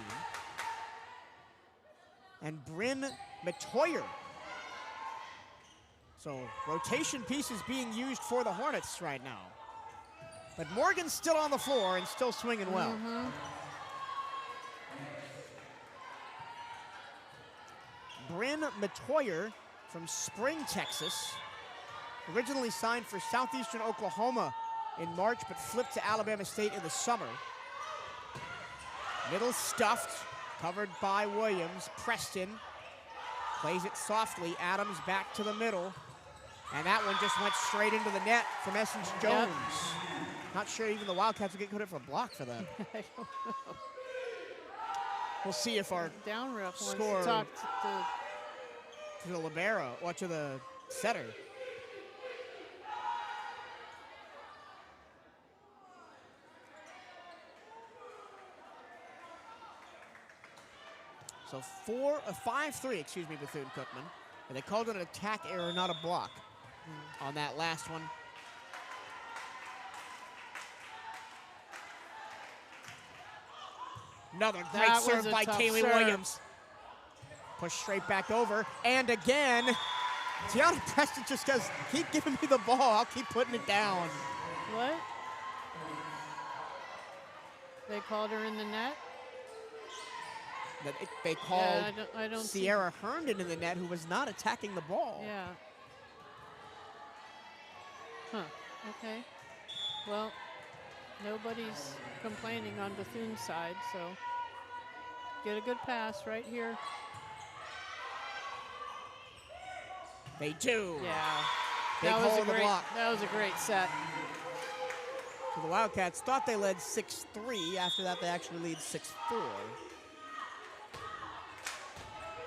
Speaker 2: And Bryn Metoyer. So rotation pieces being used for the Hornets right now. But Morgan's still on the floor and still swinging well. Bryn Metoyer from Spring, Texas. Originally signed for Southeastern Oklahoma in March, but flipped to Alabama State in the summer. Middle stuffed, covered by Williams. Preston plays it softly. Adams back to the middle. And that one just went straight into the net from Essence Jones. Not sure even the Wildcats will get credit for a block for that.
Speaker 3: I don't know.
Speaker 2: We'll see if our
Speaker 3: Down ref wants
Speaker 2: score
Speaker 3: to talk to
Speaker 2: the libero, or to the setter. So 5-3, excuse me, Bethune-Cookman. And they called it an attack error, not a block on that last one. Another great
Speaker 3: That
Speaker 2: serve
Speaker 3: was a
Speaker 2: by
Speaker 3: tough
Speaker 2: Kaylee
Speaker 3: serve.
Speaker 2: Williams. Pushed straight back over. And again, Tiana Preston just goes, keep giving me the ball. I'll keep putting it down.
Speaker 3: what? They called her in the net?
Speaker 2: They called
Speaker 3: I don't see.
Speaker 2: Sierra Herndon in the net, who was not attacking the ball.
Speaker 3: Yeah. Huh. Okay. Well, nobody's complaining on Bethune's side, so get a good pass right here.
Speaker 2: They do.
Speaker 3: Yeah.
Speaker 2: They
Speaker 3: That was
Speaker 2: call
Speaker 3: a
Speaker 2: the
Speaker 3: great.
Speaker 2: block.
Speaker 3: That was a great set.
Speaker 2: So the Wildcats thought they led 6-3. After that, they actually lead 6-4.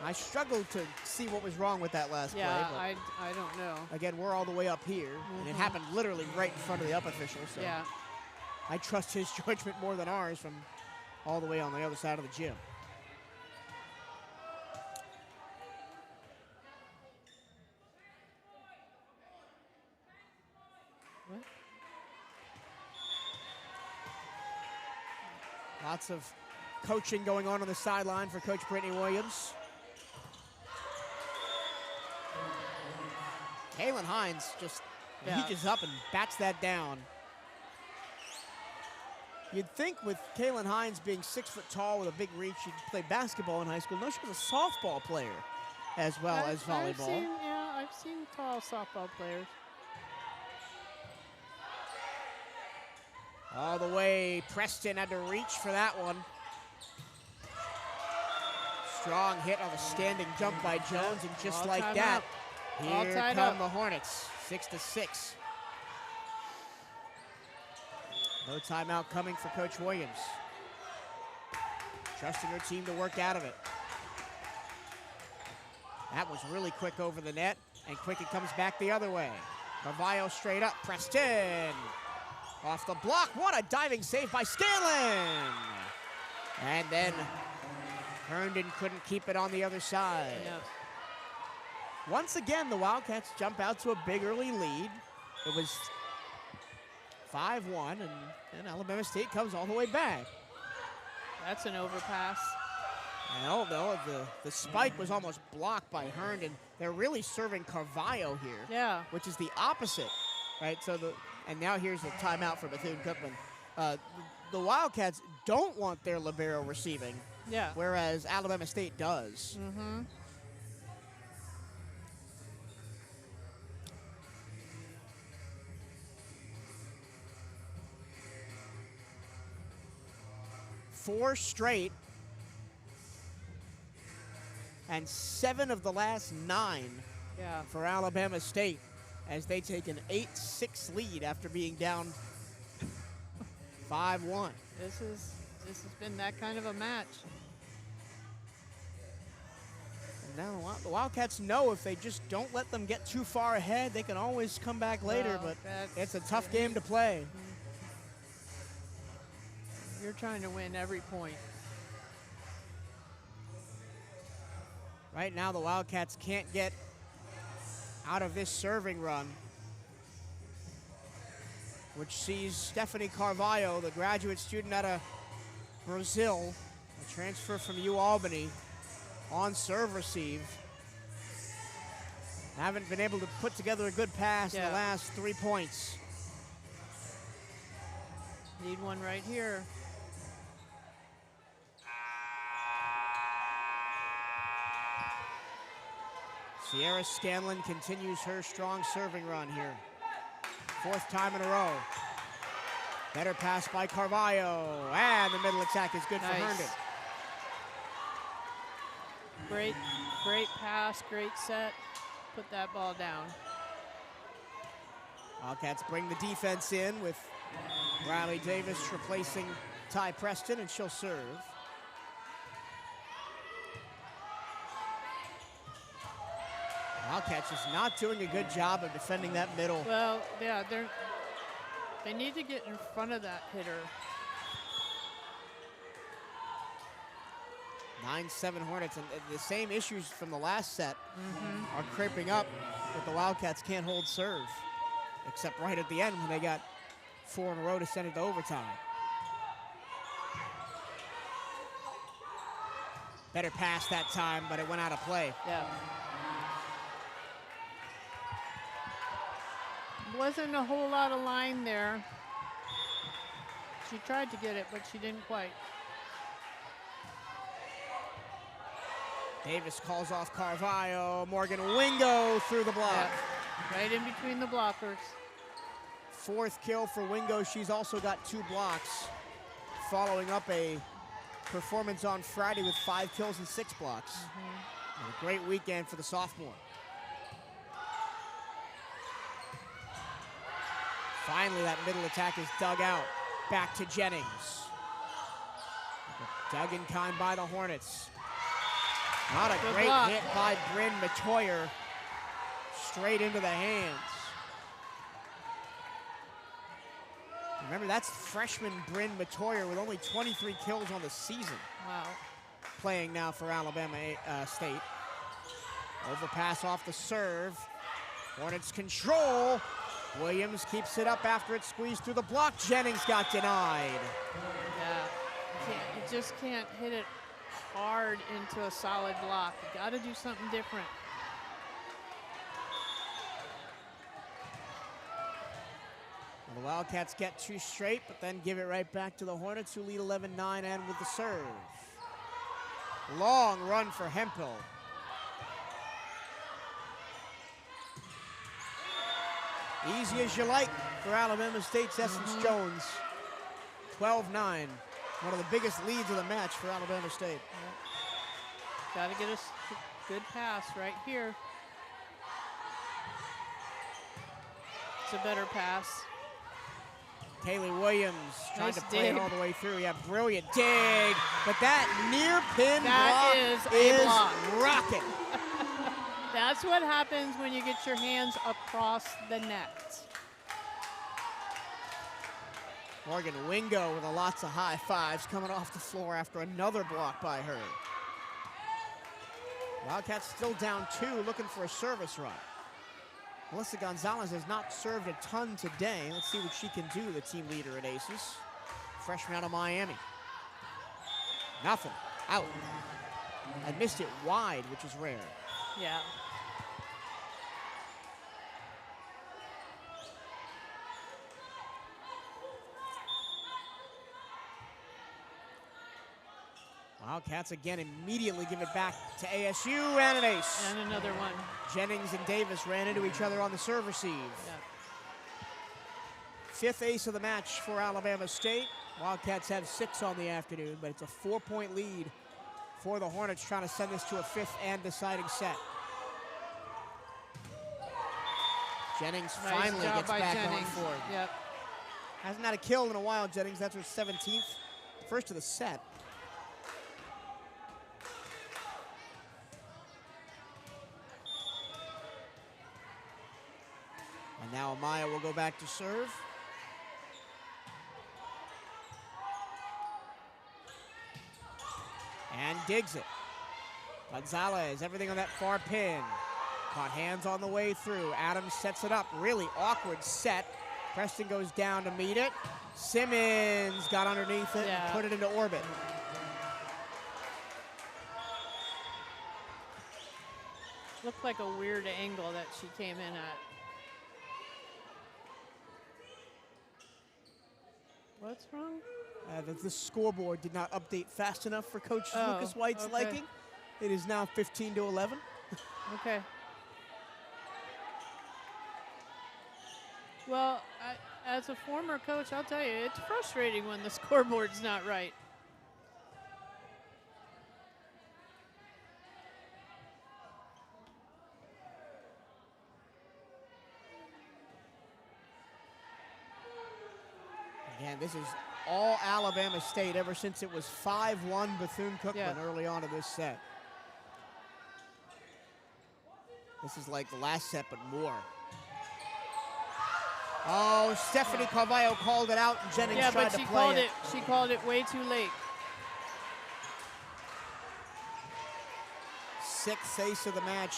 Speaker 2: I struggled to see what was wrong with that last play.
Speaker 3: Yeah,
Speaker 2: But
Speaker 3: I don't know.
Speaker 2: again, we're all the way up here, and it happened literally right in front of the up official. So
Speaker 3: Yeah.
Speaker 2: I trust his judgment more than ours from all the way on the other side of the gym.
Speaker 3: What?
Speaker 2: Lots of coaching going on the sideline for Coach Brittany Williams. Kaylin Hines just reaches up and bats that down. You'd think with Kaylin Hines being 6 foot tall with a big reach, she'd play basketball in high school. No, she was a softball player as well as volleyball.
Speaker 3: I've seen tall softball players.
Speaker 2: All the way, Preston had to reach for that one. Strong hit on the standing jump by Jones, and just
Speaker 3: All
Speaker 2: like
Speaker 3: tied
Speaker 2: that,
Speaker 3: up. All
Speaker 2: here
Speaker 3: tied
Speaker 2: come
Speaker 3: up.
Speaker 2: the Hornets, 6-6. No timeout coming for Coach Williams. Trusting her team to work out of it. That was really quick over the net, and quick it comes back the other way. Carvalho straight up, Preston. Off the block, what a diving save by Scanlon. And then Herndon couldn't keep it on the other side.
Speaker 3: Yep.
Speaker 2: Once again, the Wildcats jump out to a big early lead. It was 5-1, and then Alabama State comes all the way back.
Speaker 3: That's an overpass.
Speaker 2: No, the spike was almost blocked by Herndon. They're really serving Carvalho here,
Speaker 3: Yeah.
Speaker 2: which is the opposite, right? And now here's a timeout for Bethune-Cookman. The Wildcats don't want their libero receiving,
Speaker 3: Yeah.
Speaker 2: whereas Alabama State does.
Speaker 3: Mm-hmm.
Speaker 2: Four straight, and 7 of the last 9
Speaker 3: Yeah.
Speaker 2: for Alabama State as they take an 8-6 lead after being down 5-1.
Speaker 3: This has been that kind of a match.
Speaker 2: And now the Wildcats know if they just don't let them get too far ahead, they can always come back later,
Speaker 3: Well,
Speaker 2: but it's a tough game to play.
Speaker 3: You're trying to win every point.
Speaker 2: Right now, the Wildcats can't get out of this serving run, which sees Stephanie Carvalho, the graduate student out of Brazil, a transfer from UAlbany, on serve receive. Haven't been able to put together a good pass in the last 3 points.
Speaker 3: Need one right here.
Speaker 2: Sierra Scanlon continues her strong serving run here. 4th time in a row. Better pass by Carvalho, and the middle attack is good for Herndon.
Speaker 3: Great pass, great set. Put that ball down.
Speaker 2: Wildcats bring the defense in with Riley Davis replacing Ty Preston, and she'll serve. Wildcats just not doing a good job of defending that middle.
Speaker 3: Well, yeah, they need to get in front of that hitter.
Speaker 2: 9-7 Hornets, and the same issues from the last set are creeping up, but the Wildcats can't hold serve, except right at the end when they got 4 in a row to send it to overtime. Better pass that time, but it went out of play.
Speaker 3: Yeah. Wasn't a whole lot of line there. She tried to get it, but she didn't quite.
Speaker 2: Davis calls off Carvalho. Morgan Wingo through the block.
Speaker 3: Yeah. Right in between the blockers.
Speaker 2: 4th kill for Wingo. She's also got 2 blocks, following up a performance on Friday with 5 kills and 6 blocks. And a great weekend for the sophomore. Finally, that middle attack is dug out. Back to Jennings. Dug in kind by the Hornets. Not a great hit by Bryn Matoyer. Straight into the hands. Remember, that's freshman Bryn Matoyer with only 23 kills on the season.
Speaker 3: Wow.
Speaker 2: Playing now for Alabama State. Overpass off the serve. Hornets control. Williams keeps it up after it squeezed through the block. Jennings got denied.
Speaker 3: Yeah. You just can't hit it hard into a solid block. You got to do something different.
Speaker 2: Well, the Wildcats get 2 straight, but then give it right back to the Hornets, who lead 11-9 and with the serve. Long run for Hemphill. Easy as you like for Alabama State's Essence Jones. 12-9. One of the biggest leads of the match for Alabama State.
Speaker 3: Got to get a good pass right here. It's a better pass.
Speaker 2: Kaylee Williams tried
Speaker 3: Nice
Speaker 2: to play it
Speaker 3: dig.
Speaker 2: all the way through. Yeah, brilliant dig. But that near pin
Speaker 3: That
Speaker 2: block
Speaker 3: is a
Speaker 2: is
Speaker 3: block.
Speaker 2: rocking.
Speaker 3: That's what happens when you get your hands across the net.
Speaker 2: Morgan Wingo with lots of high fives coming off the floor after another block by her. Wildcats still down 2, looking for a service run. Melissa Gonzalez has not served a ton today. Let's see what she can do, the team leader at Aces. Freshman out of Miami. Nothing. Out. I missed it wide, which is rare.
Speaker 3: Yeah.
Speaker 2: Wildcats again immediately give it back to ASU and an ace.
Speaker 3: And another one.
Speaker 2: Jennings and Davis ran into each other on the serve receive.
Speaker 3: Yeah.
Speaker 2: 5th ace of the match for Alabama State. Wildcats have 6 on the afternoon, but it's a 4-point lead for the Hornets, trying to send this to a 5th and deciding set. Jennings
Speaker 3: Nice
Speaker 2: finally
Speaker 3: job
Speaker 2: gets
Speaker 3: by
Speaker 2: back
Speaker 3: Jennings.
Speaker 2: on board.
Speaker 3: Yep.
Speaker 2: Hasn't had a kill in a while, Jennings. That's her 17th. First of the set. And now Amaya will go back to serve. And digs it. Gonzalez, everything on that far pin. Caught hands on the way through. Adams sets it up. Really awkward set. Preston goes down to meet it. Simmons got underneath it and put it into orbit.
Speaker 3: Looked like a weird angle that she came in at. What's wrong?
Speaker 2: The scoreboard did not update fast enough for Coach Lucas White's
Speaker 3: okay.
Speaker 2: liking. It is now 15-11.
Speaker 3: Okay. Well, as a former coach, I'll tell you, it's frustrating when the scoreboard's not right.
Speaker 2: Again, this is all Alabama State ever since it was 5-1 Bethune-Cookman early on in this set. This is like the last set, but more. Oh, Stephanie Carvalho called it out, and Jennings tried to play it.
Speaker 3: She called it way too late.
Speaker 2: 6th ace of the match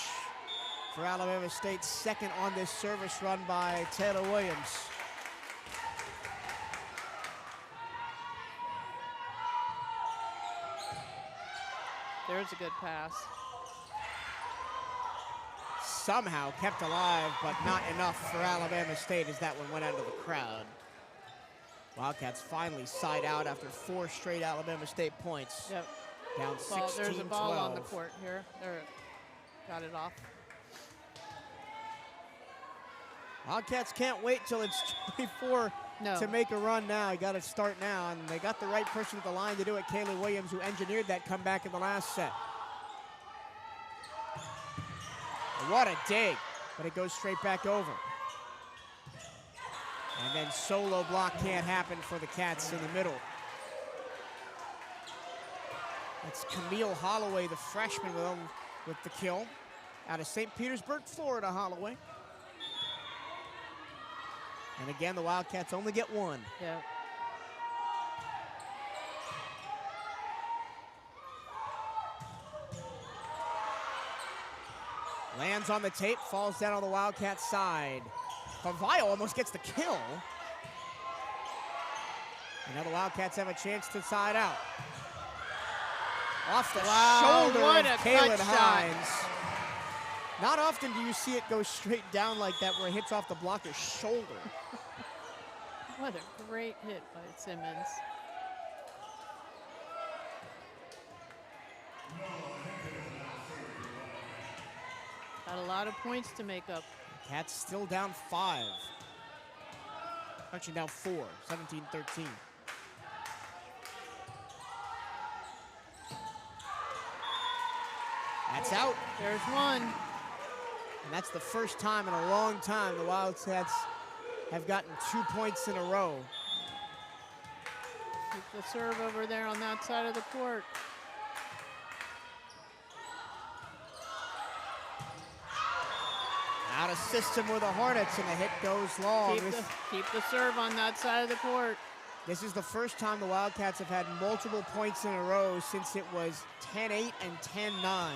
Speaker 2: for Alabama State, 2nd on this service run by Taylor Williams.
Speaker 3: There's a good pass.
Speaker 2: Somehow kept alive, but not enough for Alabama State as that one went out of the crowd. Wildcats finally side out after 4 straight Alabama State points.
Speaker 3: Yep.
Speaker 2: Down 16-12.
Speaker 3: There's a ball on the court here. There, got it off.
Speaker 2: Wildcats can't wait till it's 24 to make a run now. You got to start now, and they got the right person at the line to do it, Kaylee Williams, who engineered that comeback in the last set. What a dig, but it goes straight back over. And then solo block can't happen for the Cats in the middle. It's Camille Holloway, the freshman, with the kill. Out of St. Petersburg, Florida, Holloway. And again, the Wildcats only get 1.
Speaker 3: Yeah.
Speaker 2: Lands on the tape, falls down on the Wildcats side. Carvalho almost gets the kill. And now the Wildcats have a chance to side out. Off the shoulder
Speaker 3: what
Speaker 2: of
Speaker 3: a
Speaker 2: Kaylin
Speaker 3: cut
Speaker 2: Hines. Not often do you see it go straight down like that where it hits off the blocker's shoulder.
Speaker 3: What a great hit by Simmons. Got a lot of points to make up.
Speaker 2: Cats still down 5. Actually down 4, 17-13. That's out.
Speaker 3: There's one.
Speaker 2: And that's the first time in a long time the Wildcats have gotten 2 points in a row.
Speaker 3: Keep the serve over there on that side of the court.
Speaker 2: Out of system with the Hornets, and the hit goes long.
Speaker 3: Keep the serve on that side of the court.
Speaker 2: This is the first time the Wildcats have had multiple points in a row since it was 10-8 and 10-9.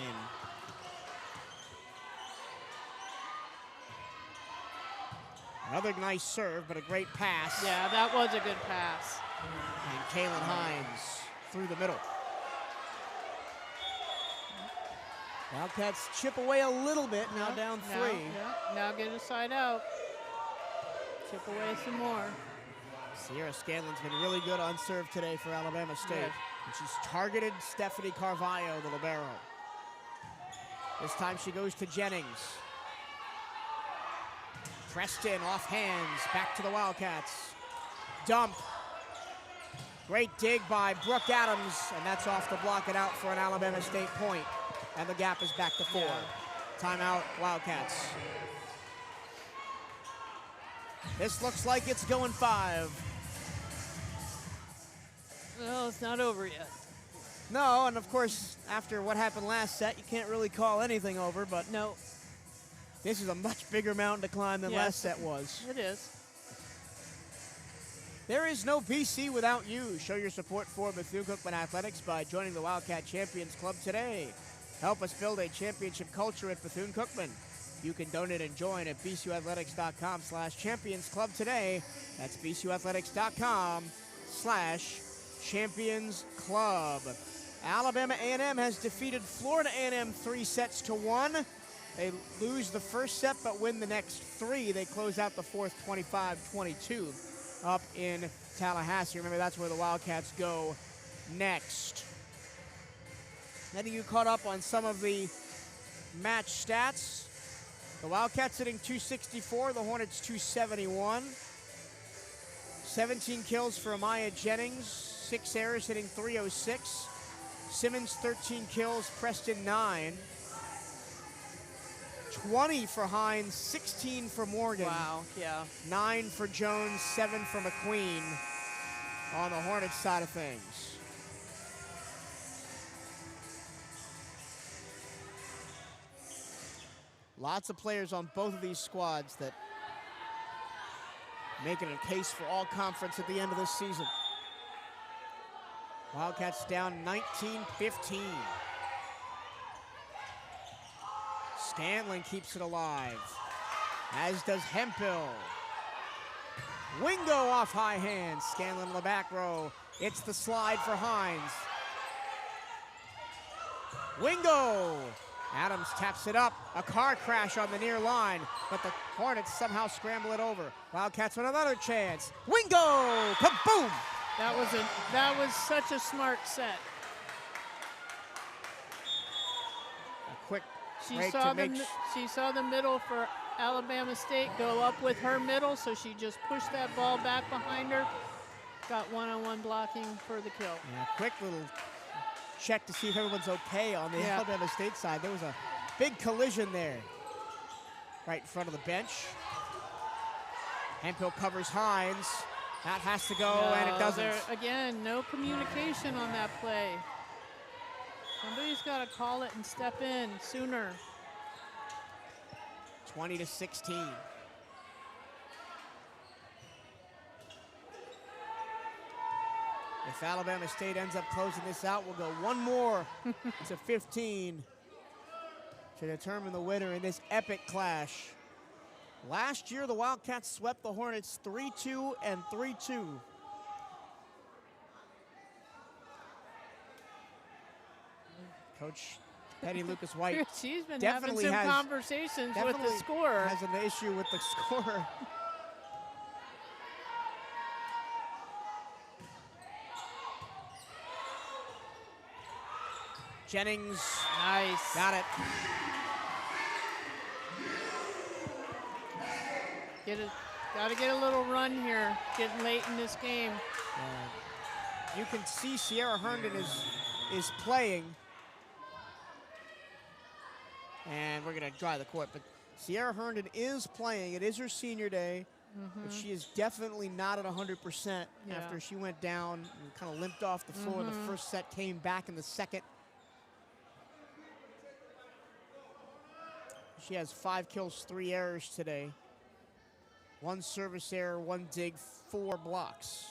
Speaker 2: Another nice serve, but a great pass.
Speaker 3: Yeah, that was a good pass.
Speaker 2: And Kaylin Hines through the middle. Wildcats chip away a little bit, now down 3.
Speaker 3: Now get a side out. Chip away some more.
Speaker 2: Sierra Scanlon's been really good on serve today for Alabama State.
Speaker 3: Yes.
Speaker 2: And she's targeted Stephanie Carvalho, the libero. This time she goes to Jennings. Preston off hands, back to the Wildcats. Dump. Great dig by Brooke Adams, and that's off to block it out for an Alabama State point. And the gap is back to 4.
Speaker 3: Yeah.
Speaker 2: Timeout, Wildcats. This looks like it's going 5.
Speaker 3: Well, it's not over yet.
Speaker 2: No, and of course, after what happened last set, you can't really call anything over, but
Speaker 3: No,
Speaker 2: this is a much bigger mountain to climb than last set was.
Speaker 3: it is.
Speaker 2: There is no BC without you. Show your support for Bethune-Cookman Athletics by joining the Wildcat Champions Club today. Help us build a championship culture at Bethune-Cookman. You can donate and join at bcuathletics.com/champions club today. That's bcuathletics.com/champions club. Alabama A&M has defeated Florida A&M 3-1. They lose the first set but win the next 3. They close out the fourth 25-22 up in Tallahassee. Remember, that's where the Wildcats go next. Getting you caught up on some of the match stats. The Wildcats hitting 264, the Hornets 271. 17 kills for Amaya Jennings, 6 errors, hitting 306. Simmons 13 kills, Preston 9. 20 for Hines, 16 for Morgan.
Speaker 3: Wow, yeah.
Speaker 2: 9 for Jones, 7 for McQueen on the Hornets side of things. Lots of players on both of these squads that making a case for all conference at the end of this season. Wildcats down 19-15. Scanlon keeps it alive, as does Hemphill. Wingo off high hands. Scanlon in the back row. It's the slide for Hines. Wingo. Adams taps it up. A car crash on the near line, but the Hornets somehow scramble it over. Wildcats with another chance. Wingo! Kaboom!
Speaker 3: That was such a smart set.
Speaker 2: A quick
Speaker 3: She
Speaker 2: break
Speaker 3: saw
Speaker 2: to make
Speaker 3: she saw the middle for Alabama State go up with her middle, so she just pushed that ball back behind her. Got one-on-one blocking for the kill.
Speaker 2: Yeah, quick little check to see if everyone's okay on the Alabama State side. There was a big collision there right in front of the bench. Hemphill covers Hines. That has to go, and it doesn't.
Speaker 3: Again, no communication on that play. Somebody's got to call it and step in sooner.
Speaker 2: 20-16. If Alabama State ends up closing this out, we'll go one more to 15 to determine the winner in this epic clash. Last year, the Wildcats swept the Hornets 3-2 and 3-2. Coach Betty Lucas White
Speaker 3: She's been
Speaker 2: definitely
Speaker 3: having some conversations with the scorer.
Speaker 2: Has an issue with the scorer. Jennings.
Speaker 3: Nice.
Speaker 2: Got it.
Speaker 3: Gotta get a little run here, getting late in this game.
Speaker 2: You can see Sierra Herndon is playing. And we're going to dry the court. But Sierra Herndon is playing. It is her senior day. But she is definitely not at 100% after she went down and kind of limped off the floor. The first set came back in the second. She has 5 kills, 3 errors today. 1 service error, 1 dig, 4 blocks.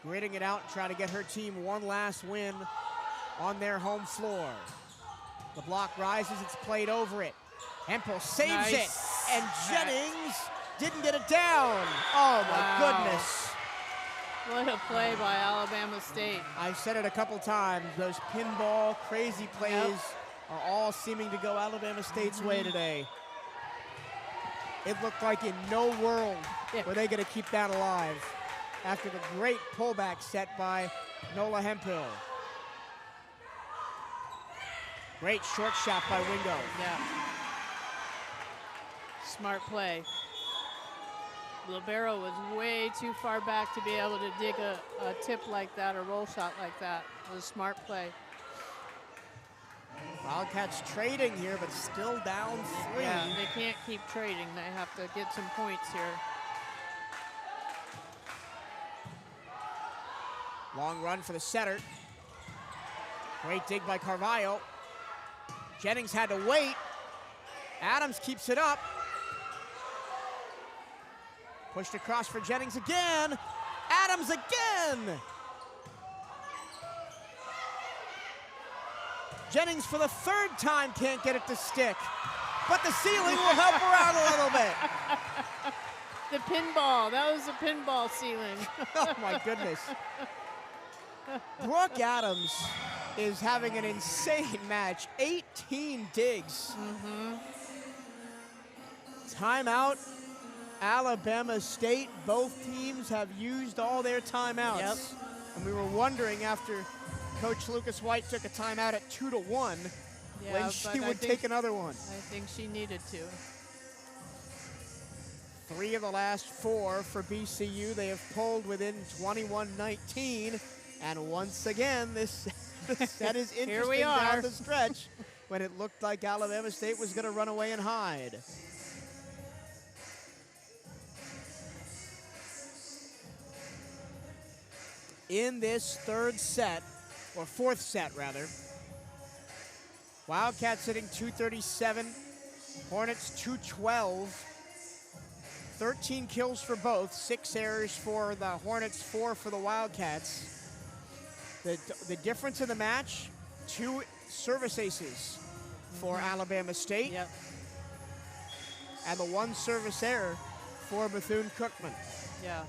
Speaker 2: Gritting it out and trying to get her team one last win on their home floor. The block rises, it's played over it. Hempel saves it, and Jennings didn't get it down. Oh my goodness.
Speaker 3: What a play by Alabama State.
Speaker 2: I've said it a couple times, those pinball crazy plays are all seeming to go Alabama State's way today. It looked like in no world were they gonna keep that alive after the great pullback set by Nola Hempel. Great short shot by Wingo.
Speaker 3: Yeah. Smart play. Libero was way too far back to be able to dig a tip like that, a roll shot like that. It was a smart play.
Speaker 2: Wildcats trading here, but still down 3.
Speaker 3: Yeah, they can't keep trading. They have to get some points here.
Speaker 2: Long run for the setter. Great dig by Carvalho. Jennings had to wait. Adams keeps it up. Pushed across for Jennings again. Adams again. Jennings for the 3rd time can't get it to stick. But the ceiling will help her out a little bit.
Speaker 3: The pinball, that was the pinball ceiling.
Speaker 2: Oh my goodness. Brooke Adams is having an insane match. 18 digs. Timeout. Alabama State, both teams have used all their timeouts. And we were wondering after Coach Lucas White took a timeout at 2-1 when she would take another one.
Speaker 3: I think she needed to.
Speaker 2: 3 of the last 4 for BCU. They have pulled within 21-19. And once again, this set is interesting
Speaker 3: Here we
Speaker 2: down
Speaker 3: are.
Speaker 2: the stretch when it looked like Alabama State was going to run away and hide. In this 3rd set, or 4th set rather, Wildcats hitting 237, Hornets 212. 13 kills for both, 6 errors for the Hornets, 4 for the Wildcats. The difference in the match, 2 service aces for Alabama State. And the 1 service error for Bethune-Cookman.
Speaker 3: Yeah.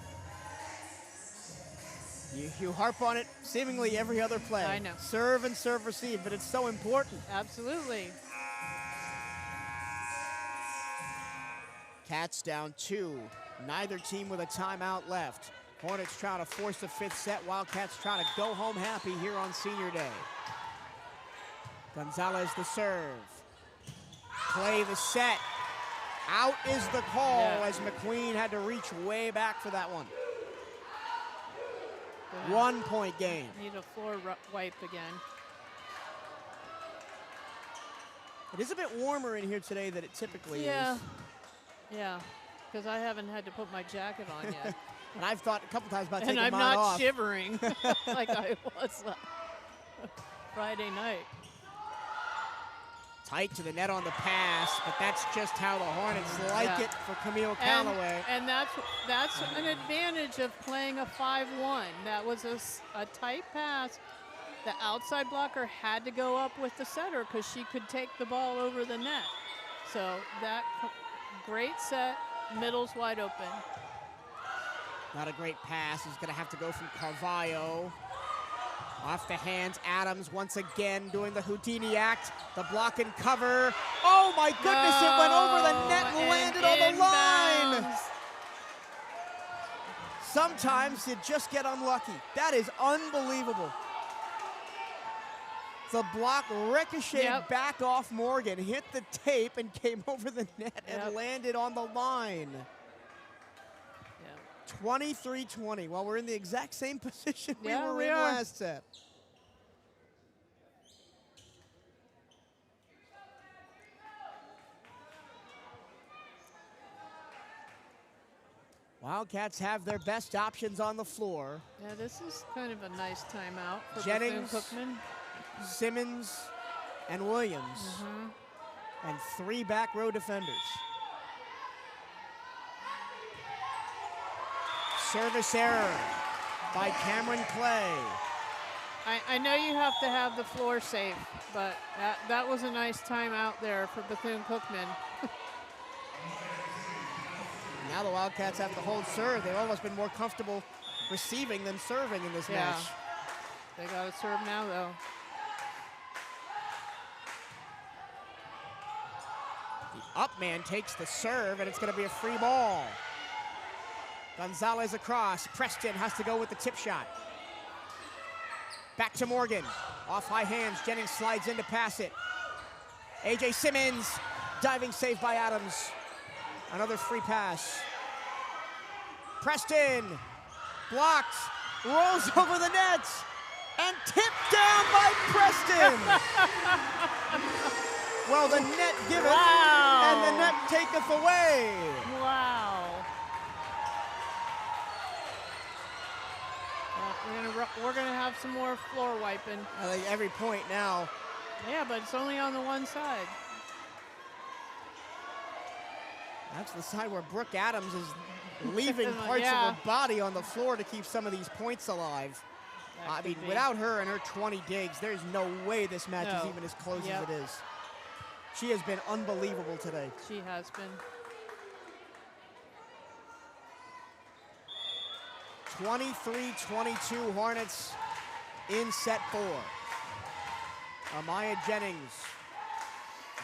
Speaker 2: You harp on it seemingly every other play.
Speaker 3: I know.
Speaker 2: Serve and serve receive, but it's so important.
Speaker 3: Absolutely.
Speaker 2: Cats down 2. Neither team with a timeout left. Hornets trying to force the 5th set. Wildcats trying to go home happy here on Senior Day. Gonzalez the serve. Play the set. Out is the call as McQueen had to reach way back for that one. 1-point game.
Speaker 3: Need a floor wipe again.
Speaker 2: It is a bit warmer in here today than it typically is.
Speaker 3: Yeah, because I haven't had to put my jacket on yet.
Speaker 2: And I've thought a couple times about taking
Speaker 3: and
Speaker 2: mine
Speaker 3: I'm not
Speaker 2: off.
Speaker 3: shivering like I was Friday night.
Speaker 2: Tight to the net on the pass, but that's just how the Hornets like it for Camille Calloway.
Speaker 3: And that's an advantage of playing a 5-1. That was a tight pass. The outside blocker had to go up with the setter because she could take the ball over the net. So that great set, middle's wide open.
Speaker 2: Not a great pass. He's going to have to go from Carvalho. Off the hands, Adams once again doing the Houdini act. The block and cover. Oh my goodness, it went over the net and landed on the line. Sometimes you just get unlucky. That is unbelievable. The block ricocheted back off Morgan, hit the tape and came over the net and landed on the line. 23-20. Well, we're in the exact same position we were in last set. Wildcats have their best options on the floor.
Speaker 3: Yeah, this is kind of a nice timeout for
Speaker 2: Jennings,
Speaker 3: Bethune-Cookman.
Speaker 2: Simmons, and Williams. And 3 back row defenders. Service error by Cameron Clay.
Speaker 3: I know you have to have the floor safe, but that was a nice timeout there for Bethune-Cookman.
Speaker 2: Now the Wildcats have to hold serve. They've almost been more comfortable receiving than serving in this match.
Speaker 3: They got to serve now, though.
Speaker 2: The up man takes the serve, and it's going to be a free ball. Gonzalez across. Preston has to go with the tip shot. Back to Morgan. Off high hands. Jennings slides in to pass it. A.J. Simmons. Diving save by Adams. Another free pass. Preston. Blocked. Rolls over the net. And tipped down by Preston. Well, the net giveth, and the net taketh away.
Speaker 3: Wow. We're gonna have some more floor wiping.
Speaker 2: I think every point now.
Speaker 3: Yeah, but it's only on the one side.
Speaker 2: That's the side where Brooke Adams is leaving parts of her body on the floor to keep some of these points alive. I mean, without her and her 20 digs, there's no way this match is even as close as it is. She has been unbelievable today.
Speaker 3: She has been.
Speaker 2: 23-22 Hornets in set 4. Amaya Jennings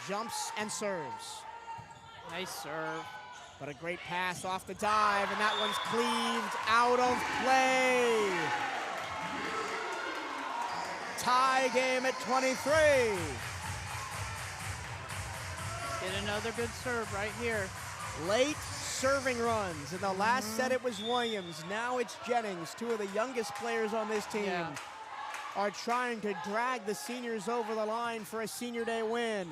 Speaker 2: jumps and serves.
Speaker 3: Nice serve.
Speaker 2: But a great pass off the dive, and that one's cleaved out of play. Tie game at 23.
Speaker 3: Get another good serve right here.
Speaker 2: Late serving runs. In the last set, it was Williams. Now it's Jennings. 2 of the youngest players on this team are trying to drag the seniors over the line for a senior day win.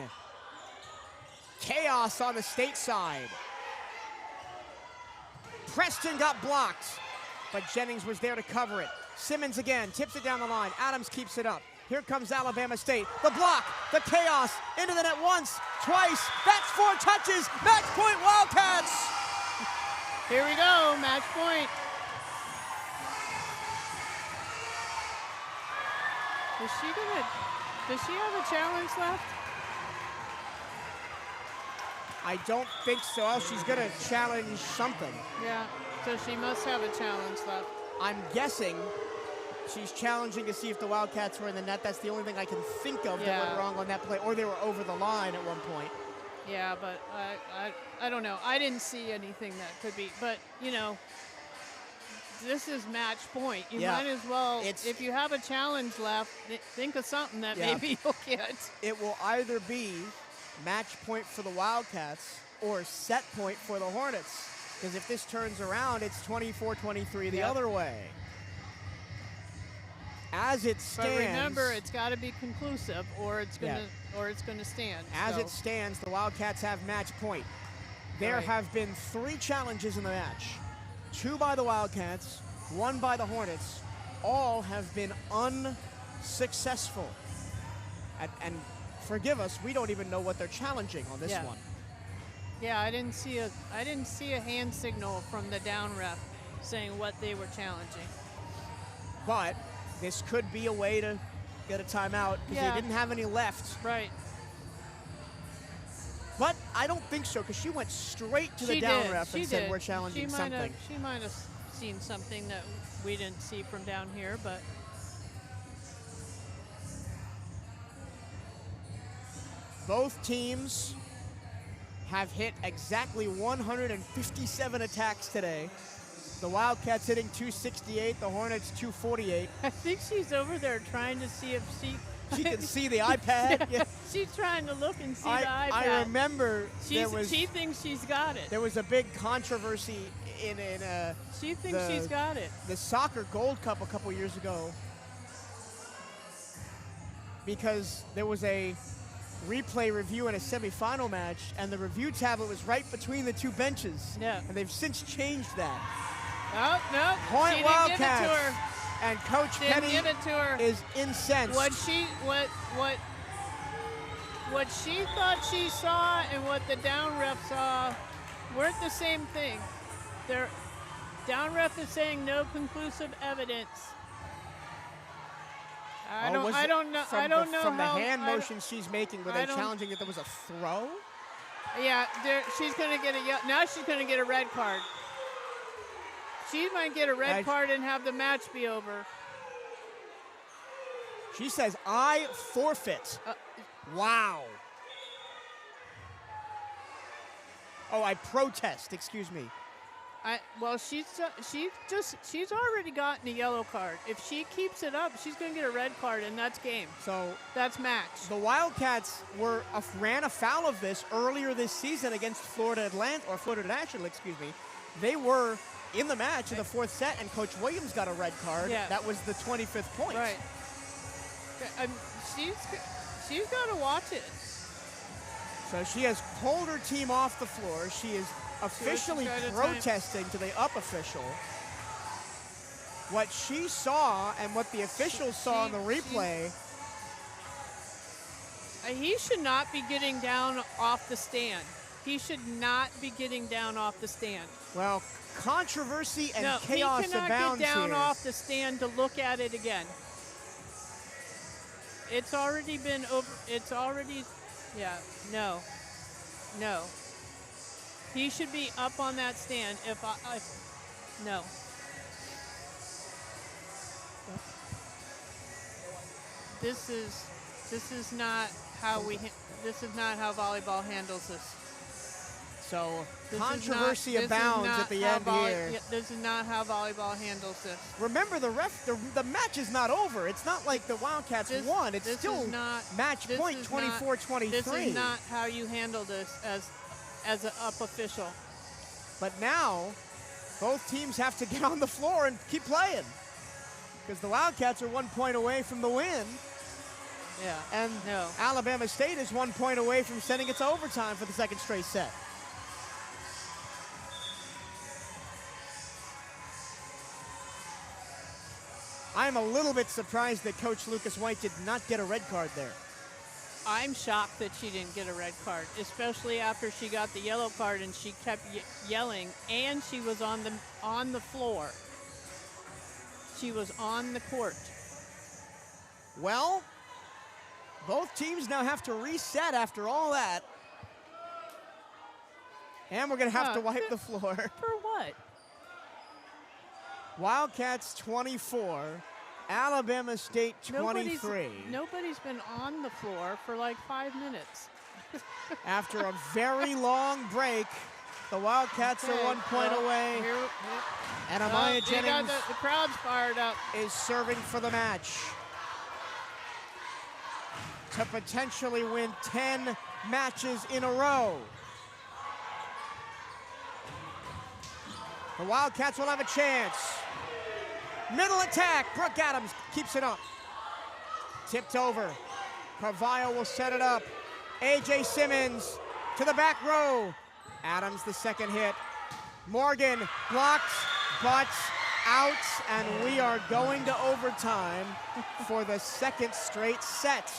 Speaker 2: Chaos on the state side. Preston got blocked, but Jennings was there to cover it. Simmons again, tips it down the line. Adams keeps it up. Here comes Alabama State. The block, the chaos, into the net once, twice. That's 4 touches. Match point Wildcats.
Speaker 3: Here we go, match point. Does she have a challenge left?
Speaker 2: I don't think so. Oh, she's gonna challenge something.
Speaker 3: Yeah, so she must have a challenge left.
Speaker 2: I'm guessing she's challenging to see if the Wildcats were in the net. That's the only thing I can think of that went wrong on that play, or they were over the line at one point.
Speaker 3: Yeah, but I don't know. I didn't see anything that could be, but you know, this is match point. You might as well, if you have a challenge left, think of something that maybe you'll get. It
Speaker 2: will either be match point for the Wildcats or set point for the Hornets. Because if this turns around, it's 24-23 the other way. As it stands,
Speaker 3: but remember, it's got to be conclusive, or it's gonna stand.
Speaker 2: As it stands, the Wildcats have match point. There have been 3 challenges in the match: 2 by the Wildcats, 1 by the Hornets. All have been unsuccessful. And forgive us, we don't even know what they're challenging on this one.
Speaker 3: Yeah, I didn't see a hand signal from the down ref saying what they were challenging.
Speaker 2: But this could be a way to get a timeout because they didn't have any left.
Speaker 3: Right.
Speaker 2: But I don't think so, because she went straight to the down ref and said we're challenging something.
Speaker 3: She might have seen something that we didn't see from down here, but.
Speaker 2: Both teams have hit exactly 157 attacks today. The Wildcats hitting 268, the Hornets 248.
Speaker 3: I think she's over there trying to see if
Speaker 2: she can see the iPad.
Speaker 3: Yeah. She's trying to look and see the iPad.
Speaker 2: I remember
Speaker 3: she thinks she's got it.
Speaker 2: There was a big controversy in
Speaker 3: she thinks she's got it.
Speaker 2: The Soccer Gold Cup a couple years ago, because there was a replay review in a semifinal match, and the review tablet was right between the two benches.
Speaker 3: Yeah.
Speaker 2: And they've since changed that.
Speaker 3: Oh, no.
Speaker 2: Point
Speaker 3: She didn't give it to
Speaker 2: Wildcats.
Speaker 3: her.
Speaker 2: And Coach
Speaker 3: Didn't
Speaker 2: Penny
Speaker 3: give it to her.
Speaker 2: is incensed.
Speaker 3: What she thought she saw and what the down ref saw weren't the same thing. Their down ref is saying no conclusive evidence. I don't know. I don't know
Speaker 2: from the
Speaker 3: how,
Speaker 2: hand motion she's making, were they challenging that there was a throw?
Speaker 3: Yeah, she's gonna get now she's gonna get a red card. She might get a red card and have the match be over.
Speaker 2: She says, I forfeit. Wow. Oh, I protest, excuse me.
Speaker 3: Well, she's already gotten a yellow card. If she keeps it up, she's going to get a red card, and that's game.
Speaker 2: So
Speaker 3: that's match.
Speaker 2: The Wildcats ran afoul of this earlier this season against Florida National, excuse me. They were in the match in the fourth set, and Coach Williams got a red card.
Speaker 3: Yeah.
Speaker 2: That was the 25th point.
Speaker 3: Right. She's got to watch it.
Speaker 2: So she has pulled her team off the floor. She is officially protesting to the up official. What she saw and what the officials saw in the replay.
Speaker 3: He should not be getting down off the stand. He should not be getting down off the stand.
Speaker 2: Well, controversy and chaos abounds here.
Speaker 3: He cannot get down off the stand to look at it again. It's already been over. It's already, yeah, no. He should be up on that stand no. This is not how volleyball handles this.
Speaker 2: So controversy abounds at the end here.
Speaker 3: This is not how volleyball handles this.
Speaker 2: Remember, the match is not over. It's not like the Wildcats won. It's still match point 24-23.
Speaker 3: This is not how you handle this as an up official.
Speaker 2: But now, both teams have to get on the floor and keep playing, because the Wildcats are 1 point away from the win.
Speaker 3: Yeah.
Speaker 2: And Alabama State is 1 point away from sending it to overtime for the second straight set. I'm a little bit surprised that Coach Lucas White did not get a red card there.
Speaker 3: I'm shocked that she didn't get a red card, especially after she got the yellow card and she kept yelling, and she was on the floor. She was on the court.
Speaker 2: Well, both teams now have to reset after all that. And we're going to have to wipe the floor.
Speaker 3: For what?
Speaker 2: Wildcats 24, Alabama State 23.
Speaker 3: Nobody's been on the floor for like 5 minutes.
Speaker 2: After a very long break, the Wildcats are 1 point away. And Amaya Jennings
Speaker 3: the crowd's fired up.
Speaker 2: Is serving for the match to potentially win 10 matches in a row. The Wildcats will have a chance. Middle attack, Brooke Adams keeps it up. Tipped over. Carvalho will set it up. A.J. Simmons to the back row. Adams the second hit. Morgan blocks, butts, outs, and we are going to overtime for the second straight set.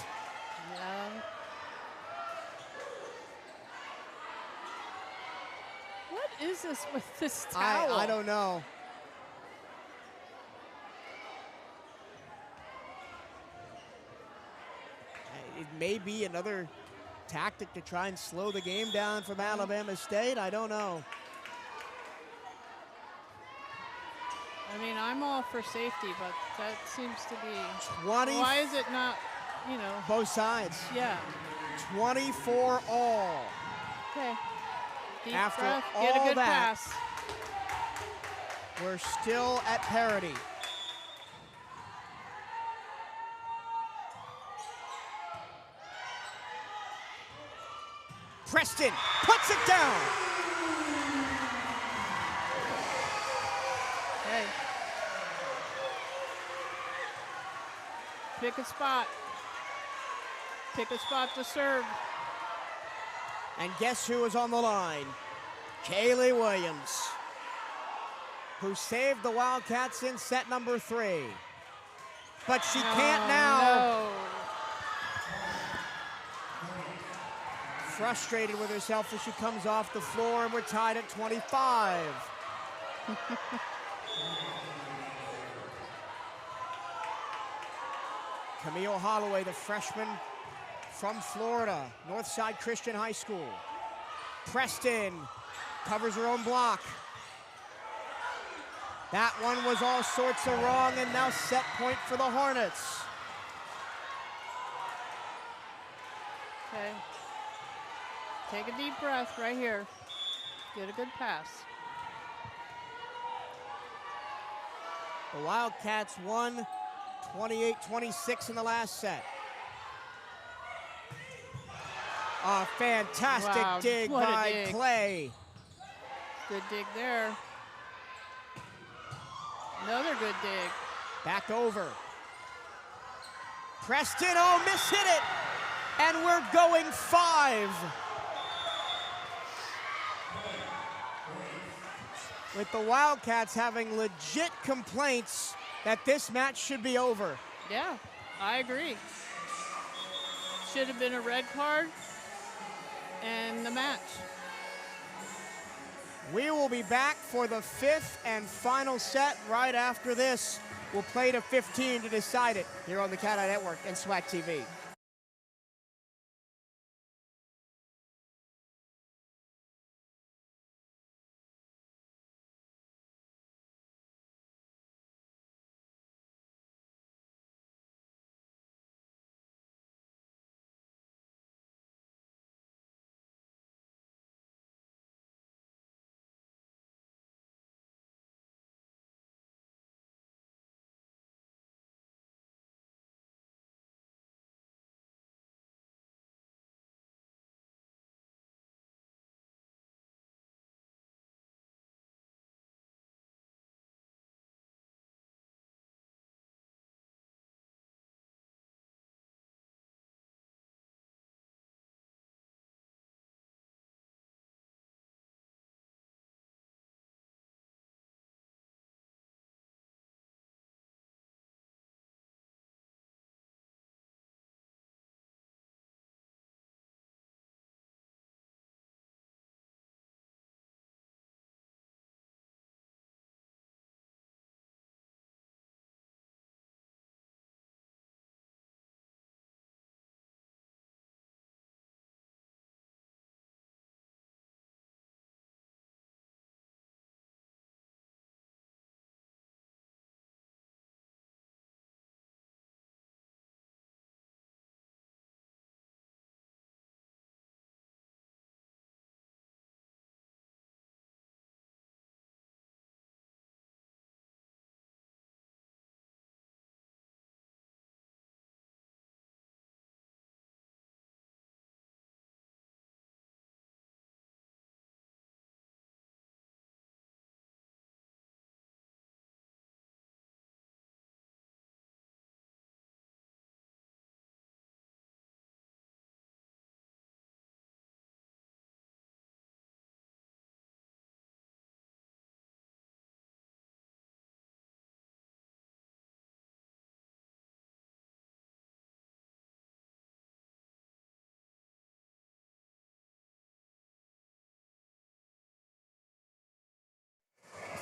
Speaker 3: Yeah. What is this with this towel?
Speaker 2: I don't know. It may be another tactic to try and slow the game down from Alabama State. I don't know.
Speaker 3: I mean, I'm all for safety, but that seems to be
Speaker 2: 20.
Speaker 3: Why is it not, you know?
Speaker 2: Both sides.
Speaker 3: Yeah.
Speaker 2: 24 all.
Speaker 3: Okay. Deep
Speaker 2: After
Speaker 3: breath,
Speaker 2: all
Speaker 3: get a good
Speaker 2: that,
Speaker 3: pass.
Speaker 2: We're still at parity. Preston puts it down.
Speaker 3: Hey. Pick a spot. Pick a spot to serve.
Speaker 2: And guess who was on the line? Kaylee Williams, who saved the Wildcats in set number 3. But she can't now.
Speaker 3: No.
Speaker 2: Frustrated with herself as she comes off the floor, and we're tied at 25. Camille Holloway, the freshman from Florida, Northside Christian High School. Preston covers her own block. That one was all sorts of wrong, and now set point for the Hornets.
Speaker 3: Okay. Take a deep breath right here. Get a good pass.
Speaker 2: The Wildcats won 28-26 in the last set. A fantastic dig
Speaker 3: what a
Speaker 2: by
Speaker 3: dig.
Speaker 2: Clay.
Speaker 3: Good dig there. Another good dig.
Speaker 2: Back over. Preston, oh, miss-hit it. And we're going 5. With the Wildcats having legit complaints that this match should be over.
Speaker 3: Yeah, I agree. Should have been a red card and the match.
Speaker 2: We will be back for the 5th and final set right after this. We'll play to 15 to decide it here on the CatEye Network and SWAC TV.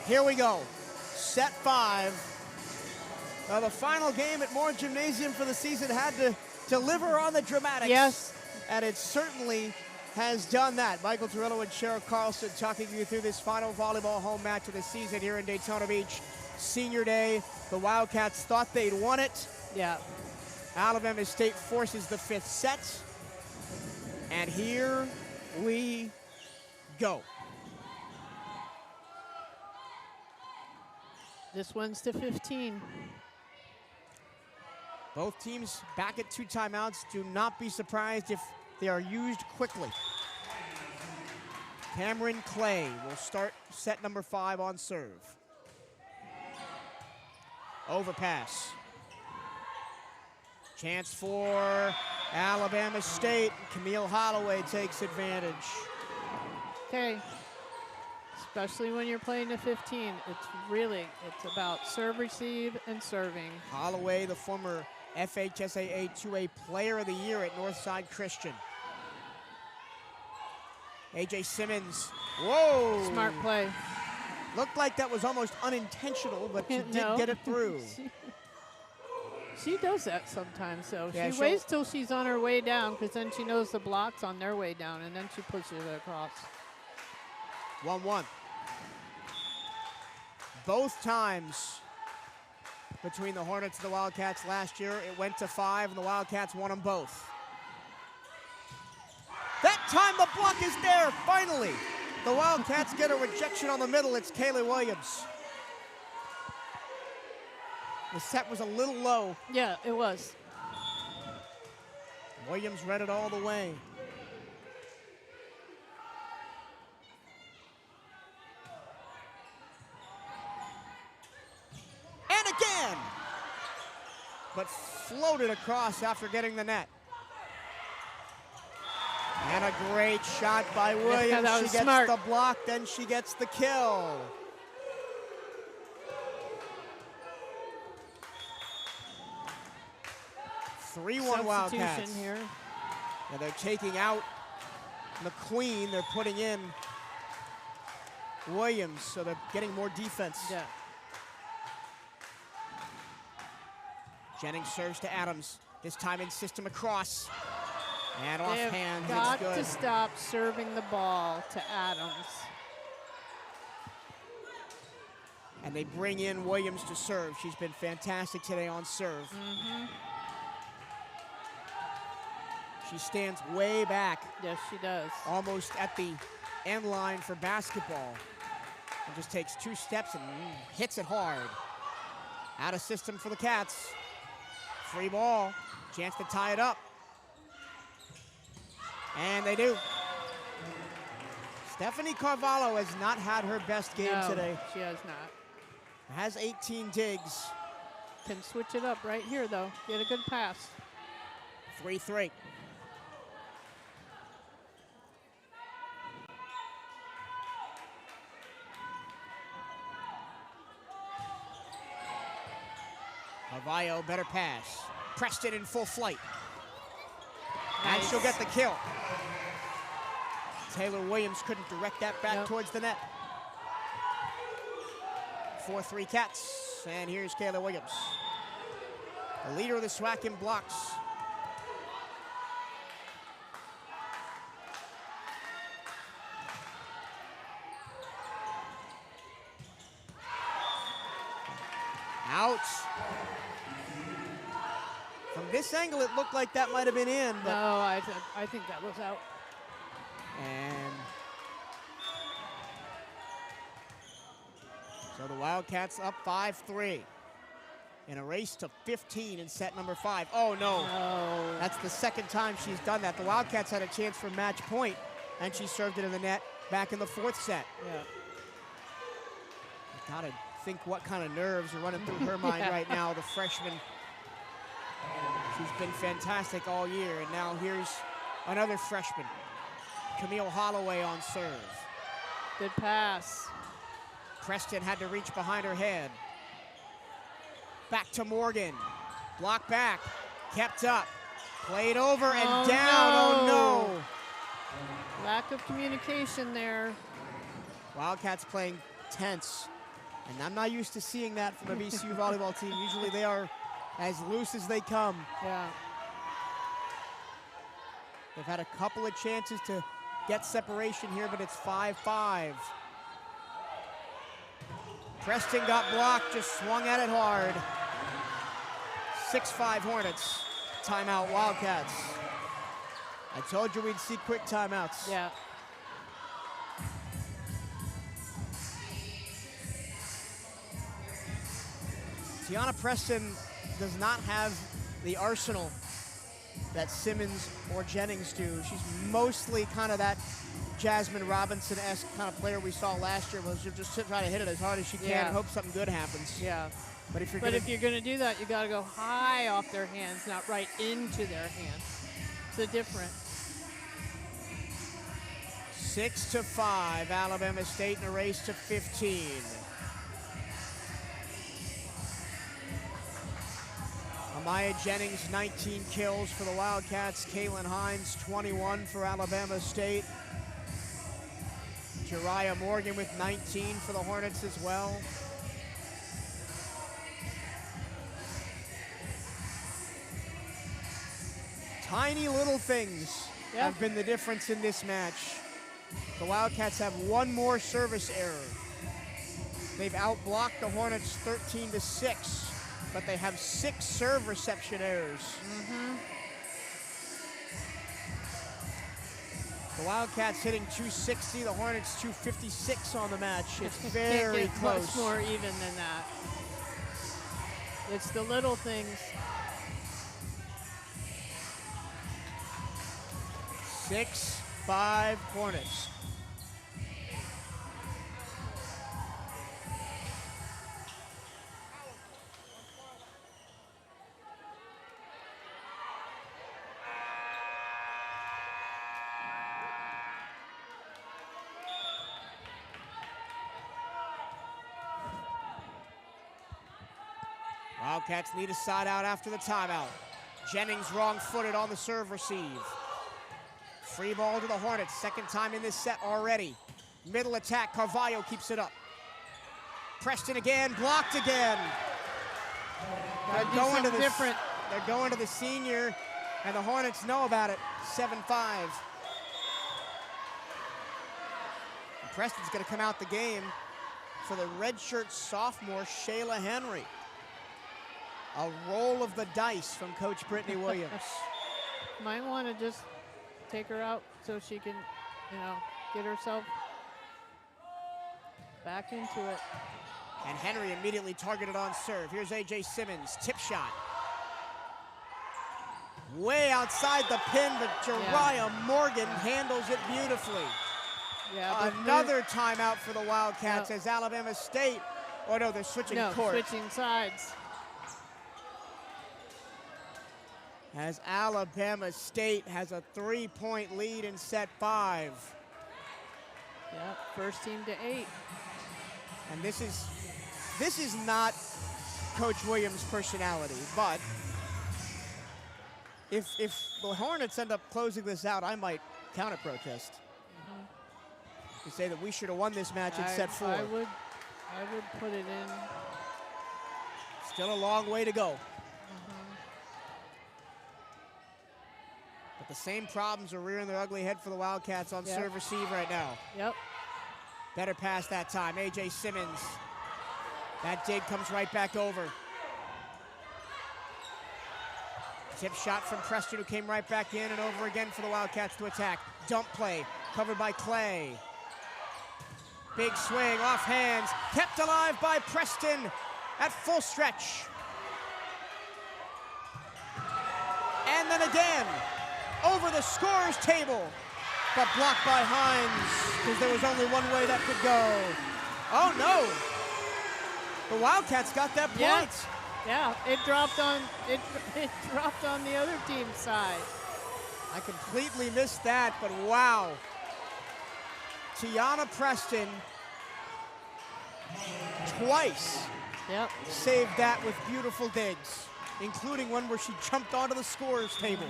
Speaker 2: Here we go, set 5. Now the final game at Moore Gymnasium for the season had to deliver on the dramatics.
Speaker 3: Yes.
Speaker 2: And it certainly has done that. Michael Turillo and Cheryl Carlson talking you through this final volleyball home match of the season here in Daytona Beach. Senior day, the Wildcats thought they'd won it.
Speaker 3: Yeah.
Speaker 2: Alabama State forces the 5th set. And here we go.
Speaker 3: This one's to 15.
Speaker 2: Both teams back at 2 timeouts. Do not be surprised if they are used quickly. Cameron Clay will start set number 5 on serve. Overpass. Chance for Alabama State, Camille Holloway takes advantage.
Speaker 3: Okay. Especially when you're playing the 15. It's about serve, receive, and serving.
Speaker 2: Holloway, the former FHSAA 2A Player of the Year at Northside Christian. A.J. Simmons, whoa!
Speaker 3: Smart play.
Speaker 2: Looked like that was almost unintentional, but she did get it through.
Speaker 3: She does that sometimes, though.
Speaker 2: Yeah,
Speaker 3: she waits till she's on her way down, because then she knows the block's on their way down, and then she pushes it across.
Speaker 2: 1-1. Both times between the Hornets and the Wildcats last year, it went to 5, and the Wildcats won them both. That time the block is there, finally. The Wildcats get a rejection on the middle. It's Kayla Williams. The set was a little low.
Speaker 3: Yeah, it was.
Speaker 2: Williams read it all the way. And again! But floated across after getting the net. And a great shot by Williams.
Speaker 3: Yeah, that
Speaker 2: she
Speaker 3: was
Speaker 2: gets
Speaker 3: smart.
Speaker 2: the block, then she gets the kill. Three-1 Wildcats.
Speaker 3: Here.
Speaker 2: Yeah, they're taking out McQueen. They're putting in Williams, so they're getting more defense.
Speaker 3: Yeah.
Speaker 2: Jennings serves to Adams. This time in system across. And
Speaker 3: They've
Speaker 2: offhand,
Speaker 3: got
Speaker 2: it's good.
Speaker 3: to stop serving the ball to Adams.
Speaker 2: And they bring in Williams to serve. She's been fantastic today on serve. She stands way back,
Speaker 3: Yes, she does.
Speaker 2: almost at the end line for basketball. And just takes 2 steps and hits it hard. Out of system for the Cats. Free ball, chance to tie it up. And they do. Stephanie Carvalho has not had her best game
Speaker 3: No,
Speaker 2: today.
Speaker 3: she has not.
Speaker 2: Has 18 digs.
Speaker 3: Can switch it up right here, though. Get a good pass.
Speaker 2: 3-3. Carvalho, better pass. Preston in full flight. And
Speaker 3: Nice.
Speaker 2: she'll get the kill. Taylor Williams couldn't direct that back towards the net. 4-3 Cats. And here's Kayla Williams. The leader of the SWAC in blocks. Out. From this angle, it looked like that might have been in, but
Speaker 3: No, I think that was out.
Speaker 2: and so the Wildcats up 5-3 in a race to 15 in set number 5. Oh no,
Speaker 3: No.
Speaker 2: that's the second time she's done that. The Wildcats had a chance for match point, and she served it in the net back in the 4th set.
Speaker 3: Yeah.
Speaker 2: Gotta think what kind of nerves are running through her mind right now, the freshman. She's been fantastic all year, and now here's another freshman, Camille Holloway on serve.
Speaker 3: Good pass.
Speaker 2: Preston had to reach behind her head. Back to Morgan. Block back. Kept up. Played over and
Speaker 3: Oh,
Speaker 2: down. Oh no.
Speaker 3: Lack of communication there.
Speaker 2: Wildcats playing tense. And I'm not used to seeing that from a VCU volleyball team. Usually they are as loose as they come.
Speaker 3: Yeah.
Speaker 2: They've had a couple of chances to get separation here, but it's 5-5. Preston got blocked, just swung at it hard. 6-5 Hornets. Timeout Wildcats. I told you we'd see quick timeouts.
Speaker 3: Yeah.
Speaker 2: Tiana Preston does not have the arsenal that Simmons or Jennings do. She's mostly kind of that Jasmine Robinson-esque kind of player we saw last year, was she'll just try to hit it as hard as she can
Speaker 3: Yeah.
Speaker 2: and hope something good happens.
Speaker 3: Yeah.
Speaker 2: But if you're
Speaker 3: But
Speaker 2: gonna,
Speaker 3: if you're going to do that, you got to go high off their hands, not right into their hands. makes a difference.
Speaker 2: 6-5, Alabama State in a race to 15. Amaya Jennings, 19 kills for the Wildcats. Kaylin Hines, 21 for Alabama State. Jariah Morgan with 19 for the Hornets as well. Tiny little things have been the difference in this match. The Wildcats have one more service error. They've outblocked the Hornets 13-6, but they have 6 serve reception errors. The Wildcats hitting 260, the Hornets 256 on the match. It's very
Speaker 3: Can't get
Speaker 2: close.
Speaker 3: Much more even than that. It's the little things.
Speaker 2: 6-5 Hornets. Wildcats need a side out after the timeout. Jennings wrong-footed on the serve receive. Free ball to the Hornets, second time in this set already. Middle attack, Carvalho keeps it up. Preston again, blocked again. They're going to the senior, and the Hornets know about it, 7-5. Preston's gonna come out the game for the redshirt sophomore, Shayla Henry. A roll of the dice from Coach Brittany Williams.
Speaker 3: Might want to just take her out so she can, get herself back into it.
Speaker 2: And Henry immediately targeted on serve. Here's A.J. Simmons, tip shot. Way outside the pin, but Jariah Morgan handles it beautifully.
Speaker 3: Yeah,
Speaker 2: another timeout for the Wildcats as Alabama State, they're switching court.
Speaker 3: Switching sides.
Speaker 2: As Alabama State has a 3-point lead in set 5.
Speaker 3: Yep, first team to 8.
Speaker 2: And this is not Coach Williams' personality, but if the Hornets end up closing this out, I might counter protest. To say that we should have won this match in set 4.
Speaker 3: I would put it in.
Speaker 2: Still a long way to go. But the same problems are rearing their ugly head for the Wildcats on serve receive right now.
Speaker 3: Yep.
Speaker 2: Better pass that time. A.J. Simmons. That dig comes right back over. Tip shot from Preston, who came right back in and over again for the Wildcats to attack. Dump play, covered by Clay. Big swing, off hands, kept alive by Preston at full stretch. And then again, over the scorer's table, but blocked by Hines, because there was only one way that could go. Oh no, the Wildcats got that point.
Speaker 3: Yeah, it dropped on the other team's side.
Speaker 2: I completely missed that, but wow. Tiana Preston twice saved that with beautiful digs, including one where she jumped onto the scorer's table.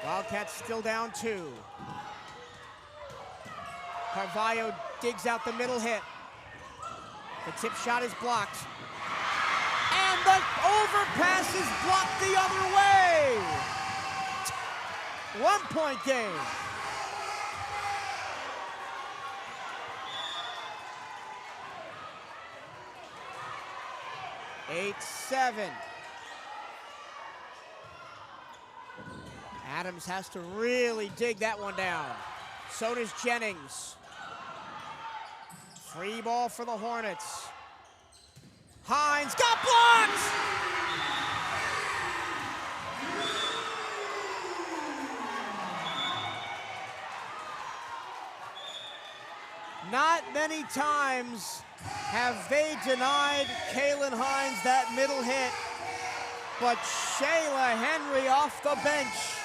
Speaker 2: Wildcats still down 2. Carvalho digs out the middle hit. The tip shot is blocked. And the overpass is blocked the other way. 1-point game. Eight, 7. Adams has to really dig that one down. So does Jennings. Free ball for the Hornets. Hines got blocked! Not many times have they denied Kaylin Hines that middle hit but Shayla Henry off the bench.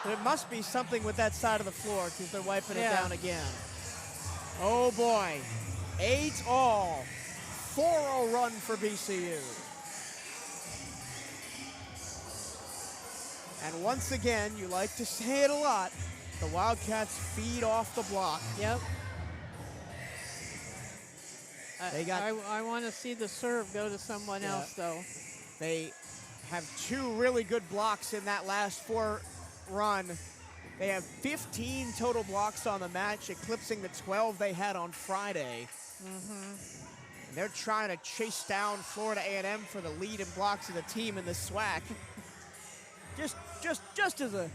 Speaker 2: There must be something with that side of the floor because they're wiping it down again. Oh boy, 8-all, 4-0 run for BCU. And once again, you like to say it a lot, the Wildcats feed off the block.
Speaker 3: Yep. I want to see the serve go to someone else, though.
Speaker 2: They have 2 really good blocks in that last 4 run. They have 15 total blocks on the match, eclipsing the 12 they had on Friday. And they're trying to chase down Florida A&M for the lead in blocks of the team in the SWAC. Just as a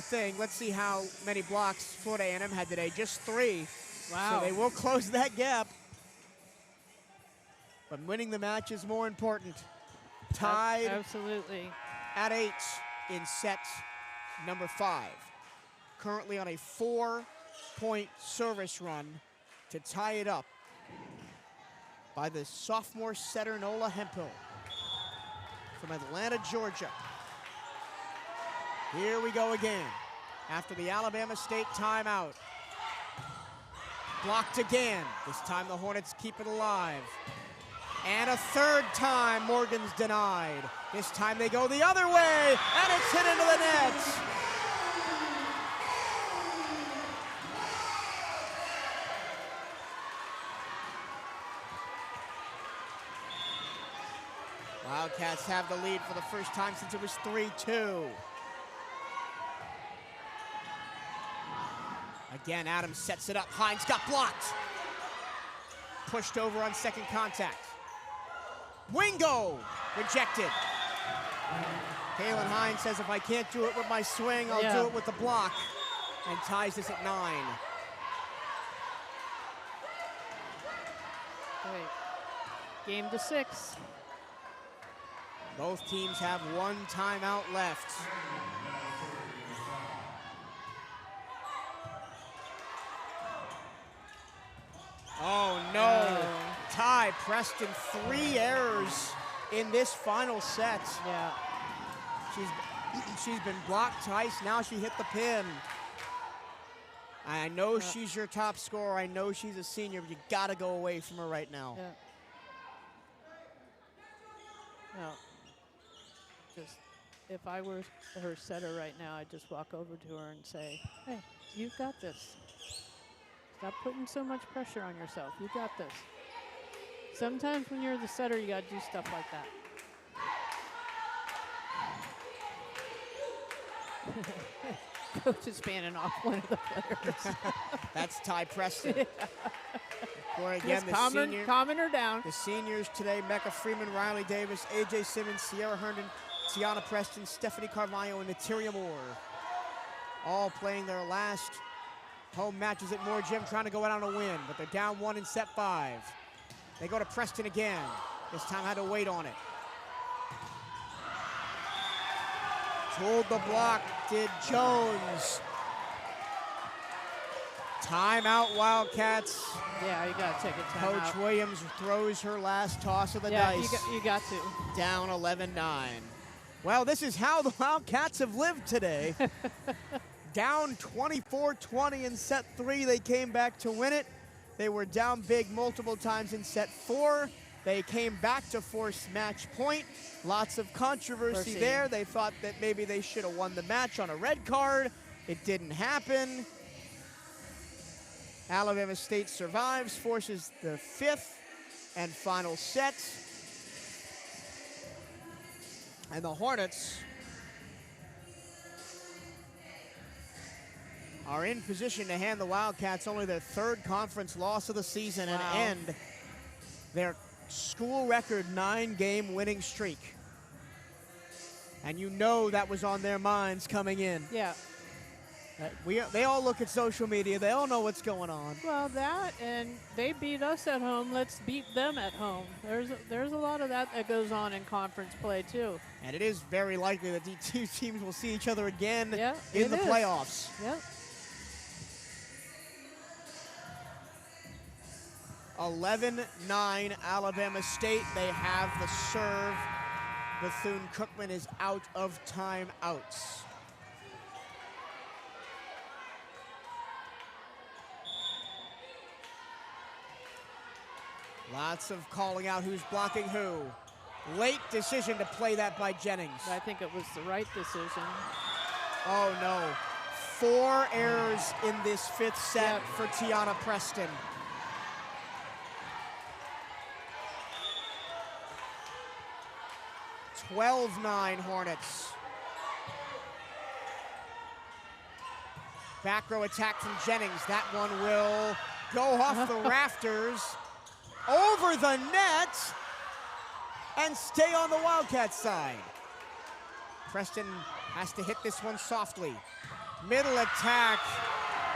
Speaker 2: thing, let's see how many blocks Florida A&M had today. Just 3.
Speaker 3: Wow.
Speaker 2: So they will close that gap. But winning the match is more important. Tied.
Speaker 3: Absolutely.
Speaker 2: At 8 in set number 5. Currently on a 4-point service run to tie it up by the sophomore setter Nola Hemphill from Atlanta, Georgia. Here we go again after the Alabama State timeout. Blocked again. This time the Hornets keep it alive. And a third time Morgan's denied. This time they go the other way, and it's hit into the net. Wildcats have the lead for the first time since it was 3-2. Again, Adams sets it up. Hines got blocked. Pushed over on second contact. Wingo, rejected. Kaylin Hines says, if I can't do it with my swing, I'll do it with the block. And ties this at 9.
Speaker 3: Great. Game to 6.
Speaker 2: Both teams have 1 timeout left. Oh no, Ty Preston, 3 errors in this final set.
Speaker 3: Yeah.
Speaker 2: She's been blocked twice, now she hit the pin. I know she's your top scorer, I know she's a senior, but you gotta go away from her right now.
Speaker 3: Yeah. No. Just, if I were her setter right now, I'd just walk over to her and say, hey, you've got this. Stop putting so much pressure on yourself. You got this. Sometimes when you're the setter, you got to do stuff like that. Coach is fanning off one of the players.
Speaker 2: That's Ty Preston. Or again,
Speaker 3: just calming her down.
Speaker 2: The seniors today, Mecca Freeman, Riley Davis, AJ Simmons, Sierra Herndon, Tiana Preston, Stephanie Carvalho, and Natalia Moore. All playing their last home matches at Moore Gym, trying to go out on a win, but they're down 1 in set 5. They go to Preston again. This time had to wait on it. Pulled the block, did Jones. Timeout, Wildcats.
Speaker 3: Yeah, you got to take a timeout.
Speaker 2: Coach Williams throws her last toss of the dice.
Speaker 3: You got to.
Speaker 2: Down 11-9. Well, this is how the Wildcats have lived today. Down 24-20 in set 3. They came back to win it. They were down big multiple times in set 4. They came back to force match point. Lots of controversy there. They thought that maybe they should have won the match on a red card. It didn't happen. Alabama State survives, forces the 5th and final set. And the Hornets are in position to hand the Wildcats only their 3rd conference loss of the season and end their school record 9-game winning streak. And you know that was on their minds coming in.
Speaker 3: Yeah.
Speaker 2: They all look at social media. They all know what's going on.
Speaker 3: Well, that and they beat us at home. Let's beat them at home. There's a lot of that goes on in conference play too.
Speaker 2: And it is very likely that these two teams will see each other again in
Speaker 3: it
Speaker 2: the
Speaker 3: is.
Speaker 2: playoffs.
Speaker 3: Yep.
Speaker 2: 11-9 Alabama State. They have the serve. Bethune-Cookman is out of timeouts. Lots of calling out who's blocking who. Late decision to play that by Jennings.
Speaker 3: I think it was the right decision.
Speaker 2: Oh no. 4 errors in this 5th set
Speaker 3: Yep.
Speaker 2: for Tiana Preston. (12-9) Hornets. Back row attack from Jennings. That one will go off the rafters, over the net, and stay on the Wildcats side. Preston has to hit this one softly. Middle attack,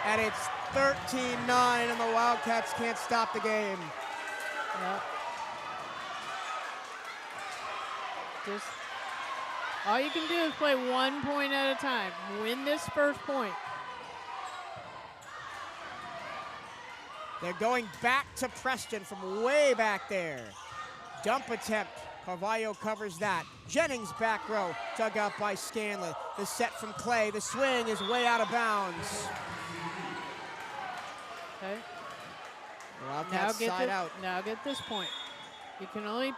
Speaker 2: and it's 13-9, and the Wildcats can't stop the game.
Speaker 3: Yep. Just all you can do is play 1 point at a time. Win this first point.
Speaker 2: They're going back to Preston from way back there. Dump attempt. Carvalho covers that. Jennings back row, dug out by Scanlon. The set from Clay. The swing is way out of bounds.
Speaker 3: Okay.
Speaker 2: Wildcats side out.
Speaker 3: Now get this point. You can only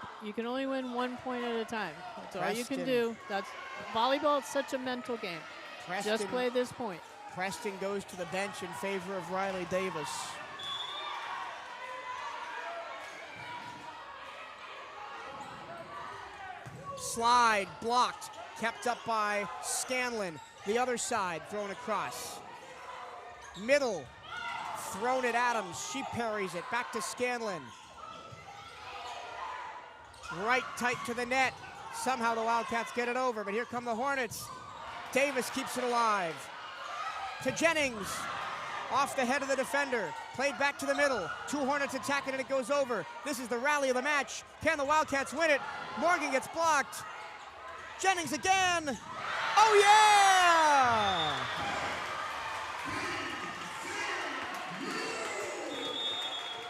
Speaker 3: win 1 point at a time. That's all you can
Speaker 2: Preston.
Speaker 3: do. That's volleyball. It's such a mental game.
Speaker 2: Preston,
Speaker 3: Just play this point.
Speaker 2: Preston goes to the bench in favor of Riley Davis. Slide, blocked, kept up by Scanlon. The other side, thrown across. Middle, thrown at Adams. She parries it, back to Scanlon. Right tight to the net. Somehow the Wildcats get it over, but here come the Hornets. Davis keeps it alive. To Jennings, off the head of the defender. Played back to the middle. 2 Hornets attacking and it goes over. This is the rally of the match. Can the Wildcats win it? Morgan gets blocked. Jennings again. Oh yeah!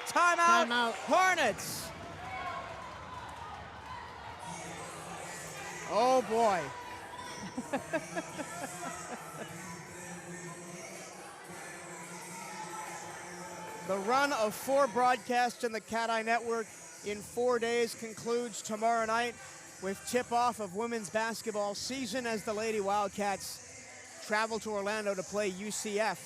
Speaker 2: Timeout. Hornets. Oh boy. The run of 4 broadcasts in the CatEye Network in 4 days concludes tomorrow night with tip-off of women's basketball season as the Lady Wildcats travel to Orlando to play UCF.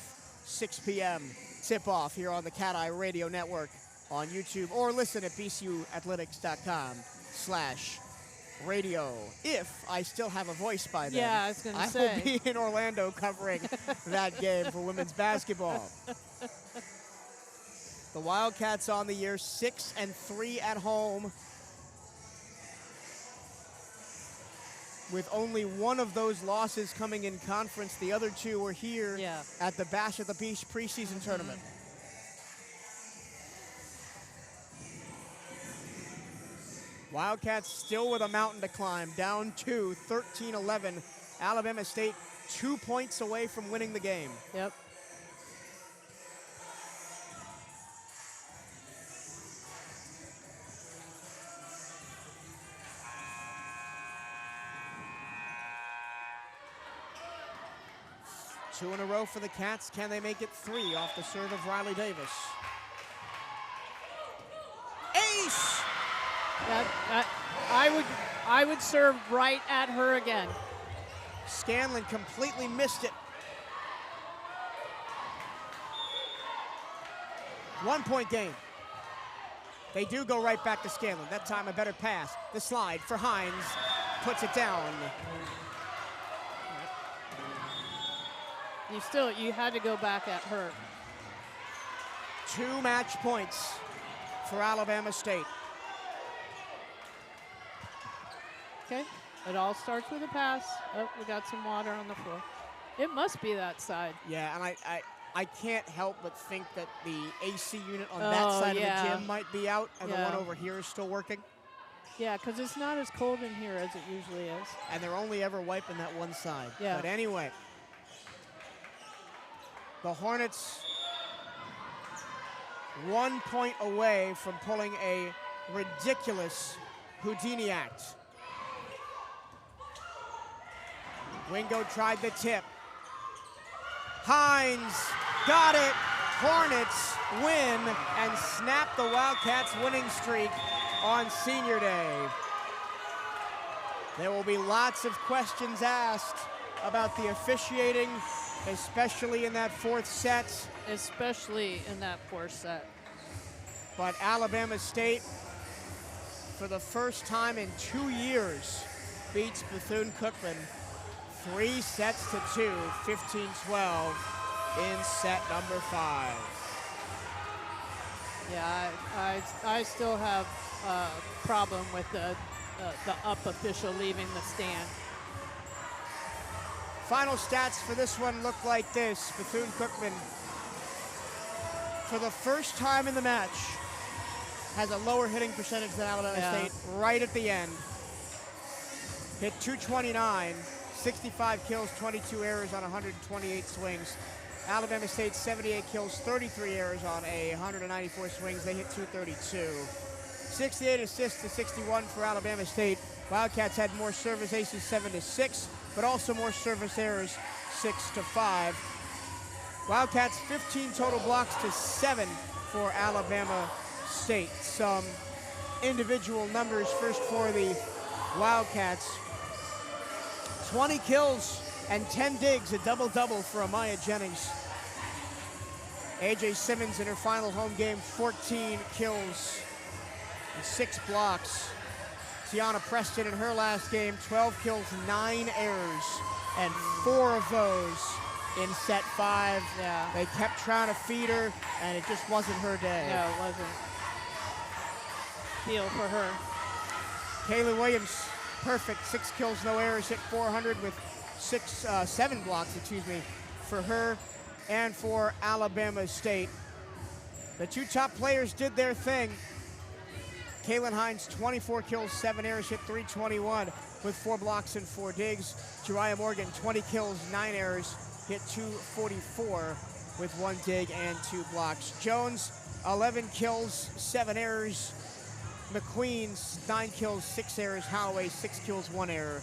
Speaker 2: 6 p.m. tip-off here on the CatEye Radio Network on YouTube, or listen at bcuathletics.com/radio. If I still have a voice by then.
Speaker 3: Yeah, I was gonna say.
Speaker 2: I will be in Orlando covering that game for women's basketball. The Wildcats on the year 6-3 at home, with only one of those losses coming in conference. The other 2 were here at the Bash at the Beach preseason tournament. Wildcats still with a mountain to climb, down 2, 13-11. Alabama State 2 points away from winning the game.
Speaker 3: Yep.
Speaker 2: Two in a row for the Cats. Can they make it 3 off the serve of Riley Davis? Ace!
Speaker 3: I would serve right at her again.
Speaker 2: Scanlon completely missed it. 1 point game. They do go right back to Scanlon. That time a better pass. The slide for Hines. Puts it down.
Speaker 3: You had to go back at her.
Speaker 2: 2 match points for Alabama State.
Speaker 3: Okay, it all starts with a pass. Oh, we got some water on the floor. It must be that side.
Speaker 2: Yeah, and I can't help but think that the AC unit on that
Speaker 3: Oh,
Speaker 2: side
Speaker 3: yeah.
Speaker 2: of the gym might be out, and the
Speaker 3: Yeah.
Speaker 2: one over here is still working.
Speaker 3: Yeah, because it's not as cold in here as it usually is.
Speaker 2: And they're only ever wiping that one side.
Speaker 3: Yeah.
Speaker 2: But anyway, the Hornets 1 point away from pulling a ridiculous Houdini act. Wingo tried the tip. Hines got it. Hornets win and snap the Wildcats winning streak on Senior Day. There will be lots of questions asked about the officiating, especially in that fourth set.
Speaker 3: Especially in that fourth set.
Speaker 2: But Alabama State, for the first time in 2 years, beats Bethune-Cookman 3 sets to 2, 15-12 in set number 5.
Speaker 3: Yeah, I still have a problem with the up official leaving the stand.
Speaker 2: Final stats for this one look like this. Bethune-Cookman, for the first time in the match, has a lower hitting percentage than Alabama State right at the end. Hit 229, 65 kills, 22 errors on 128 swings. Alabama State 78 kills, 33 errors on 194 swings. They hit 232. 68 assists to 61 for Alabama State. Wildcats had more service aces, 7-6, but also more service errors, 6-5. Wildcats 15 total blocks to 7 for Alabama State. Some individual numbers first for the Wildcats. 20 kills and 10 digs, a double-double for Amaya Jennings. A.J. Simmons in her final home game, 14 kills and 6 blocks. Tiana Preston in her last game, 12 kills, 9 errors, and 4 of those in set 5.
Speaker 3: Yeah.
Speaker 2: They kept trying to feed her, and it just wasn't her day.
Speaker 3: No, it wasn't. Feel for her.
Speaker 2: Kayla Williams, perfect, 6 kills, no errors, hit 400 with 7 blocks, for her and for Alabama State. The 2 top players did their thing. Kaylin Hines, 24 kills, 7 errors, hit 321 with 4 blocks and 4 digs. Jariah Morgan, 20 kills, 9 errors, hit 244 with 1 dig and 2 blocks. Jones, 11 kills, 7 errors. McQueen's 9 kills, 6 errors. Holloway, 6 kills, 1 error.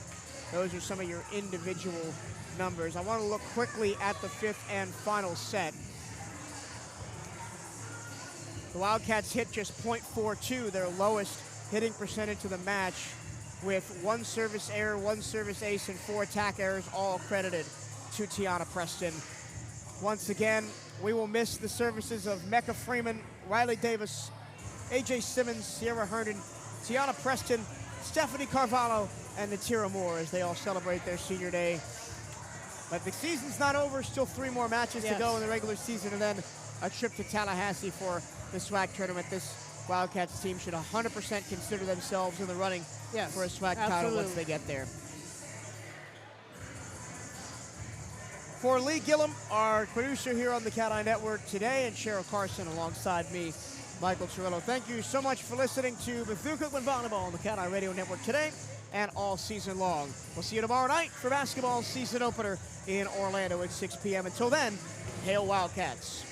Speaker 2: Those are some of your individual numbers. I want to look quickly at the 5th and final set. The Wildcats hit just .42, their lowest hitting percentage of the match, with 1 service error, 1 service ace, and 4 attack errors, all credited to Tiana Preston. Once again, we will miss the services of Mecca Freeman, Riley Davis, A.J. Simmons, Sierra Herndon, Tiana Preston, Stephanie Carvalho, and Natira Moore as they all celebrate their senior day. But the season's not over, still 3 more matches to go in the regular season, and then a trip to Tallahassee for the SWAC tournament. This Wildcats team should 100% consider themselves in the running for a SWAC title once they get there. For Lee Gillum, our producer here on the CatEye Network today, and Cheryl Carson alongside me, Michael Cirillo. Thank you so much for listening to Bethune-Cookman Volleyball on the CatEye Radio Network today and all season long. We'll see you tomorrow night for basketball season opener in Orlando at 6 p.m. Until then, hail Wildcats.